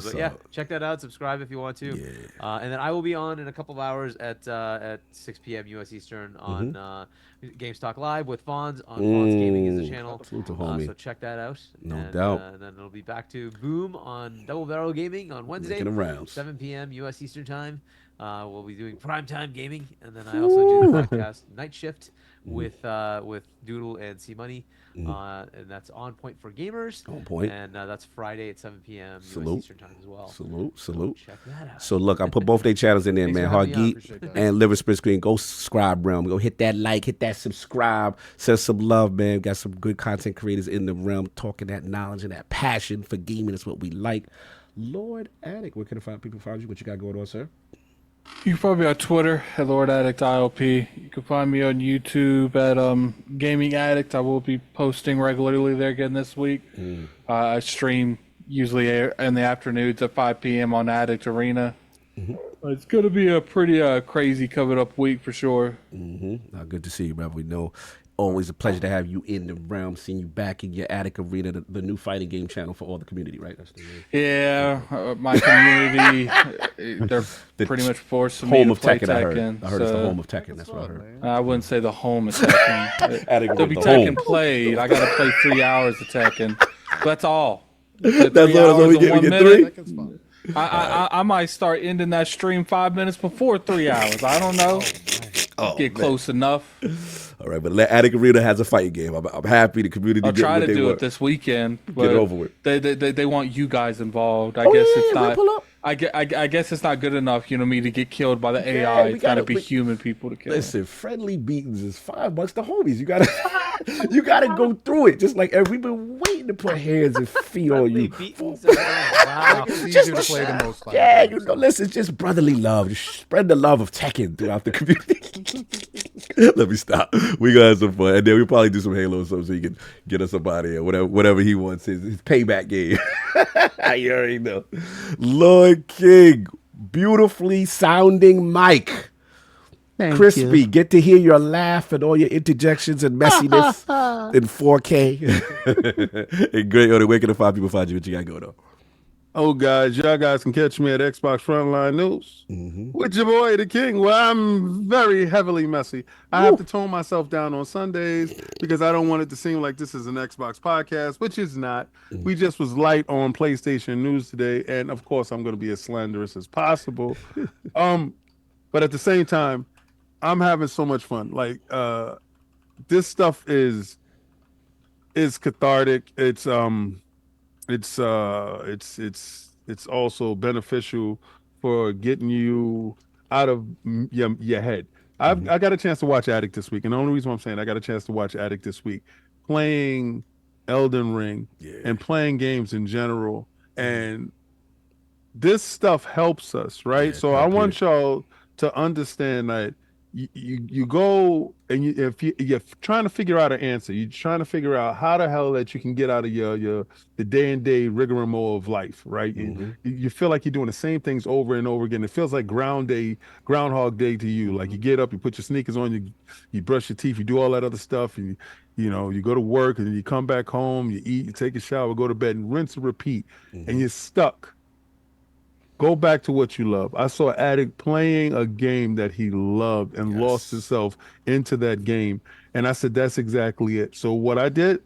But yeah, check that out. Subscribe if you want to. And then I will be on in a couple of hours at 6 p.m. US Eastern on Games Talk Live with Fonz on Fonz Gaming is the channel. So check that out. No doubt. And then it'll be back to Boom on Double Barrel Gaming on Wednesday, 7 p.m. US Eastern Time. We'll be doing primetime gaming, and then I also do the podcast Night Shift with Doodle and C Money, and that's On Point for Gamers. On Point, and that's Friday at 7 p.m. US Eastern Time as well. Salute. So check that out. So look, I put both their channels in there, man. Hargeet and Liver Split Screen. Go subscribe, realm. Go hit that like, hit that subscribe. Send some love, man. Got some good content creators in the realm talking that knowledge and that passion for gaming. That's what we like. Lord Addict, where can people find you? What you got going on, sir? You can find me on Twitter at Lord Addict ILP. You can find me on YouTube at Gaming Addict. I will be posting regularly there again this week. I stream usually in the afternoons at 5 p.m. on Addict Arena. It's going to be a pretty crazy coming up week for sure. Good to see you, brother. We know. Always a pleasure to have you in the realm, seeing you back in your Attic Arena, the new fighting game channel for all the community, right? That's the my community, they're pretty much forcing me to play Tekken. I heard it's the home of Tekken. That's what I heard. I wouldn't say the home of Tekken. There'll be Tekken played. I got to play 3 hours of Tekken. That's all. That's all we get. We get 3? I might start ending that stream 5 minutes before 3 hours. I don't know. Get close enough. All right, but Attic Arena has a fighting game. I'm happy the community. I'll try to do it this weekend. Get it over with. They want you guys involved. I guess it's not. I guess it's not good enough, me to get killed by the AI. It's got to be human people to kill. Listen, friendly beatings is fine amongst the homies. You gotta go through it. Just like we've been waiting to put hands and feet on you. Wow. It's easier to play the most. Yeah, listen, it's just brotherly love. Just spread the love of Tekken throughout the community. Let me stop. We gonna have some fun, and then we'll probably do some Halo or something so he can get us up out of here. Whatever he wants, his payback game. You already know. Lord King, beautifully sounding mic. Crispy, you. Get to hear your laugh and all your interjections and messiness in 4K. And great, where can the 5 people find you? What you got going on? Oh, guys, y'all guys can catch me at Xbox Frontline News with your boy, the King. Well, I'm very heavily messy. I have to tone myself down on Sundays because I don't want it to seem like this is an Xbox podcast, which is not. We just was light on PlayStation News today, and of course, I'm going to be as slanderous as possible. But at the same time, I'm having so much fun. Like, this stuff is cathartic. It's also beneficial for getting you out of your head. I got a chance to watch Addict this week, and the only reason I'm saying I got a chance to watch Addict this week, playing Elden Ring and playing games in general, and this stuff helps us, right? So I want y'all to understand that you go and if you're trying to figure out an answer, you're trying to figure out how the hell that you can get out of the day-and-day rigmarole of life, right? You feel like you're doing the same things over and over again. It feels like Groundhog Day to you. Like you get up, you put your sneakers on, you brush your teeth, you do all that other stuff, and you go to work, and then you come back home, you eat, you take a shower, go to bed, and rinse and repeat, and you're stuck. Go back to what you love. I saw Addict playing a game that he loved and lost himself into that game. And I said, that's exactly it. So what I did,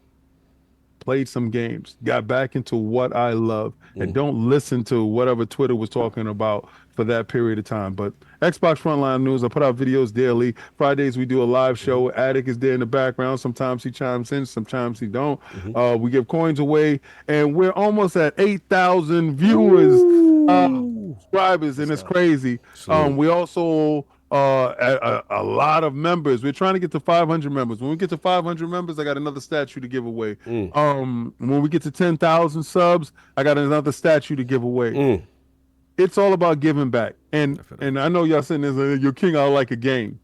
played some games, got back into what I love, and don't listen to whatever Twitter was talking about for that period of time. But Xbox Frontline News, I put out videos daily. Fridays, we do a live show. Addict is there in the background. Sometimes he chimes in, sometimes he don't. We give coins away, and we're almost at 8,000 viewers, subscribers, and it's crazy. We also a lot of members. We're trying to get to 500 members. When we get to 500 members, I got another statue to give away. When we get to 10,000 subs, I got another statue to give away. It's all about giving back. And I know y'all sitting there, your King, I like a game.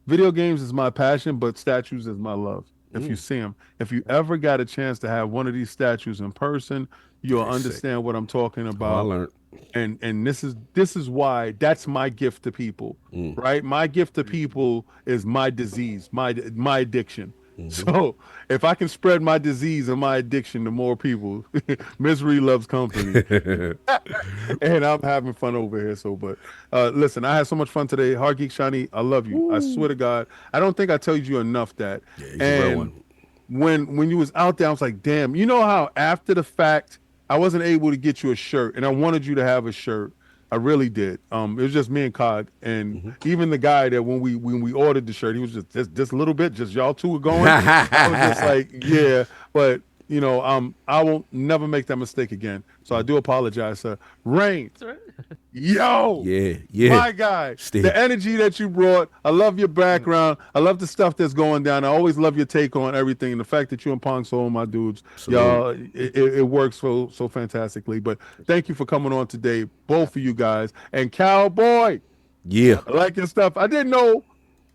Video games is my passion, but statues is my love. if you see them. If you ever got a chance to have one of these statues in person, you'll understand what I'm talking about. I learned. And this is why that's my gift to people, right? My gift to people is my disease, my addiction. So if I can spread my disease and my addiction to more people, misery loves company. And I'm having fun over here. So, but listen, I had so much fun today. Hargeet, Chani, I love you. I swear to God, I don't think I tell you enough that. Yeah, he's a real one. When you was out there, I was like, damn, you know how after the fact, I wasn't able to get you a shirt, and I wanted you to have a shirt. I really did. It was just me and Cog, and even the guy that when we ordered the shirt, he was just a little bit, just y'all two were going. I was just like, yeah, but you know, I won't never make that mistake again. So I do apologize, sir. Rain, yo, yeah, my guy, the energy that you brought. I love your background. I love the stuff that's going down. I always love your take on everything, and the fact that you and Pong Soul, my dudes, y'all, it works so fantastically. But thank you for coming on today, both of you guys. And Cowboy, yeah, I like your stuff. I didn't know.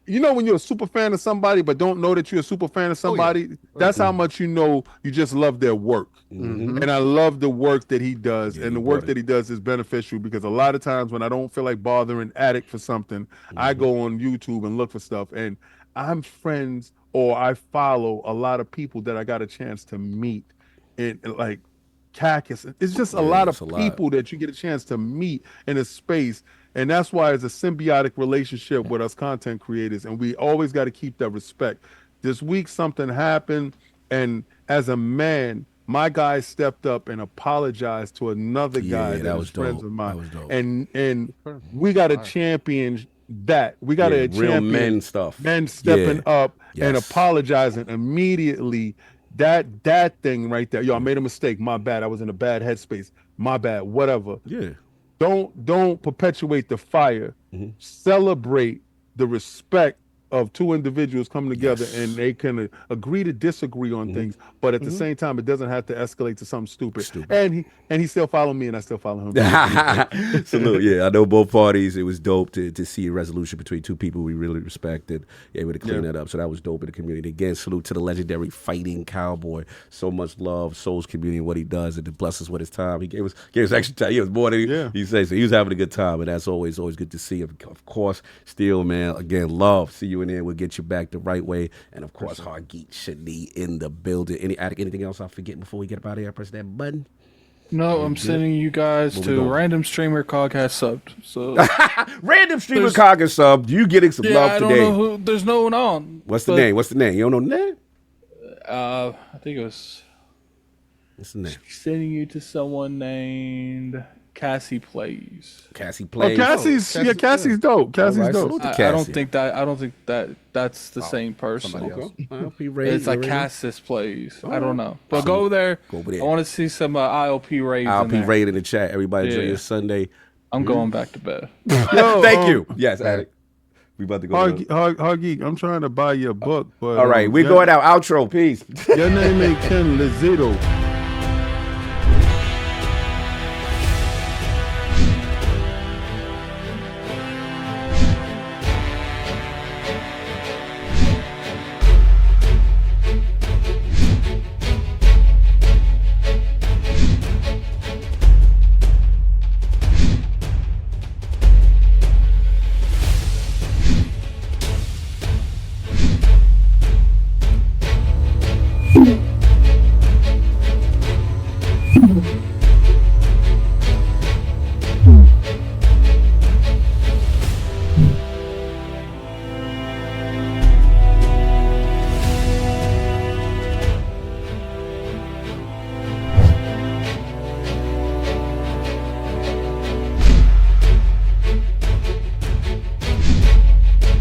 You know when you're a super fan of somebody but don't know that you're a super fan of somebody, that's how much you know you just love their work. And I love the work that he does, and the work that he does is beneficial because a lot of times when I don't feel like bothering Addict for something, I go on YouTube and look for stuff, and I'm friends or I follow a lot of people that I got a chance to meet, and like Cactus. It's just a lot of people that you get a chance to meet in a space. And that's why it's a symbiotic relationship with us content creators. And we always got to keep that respect. This week, something happened. And as a man, my guy stepped up and apologized to another guy that was friends of mine. And we got to champion that. We got to champion real men stuff. Men stepping up and apologizing immediately. That thing right there. Yo, I made a mistake. My bad. I was in a bad headspace. My bad. Whatever. Yeah. Don't perpetuate the fire. Celebrate the respect of two individuals coming together and they can agree to disagree on things, but at the same time, it doesn't have to escalate to something stupid. And he still follow me and I still follow him. Salute. Yeah, I know both parties. It was dope to see a resolution between two people we really respected, able to clean that up. So that was dope in the community. Again, salute to the legendary Fighting Cowboy. So much love, Souls community, and what he does, and to bless us with his time. He gave us extra time. He was more than he says. So he was having a good time, and that's always good to see. Of course, still, man. Again, love. See you in there. We'll get you back the right way. And of course, Hargeet Chani in the building. Anything else I forget before we get up out of here? Press that button. No, I'm sending you guys to random streamer Cog has subbed. So random streamer Cog has subbed. You getting some love today? I don't know who. There's no one on. What's the name? You don't know the name? I think it was. What's the name? Sending you to someone named Cassie Plays. Cassie Plays. Oh, Cassie's dope. Cassie's dope. I don't think that's the same person. It's like Cassis Plays. I don't know. But go there. Go over there. I want to see some ILP raids. ILP raid in the chat. Everybody enjoy your Sunday. I'm going back to bed. Thank you. Yes, Addict. We about to go. Hargeet, I'm trying to buy your book, but all right, we're going out. Outro. Peace. Your name ain't Ken Lizito.